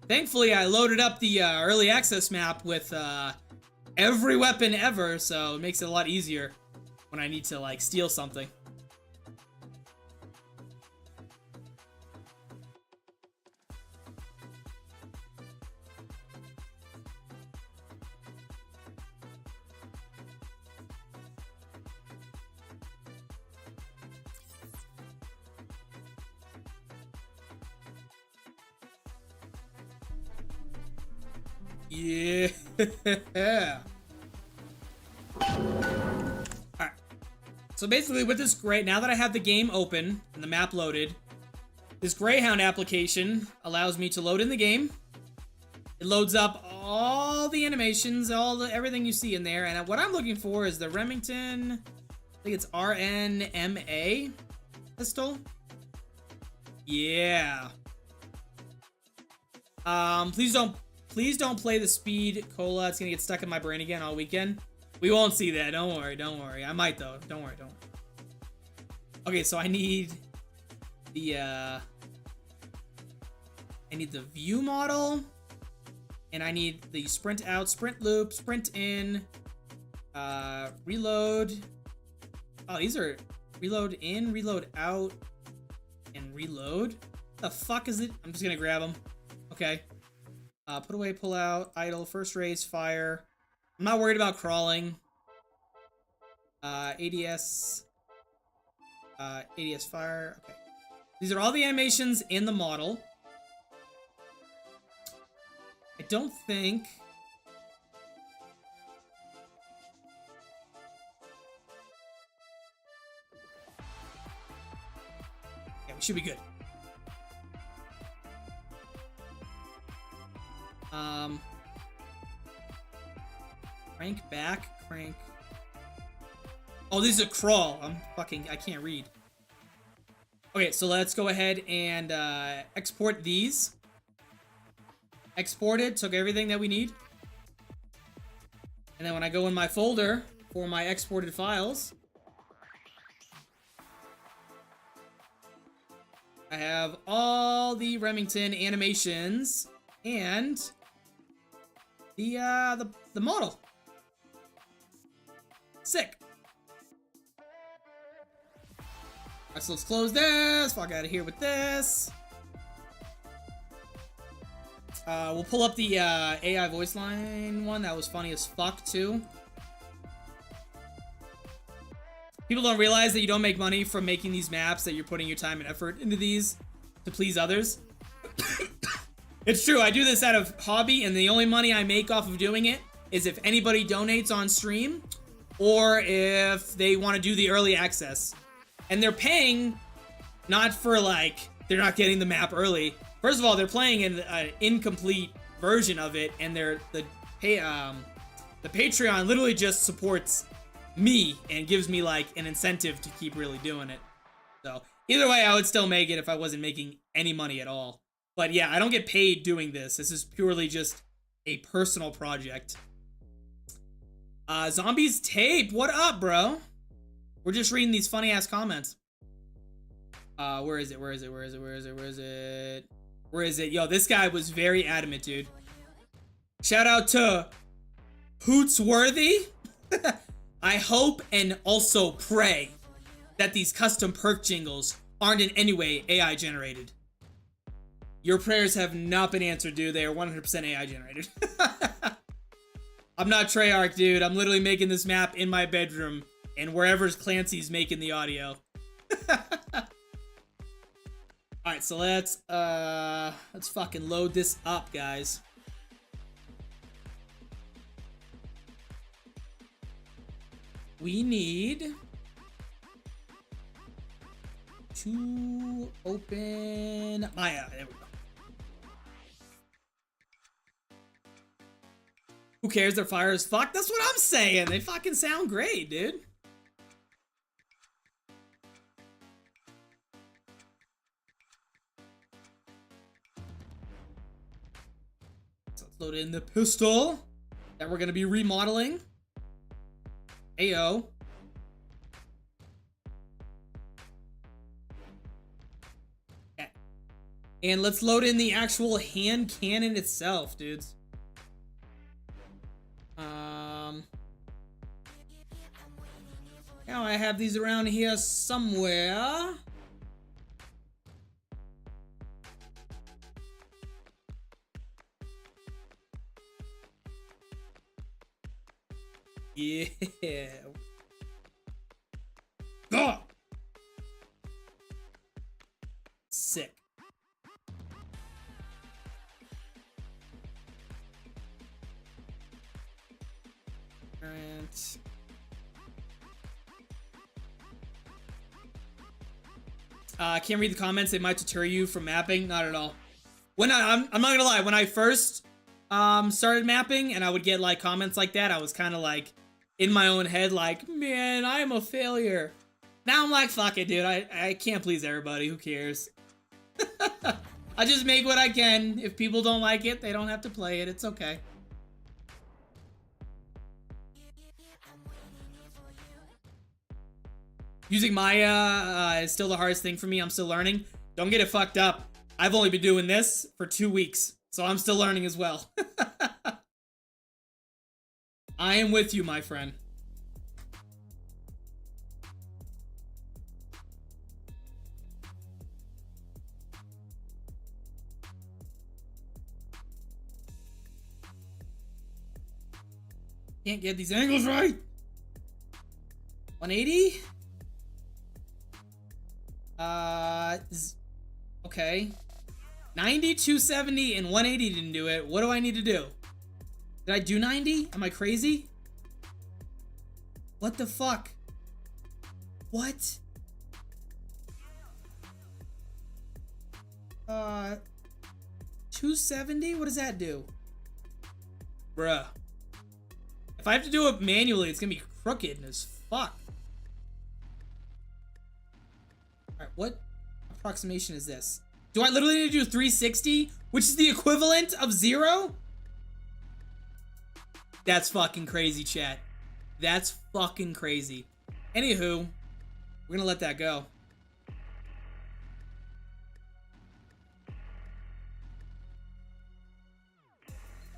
Thankfully, I loaded up the early access map with every weapon ever, so it makes it a lot easier when I need to, like, steal something. Yeah. Alright. So basically with this now that I have the game open and the map loaded, this Greyhound application allows me to load in the game. It loads up all the animations, everything you see in there, and what I'm looking for is the Remington, I think it's RNMA pistol. Yeah. Please don't play the Speed Cola. It's gonna get stuck in my brain again all weekend. We won't see that. Don't worry. I might though. Don't worry. Okay, so I need the view model, and I need the sprint out, sprint loop, sprint in, reload. Oh, these are reload in, reload out, and reload. The fuck is it? I'm just gonna grab them. Okay. Put away, pull out, idle, first race, fire. I'm not worried about crawling. ADS. ADS fire. Okay. These are all the animations in the model. I don't think... Yeah, we should be good. Crank back, crank. Oh, this is a crawl. I can't read. Okay, so let's go ahead and export these. Exported, took everything that we need. And then when I go in my folder for my exported files, I have all the Remington animations and the model. Sick. Alright, so let's close this. Fuck out of here with this. We'll pull up the AI voice line one. That was funny as fuck, too. People don't realize that you don't make money from making these maps, that you're putting your time and effort into these to please others. It's true, I do this out of hobby, and the only money I make off of doing it is if anybody donates on stream, or if they want to do the early access. And they're paying not for, like, they're not getting the map early. First of all, they're playing in an incomplete version of it, and the Patreon literally just supports me and gives me, like, an incentive to keep really doing it. So, either way, I would still make it if I wasn't making any money at all. But yeah, I don't get paid doing this. This is purely just a personal project. Zombies Tape, what up, bro? We're just reading these funny-ass comments. Where is it? Yo, this guy was very adamant, dude. Shout out to Hootsworthy. I hope and also pray that these custom perk jingles aren't in any way AI generated. Your prayers have not been answered, dude. They are 100% AI generated. I'm not Treyarch, dude. I'm literally making this map in my bedroom and wherever's Clancy's making the audio. Alright, so let's fucking load this up, guys. We need to open Maya. There we go. Who cares? They're fire as fuck. That's what I'm saying. They fucking sound great, dude. So let's load in the pistol that we're gonna be remodeling. Ayo. Okay. And let's load in the actual hand cannon itself, dudes. Now I have these around here somewhere. Yeah. Go. Sick. Alright. I can't read the comments. They might deter you from mapping. Not at all. I'm not gonna lie. When I first started mapping and I would get like comments like that, I was kind of like in my own head like, man, I am a failure. Now I'm like, fuck it, dude. I can't please everybody. Who cares? I just make what I can. If people don't like it, they don't have to play it. It's okay. Using Maya is still the hardest thing for me. I'm still learning. Don't get it fucked up. I've only been doing this for 2 weeks, so I'm still learning as well. I am with you, my friend. Can't get these angles right. 180? Okay. 90, 270, and 180 didn't do it. What do I need to do? Did I do 90? Am I crazy? What the fuck? What? 270? What does that do? Bruh. If I have to do it manually, it's gonna be crooked as fuck. Alright, what approximation is this? Do I literally need to do 360? Which is the equivalent of 0? That's fucking crazy, chat. That's fucking crazy. Anywho, we're gonna let that go.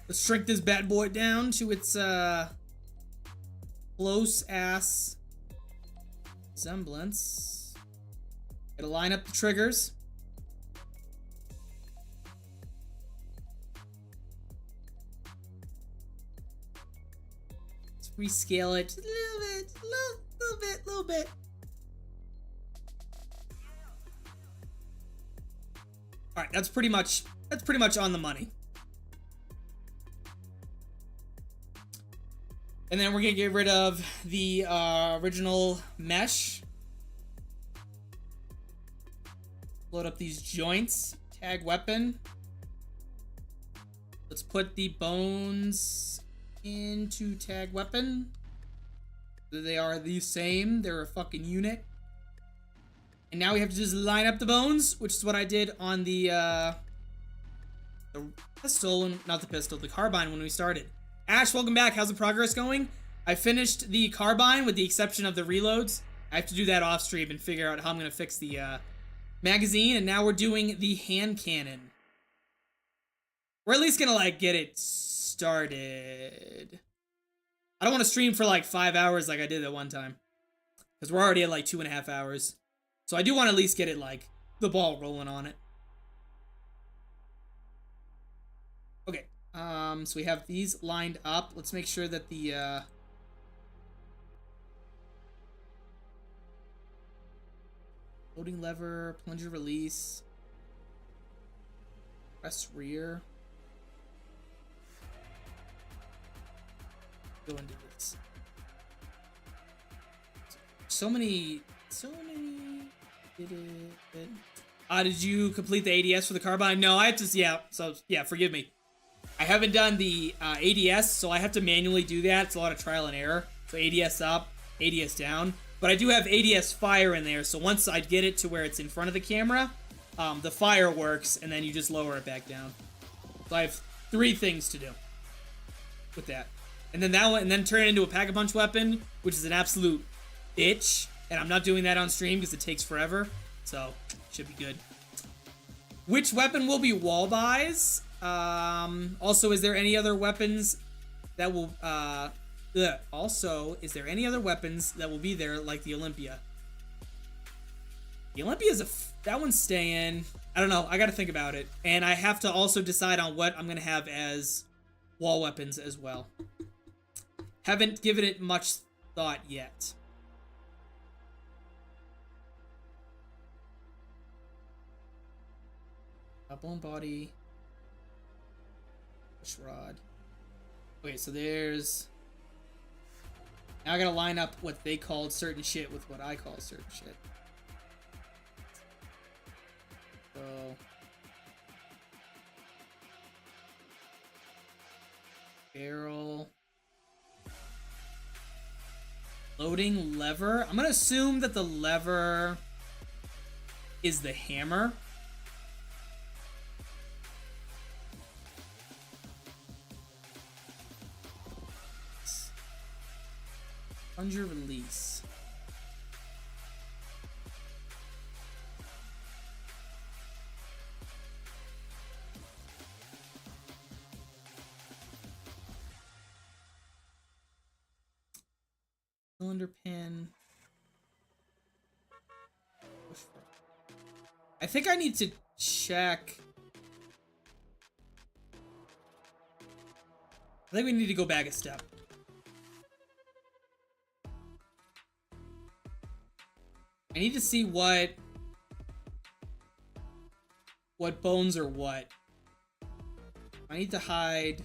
Let's shrink this bad boy down to its close ass semblance. Gotta line up the triggers. Let's rescale it just a little bit, little bit. All right, that's pretty much on the money. And then we're gonna get rid of the original mesh. Load up these joints. Tag weapon. Let's put the bones into tag weapon. They are the same. They're a fucking unit. And now we have to just line up the bones, which is what I did on the pistol, not the pistol, the carbine when we started. Ash, welcome back. How's the progress going? I finished the carbine with the exception of the reloads. I have to do that off stream and figure out how I'm going to fix the magazine. And now we're doing the hand cannon. We're at least going to like get it started. I don't want to stream for like 5 hours like I did at one time. Because we're already at like 2.5 hours. So I do want to at least get it like the ball rolling on it. Okay. So we have these lined up. Let's make sure that the loading lever, plunger release, press rear. Go into this. So many. Did you complete the ADS for the carbine? No, I have to. Yeah. So yeah, forgive me. I haven't done the ADS, so I have to manually do that. It's a lot of trial and error. So ADS up, ADS down. But I do have ADS fire in there, so once I get it to where it's in front of the camera, the fire works, and then you just lower it back down. So I have 3 things to do with that. And then that one, and then turn it into a pack-a-punch weapon, which is an absolute bitch. And I'm not doing that on stream because it takes forever. So, should be good. Which weapon will be wall buys? Also, is there any other weapons that will, also, is there any other weapons that will be there like the Olympia? The Olympia's that one's staying. I don't know. I gotta think about it. And I have to also decide on what I'm gonna have as wall weapons as well. Haven't given it much thought yet. Bone body. Push rod. Okay, so there's Now I gotta line up what they called certain shit with what I call certain shit. So... barrel... loading lever. I'm gonna assume that the lever is the hammer. Plunger release. Cylinder pin. I think I need to check. I think we need to go back a step. I need to see what bones are what. I need to hide.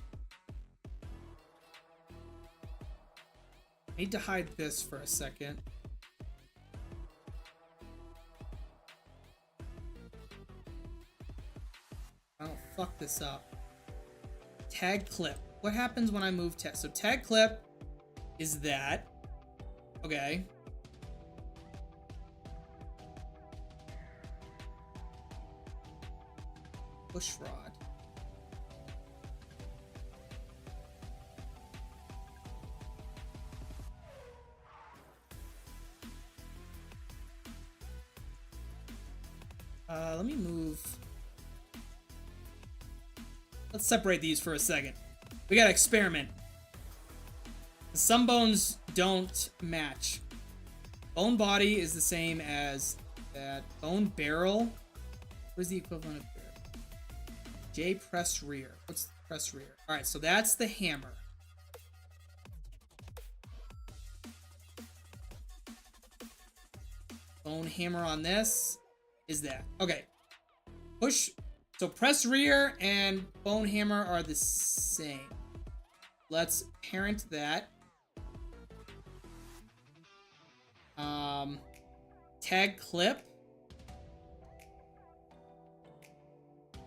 I need to hide this for a second. I don't fuck this up. Tag clip. What happens when I move tag? So tag clip is that. Okay. Push rod. Let me move. Let's separate these for a second. We gotta experiment. Some bones don't match. Bone body is the same as that. Bone barrel. What is the equivalent of barrel? J press rear. What's the press rear? Alright, so that's the hammer. Bone hammer on this is that. Okay. Push. So press rear and bone hammer are the same. Let's parent that. Tag clip.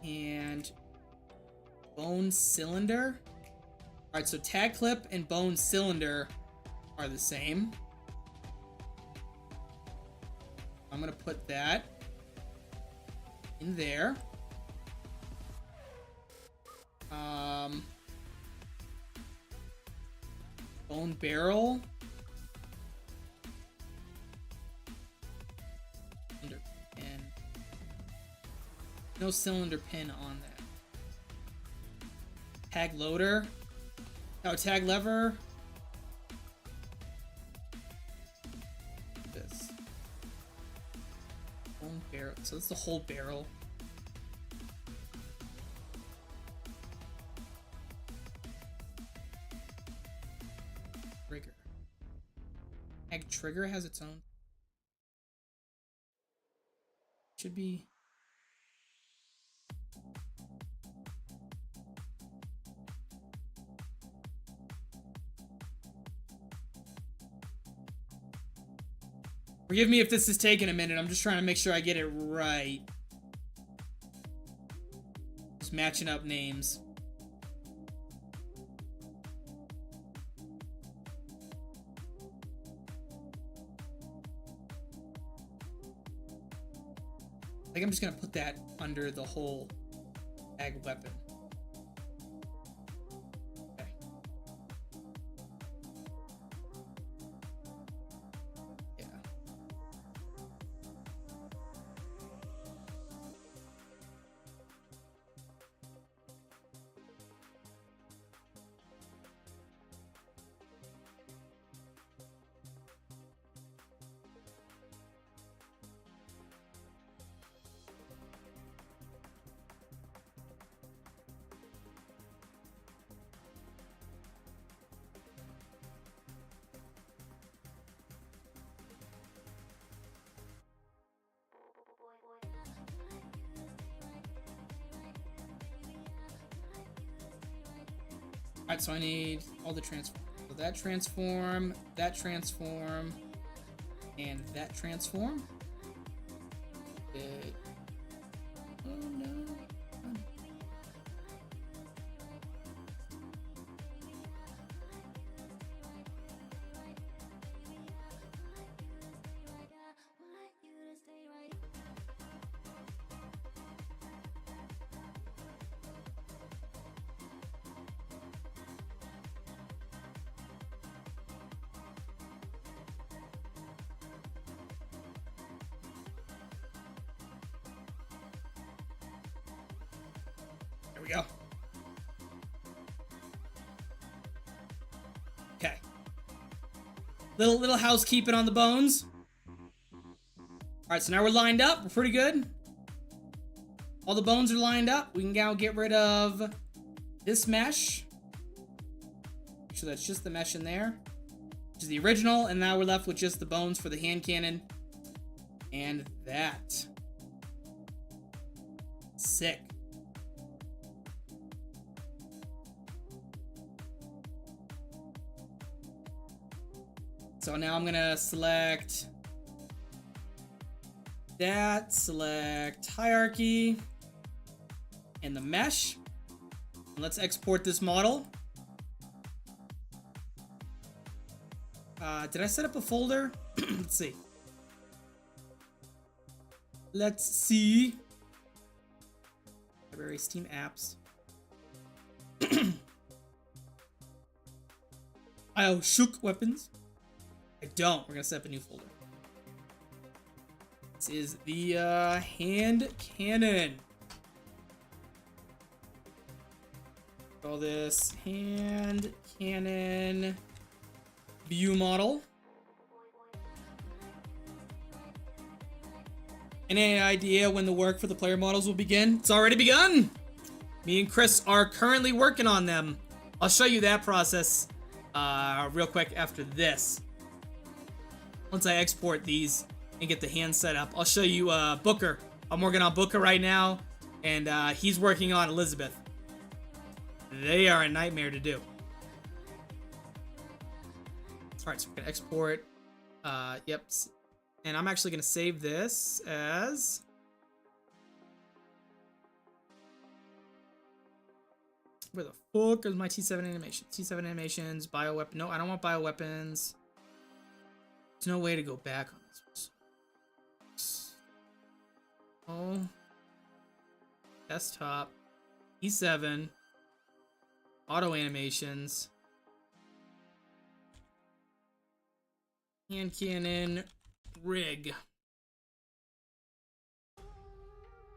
And bone cylinder. Alright, so tag clip and bone cylinder are the same. I'm gonna put that in there. Bone barrel. Cylinder pin. No cylinder pin on that. Tag loader. No, tag lever. This. Bone barrel. So it's the whole barrel. Trigger. Tag trigger has its own. Should be. Forgive me if this is taking a minute. I'm just trying to make sure I get it right. Just matching up names. I think I'm just gonna put that under the whole ag weapon. Okay. Yeah. Alright, so I need all the transfer. So that transform, and that transform. Oh no. There we go. Okay. Little housekeeping on the bones. Alright, so now we're lined up. We're pretty good. All the bones are lined up. We can now get rid of this mesh. Make sure that's just the mesh in there, which is the original, and now we're left with just the bones for the hand cannon. And that. Sick. So now I'm gonna select that, select hierarchy, and the mesh. And let's export this model. Did I set up a folder? Let's see. Let's see. Library, Steam apps. BioShock weapons. I don't. We're gonna set up a new folder. This is the hand cannon. Call this hand cannon view model. Any idea when the work for the player models will begin? It's already begun! Me and Chris are currently working on them. I'll show you that process real quick after this. Once I export these and get the hand set up, I'll show you Booker. I'm working on Booker right now, and he's working on Elizabeth. They are a nightmare to do. Alright, so we're gonna export. Yep. And I'm actually gonna save this as where the fuck is my T7 animation? T7 animations, bioweapon. No, I don't want bioweapons. There's no way to go back on this one. Oh. Desktop. E7. Auto animations. Hand cannon. Rig.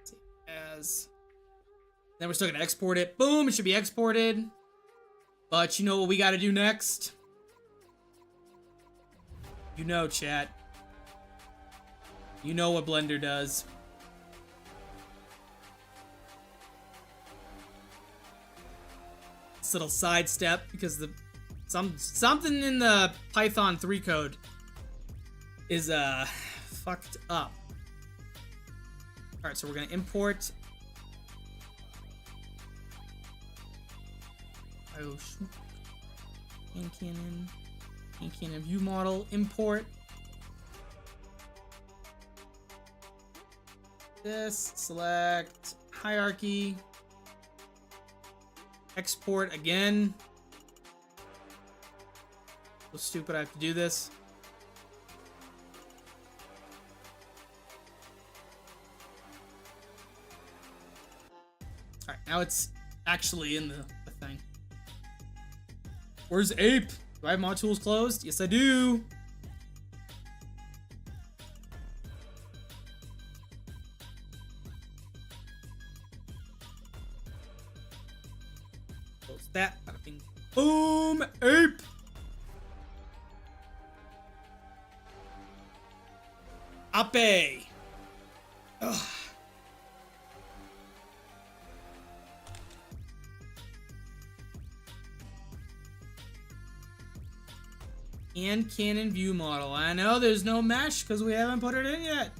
Save as. Then we're still gonna export it. Boom, it should be exported. But you know what we gotta do next? You know, chat. You know what Blender does. This little sidestep because the something in the Python 3 code is fucked up. All right, so we're gonna import BioShock hand cannon view model, import this, select hierarchy, export again. So stupid I have to do this. Alright, now it's actually in the thing. Where's Ape? Do I have mod tools closed? Yes, I do. Close that. Boom! Ape! Ape! Ugh. And cannon view model. I know there's no mesh because we haven't put it in yet.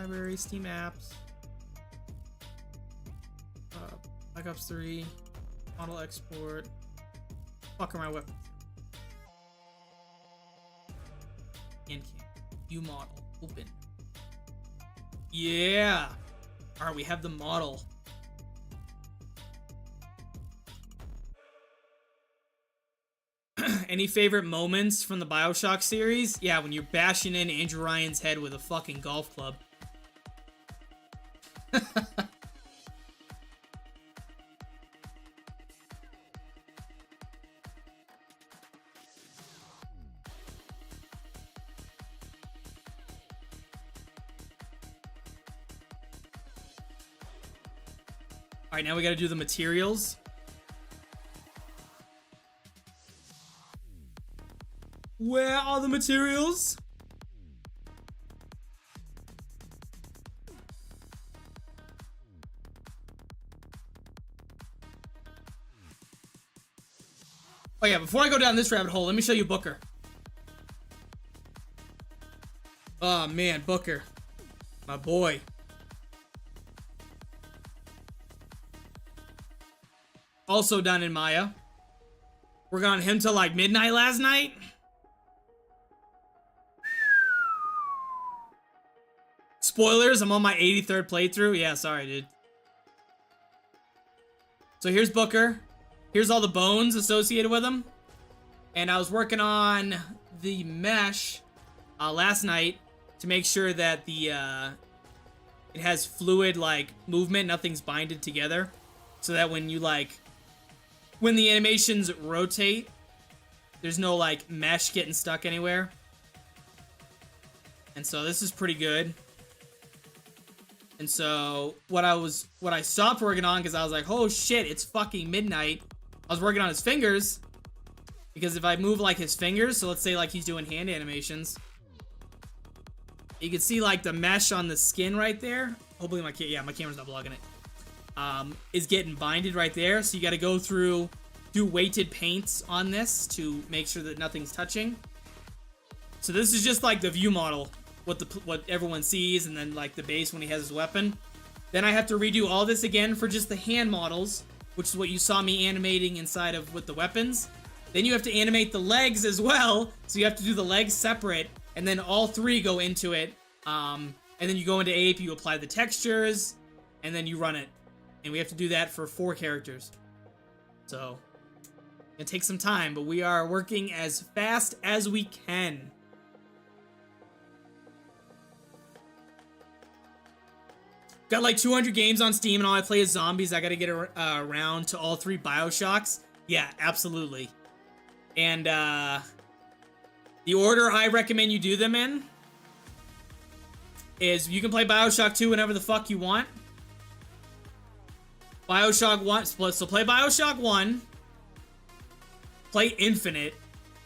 library, Steam apps, Black Ops 3, model export. Fuck are my weapons? And view model, open. Yeah. All right, we have the model. Any favorite moments from the BioShock series? Yeah, when you're bashing in Andrew Ryan's head with a fucking golf club. All right, now we got to do the materials. Where are the materials? Oh yeah, before I go down this rabbit hole, let me show you Booker. Oh man, Booker. My boy. Also done in Maya. Working on him till like midnight last night. Spoilers, I'm on my 83rd playthrough. Yeah, sorry, dude. So here's Booker. Here's all the bones associated with him. And I was working on the mesh last night to make sure that the it has fluid like movement, nothing's binded together. So that when you when the animations rotate, there's no like mesh getting stuck anywhere. And so this is pretty good. And so what I stopped working on, because I was like, oh shit, it's fucking midnight. I was working on his fingers, because if I move like his fingers, so let's say like he's doing hand animations, you can see like the mesh on the skin right there. Hopefully my camera's not blocking it. Is getting binded right there. So you got to go through, do weighted paints on this to make sure that nothing's touching. So this is just like the view model, what everyone sees, and then like the base when he has his weapon. Then I have to redo all this again for just the hand models, which is what you saw me animating inside of with the weapons. Then you have to animate the legs as well, so you have to do the legs separate, and then all three go into it. And then you go into Ape, you apply the textures, and then you run it. And we have to do that for 4 characters. So, it takes some time, but we are working as fast as we can. Got like 200 games on Steam, and all I play is zombies. I gotta get around to all 3 BioShocks. Yeah, absolutely. And the order I recommend you do them in is you can play BioShock 2 whenever the fuck you want. BioShock 1, so play BioShock 1, play Infinite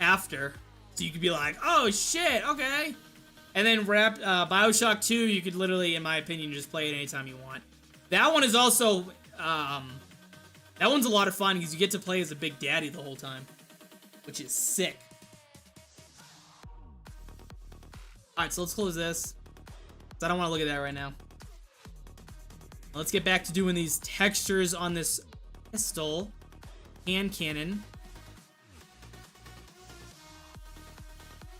after, so you could be like, oh shit, okay. And then BioShock 2, you could literally, in my opinion, just play it anytime you want. That one is also, that one's a lot of fun because you get to play as a big daddy the whole time, which is sick. Alright, so let's close this. I don't want to look at that right now. Let's get back to doing these textures on this pistol. Hand cannon.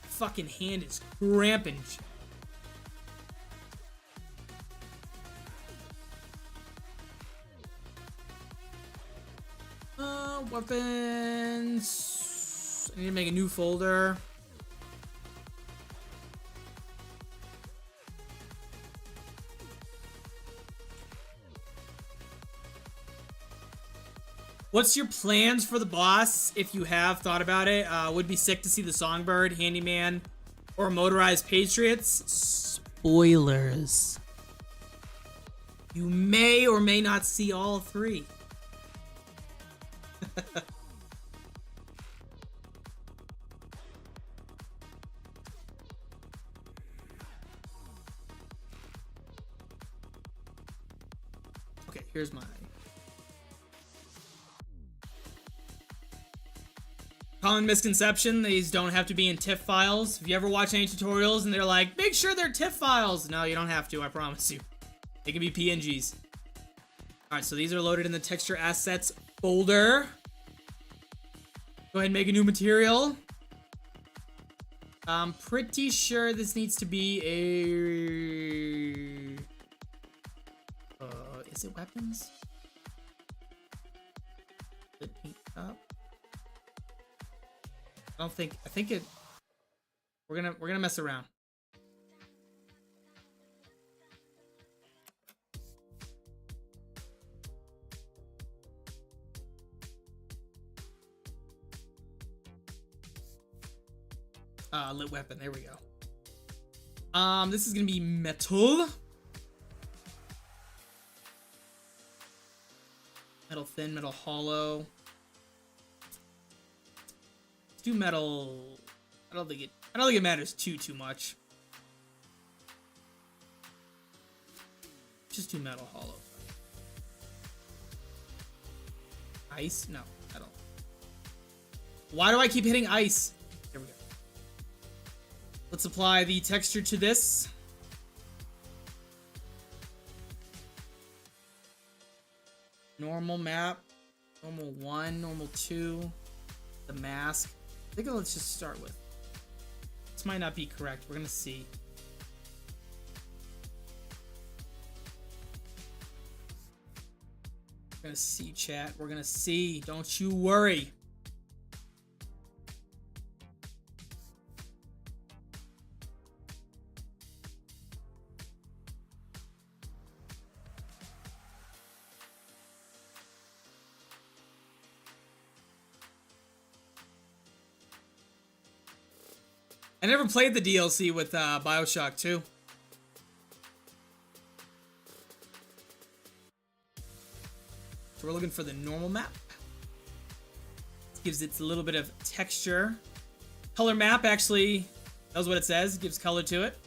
Fucking hand is cramping. Weapons. I need to make a new folder. What's your plans for the boss, if you have thought about it? Would be sick to see the Songbird, Handyman, or Motorized Patriots. Spoilers. You may or may not see all 3. Okay, here's my... Common misconception, these don't have to be in TIFF files. If you ever watch any tutorials and they're like, make sure they're TIFF files. No, you don't have to, I promise you. They can be PNGs. Alright, so these are loaded in the texture assets folder. Go ahead and make a new material. I'm pretty sure this needs to be a... is it weapons? It paint up? I think it... We're gonna mess around. Lit weapon, there we go. This is gonna be metal. Metal thin, metal hollow. Let's do metal. I don't think it matters too much. Just do metal hollow. Ice? No, metal. Why do I keep hitting ice? There we go. Let's apply the texture to this. Normal map. Normal 1, normal 2. The mask. I think let's just start with. This might not be correct. We're gonna see. We're gonna see, chat. We're gonna see. Don't you worry. I never played the DLC with BioShock 2. So we're looking for the normal map. This gives it a little bit of texture. Color map actually knows what it says. Gives color to it.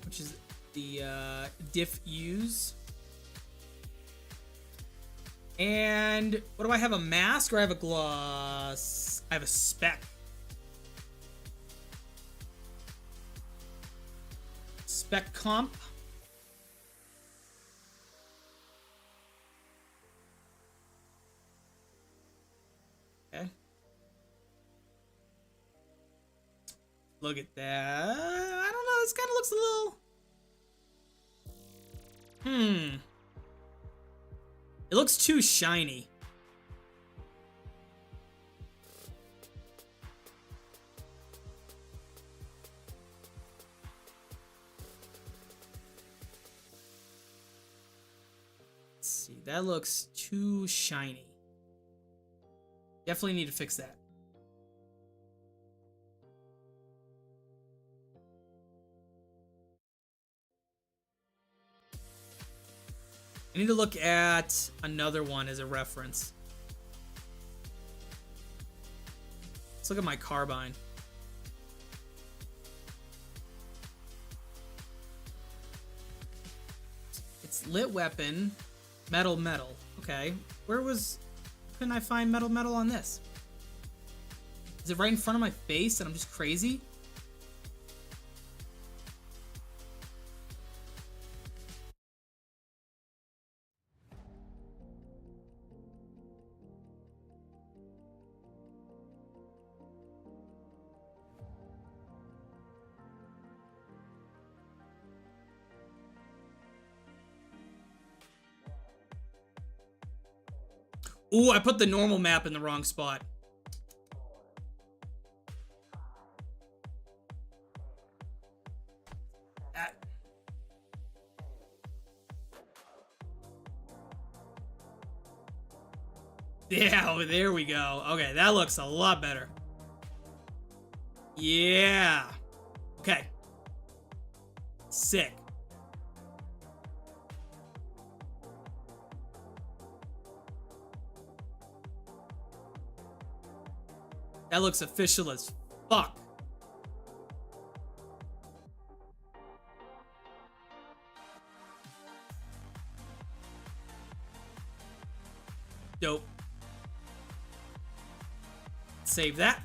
Which is the diffuse. And what do I have? A mask or I have a gloss? I have a spec. Spec comp. Okay. Look at that. I don't know. This kind of looks a little... It looks too shiny. Let's see, that looks too shiny. Definitely need to fix that. I need to look at another one as a reference. Let's look at my carbine. It's lit weapon, metal. Okay, couldn't I find metal on this? Is it right in front of my face and I'm just crazy? Ooh, I put the normal map in the wrong spot. Yeah, there we go. Okay, that looks a lot better. Yeah. Okay. Sick. That looks official as fuck. Dope. Save that.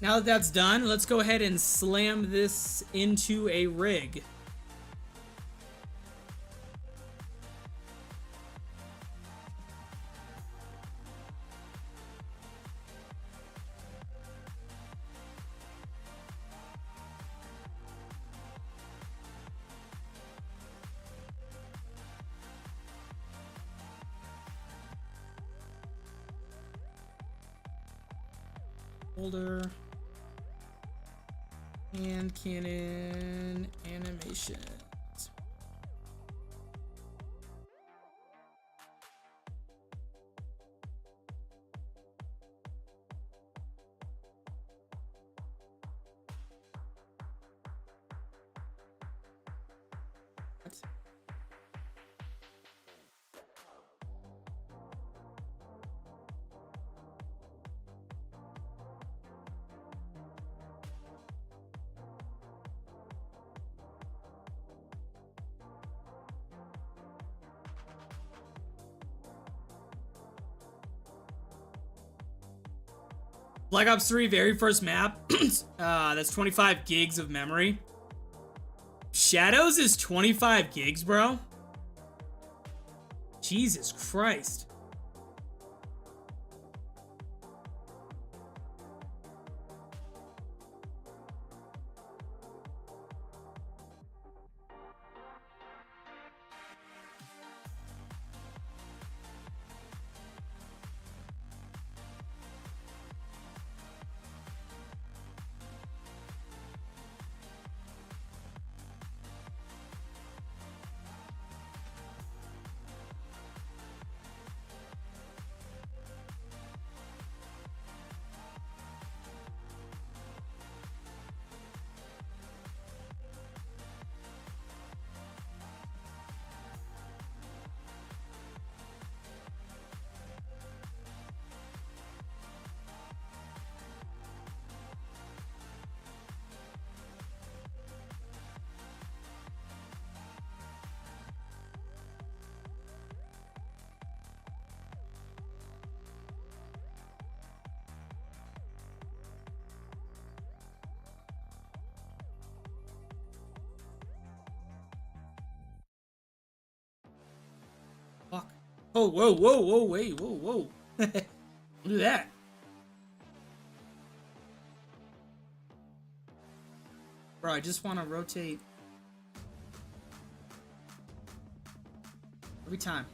Now that that's done, let's go ahead and slam this into a rig. Folder. And Canon animations. Black Ops 3 very first map, that's 25 gigs of memory. Shadows is 25 gigs, bro. Jesus Christ. Fuck. Oh, whoa, whoa, whoa, wait, whoa, whoa. Don't do that. Bro, I just want to rotate every time.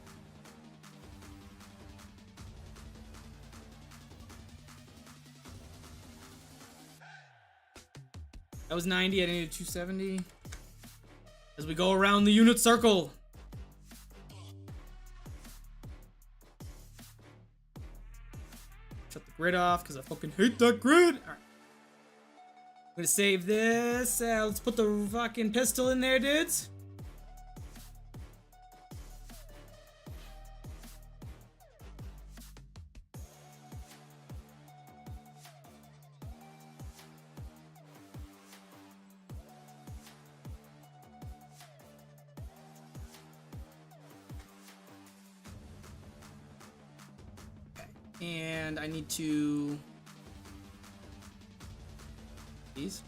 That was 90, I needed 270. As we go around the unit circle. Shut the grid off, because I fucking hate that grid. Alright. I'm gonna save this. Let's put the fucking pistol in there, dudes. And I need to... These?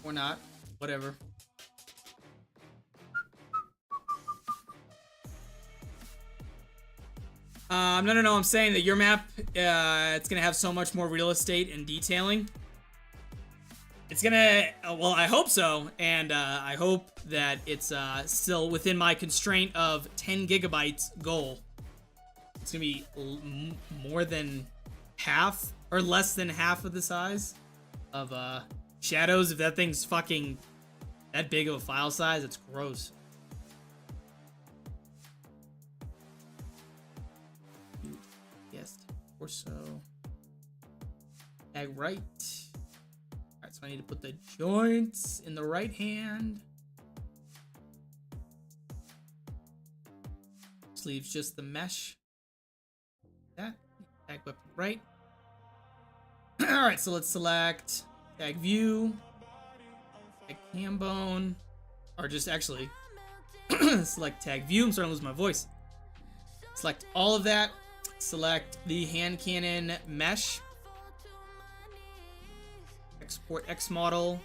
Or not. Whatever. No, I'm saying that your map, it's gonna have so much more real estate and detailing. It's gonna, well, I hope so, and I hope that it's still within my constraint of 10 gigabytes goal. It's gonna be more than half, or less than half of the size of Shadows. If that thing's fucking that big of a file size, it's gross. Yes, or so. Tag right. Alright, so I need to put the joints in the right hand. This leaves just the mesh. That. Tag weapon right. Alright, so let's select tag view, tag cam bone, or just actually select tag view. I'm starting to lose my voice. Select all of that. Select the hand cannon mesh. Export X model.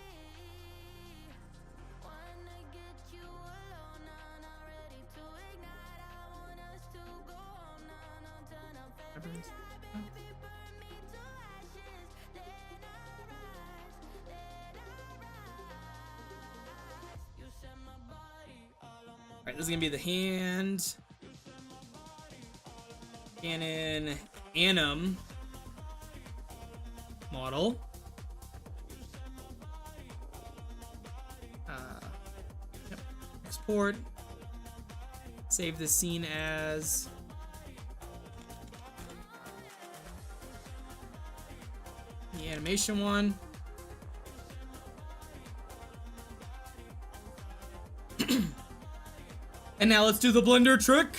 Alright, this is gonna be the hand cannon anim model. Yep. Export. Save the scene as the animation one. And now let's do the blender trick.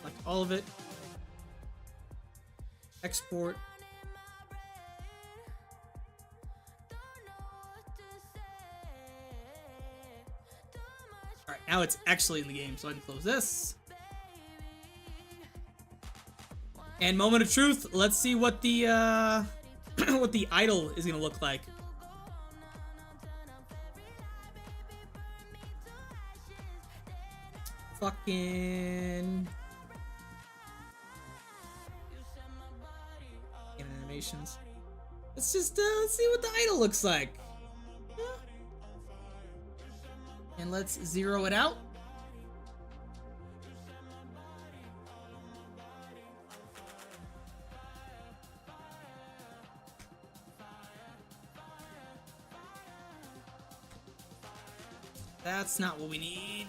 Select all of it. Export. Alright, now it's actually in the game, so I can close this. And moment of truth, let's see what the what the idol is gonna look like. Fucking animations. Let's just let's see what the idol looks like. And let's zero it out. That's not what we need.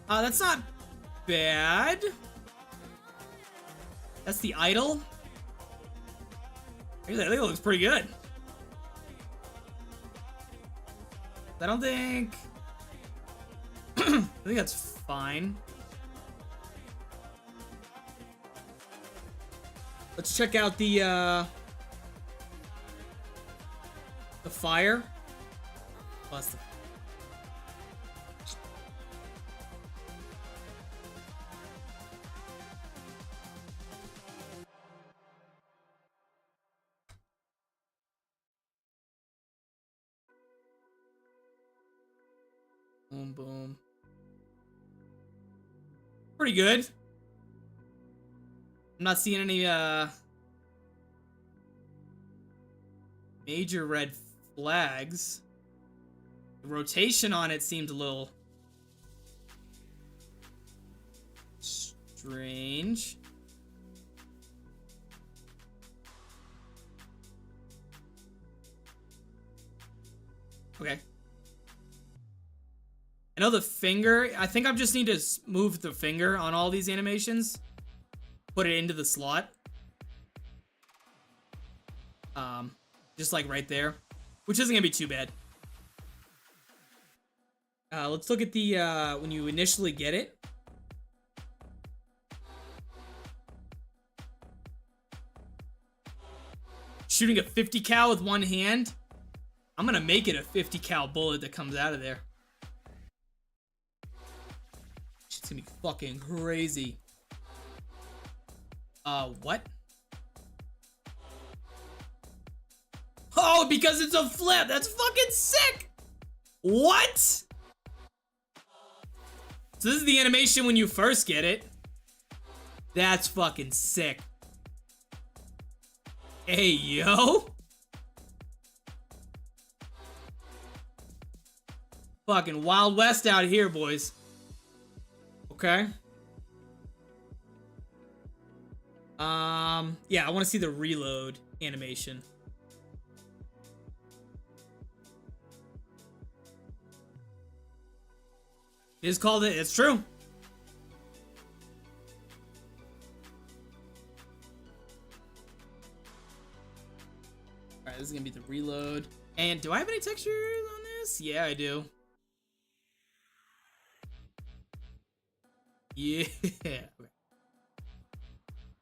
That's not bad. That's the idol. I think it looks pretty good. I don't think... I think that's fine. Let's check out the fire. Plus the... Boom, boom. Pretty good. I'm not seeing any major red flags. The rotation on it seemed a little strange. Okay. I know the finger, I think I just need to move the finger on all these animations. Put it into the slot. Just like right there. Which isn't gonna be too bad. Let's look at the, when you initially get it. Shooting a 50 cal with one hand. I'm gonna make it a 50 cal bullet that comes out of there. It's gonna be fucking crazy. What? Oh, because it's a flip! That's fucking sick! What? So this is the animation when you first get it. That's fucking sick. Hey, yo! Fucking Wild West out here, boys. Okay. Yeah, I want to see the reload animation. It is called it. It's true. Alright, this is gonna be the reload. And do I have any textures on this? Yeah, I do. Yeah. Okay.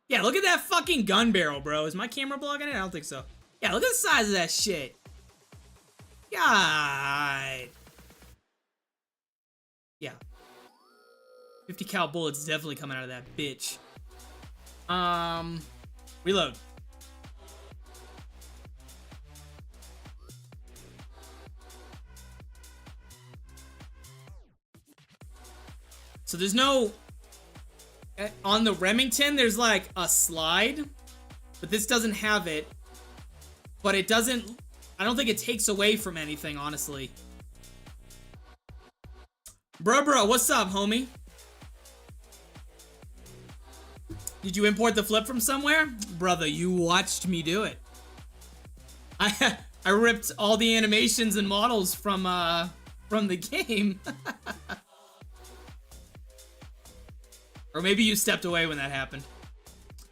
Yeah, look at that fucking gun barrel, bro. Is my camera blocking it? I don't think so. Yeah, look at the size of that shit. God. Yeah. 50 cal bullets definitely coming out of that bitch. Reload. So there's no... On the Remington, there's like a slide, but this doesn't have it. But it doesn't... I don't think it takes away from anything, honestly. Bro, what's up, homie? Did you import the flip from somewhere? Brother, you watched me do it. I ripped all the animations and models from the game. Or maybe you stepped away when that happened.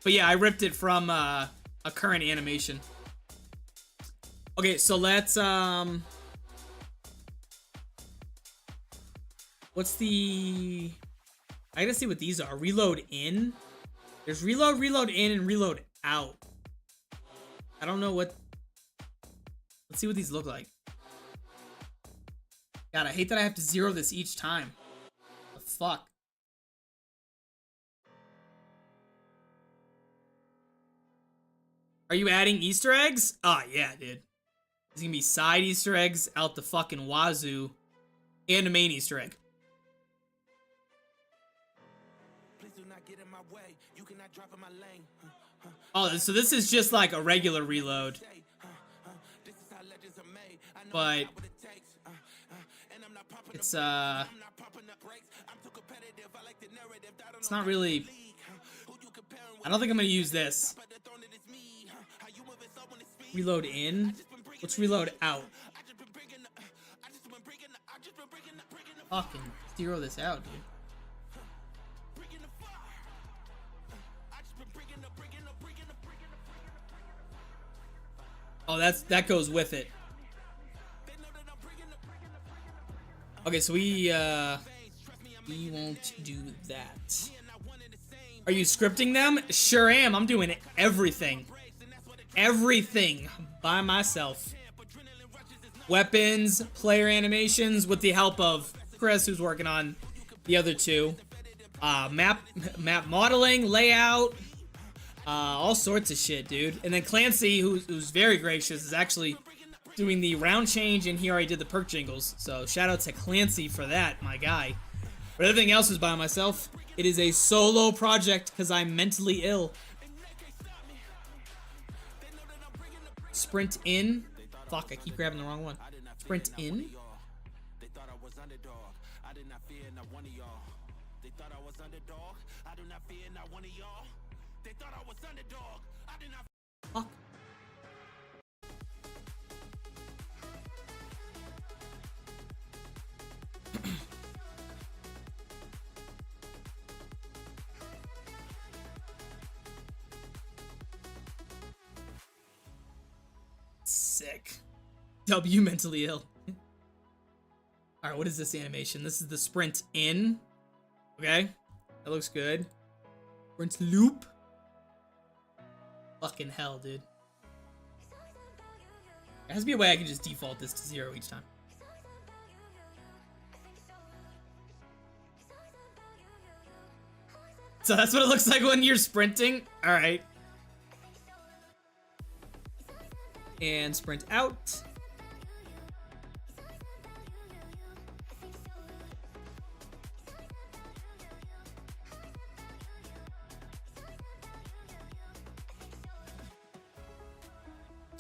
But yeah, I ripped it from a current animation. Okay, so let's what's the... I gotta see what these are. Reload in? There's reload, reload in, and reload out. I don't know what... Let's see what these look like. God, I hate that I have to zero this each time. The fuck? Are you adding Easter eggs? Ah, yeah, dude. There's gonna be side Easter eggs out the fucking wazoo. And a main Easter egg. Oh, so this is just like a regular reload. But it's not really... I don't think I'm gonna use this. Reload in? Let's reload out. Fucking zero this out, dude. Oh, that goes with it. Okay, so we won't do that. Are you scripting them? Sure am. I'm doing everything. Everything by myself. Weapons, player animations, with the help of Chris, who's working on the other two. Map modeling, layout, all sorts of shit, dude. And then Clancy, who's very gracious, is actually doing the round change, and he already did the perk jingles. So shout out to Clancy for that, my guy. But everything else is by myself. It is a solo project because I'm mentally ill. Sprint in. Fuck, I keep grabbing the wrong one. Sprint in. Fuck. Sick. W mentally ill. Alright, what is this animation? This is the sprint in. Okay. That looks good. Sprint loop. Fucking hell, dude. There has to be a way I can just default this to 0 each time. So that's what it looks like when you're sprinting? Alright. And sprint out.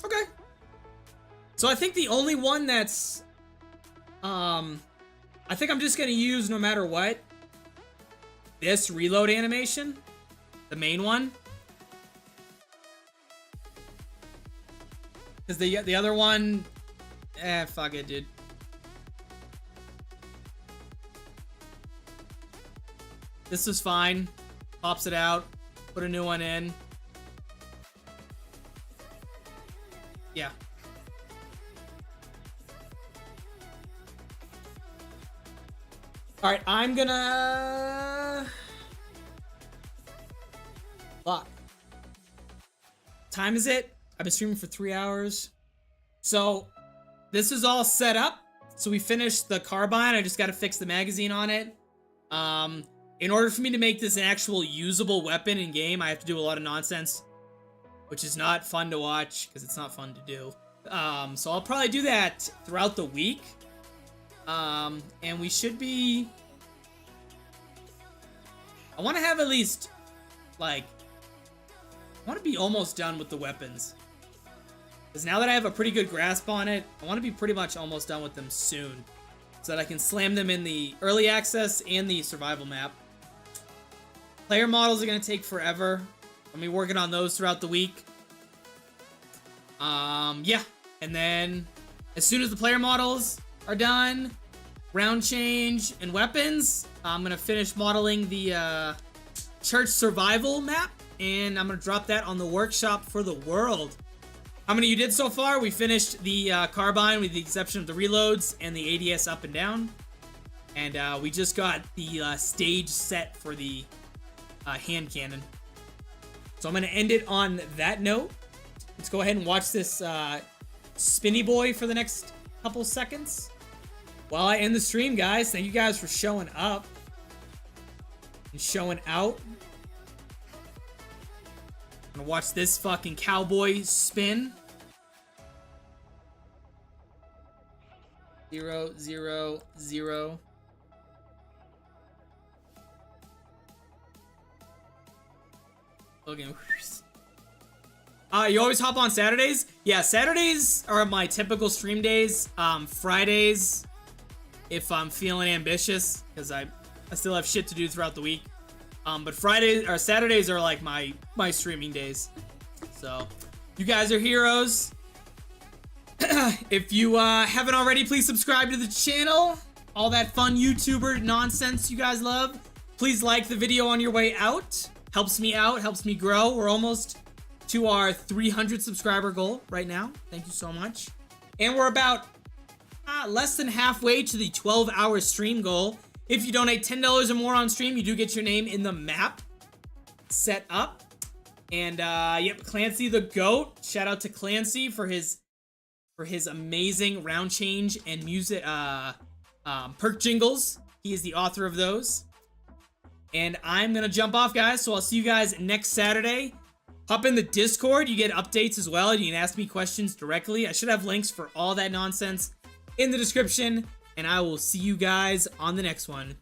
Okay. So I think the only one that's I think I'm just gonna use no matter what this reload animation, the main one. Because the other one, fuck it, dude. This was fine. Pops it out. Put a new one in. Yeah. Alright, I'm gonna... Fuck. Time is it? I've been streaming for 3 hours. So, this is all set up. So we finished the carbine. I just gotta fix the magazine on it. In order for me to make this an actual usable weapon in game, I have to do a lot of nonsense, which is not fun to watch because it's not fun to do. So I'll probably do that throughout the week. And we should be... I want to have at least, like... I want to be almost done with the weapons. Because now that I have a pretty good grasp on it, I want to be pretty much almost done with them soon. So that I can slam them in the early access and the survival map. Player models are going to take forever. I'll be working on those throughout the week. Yeah. And then, as soon as the player models are done, round change, and weapons, I'm going to finish modeling the church survival map. And I'm going to drop that on the workshop for the world. How many you did so far? We finished the carbine with the exception of the reloads and the ADS up and down. And we just got the stage set for the hand cannon. So I'm going to end it on that note. Let's go ahead and watch this spinny boy for the next couple seconds. While I end the stream, guys, thank you guys for showing up and showing out. I'm gonna watch this fucking cowboy spin. 0, 0, 0. Okay. You always hop on Saturdays? Yeah, Saturdays are my typical stream days. Fridays, if I'm feeling ambitious, because I still have shit to do throughout the week. But Fridays or Saturdays are like my streaming days. So, you guys are heroes. If you haven't already, please subscribe to the channel. All that fun YouTuber nonsense you guys love. Please like the video on your way out. Helps me out, helps me grow. We're almost to our 300 subscriber goal right now. Thank you so much. And we're about less than halfway to the 12-hour stream goal. If you donate $10 or more on stream, you do get your name in the map set up. And yep, Clancy the GOAT. Shout out to Clancy for his amazing round change and music perk jingles. He is the author of those. And I'm gonna jump off, guys. So I'll see you guys next Saturday. Hop in the Discord. You get updates as well. You can ask me questions directly. I should have links for all that nonsense in the description. And I will see you guys on the next one.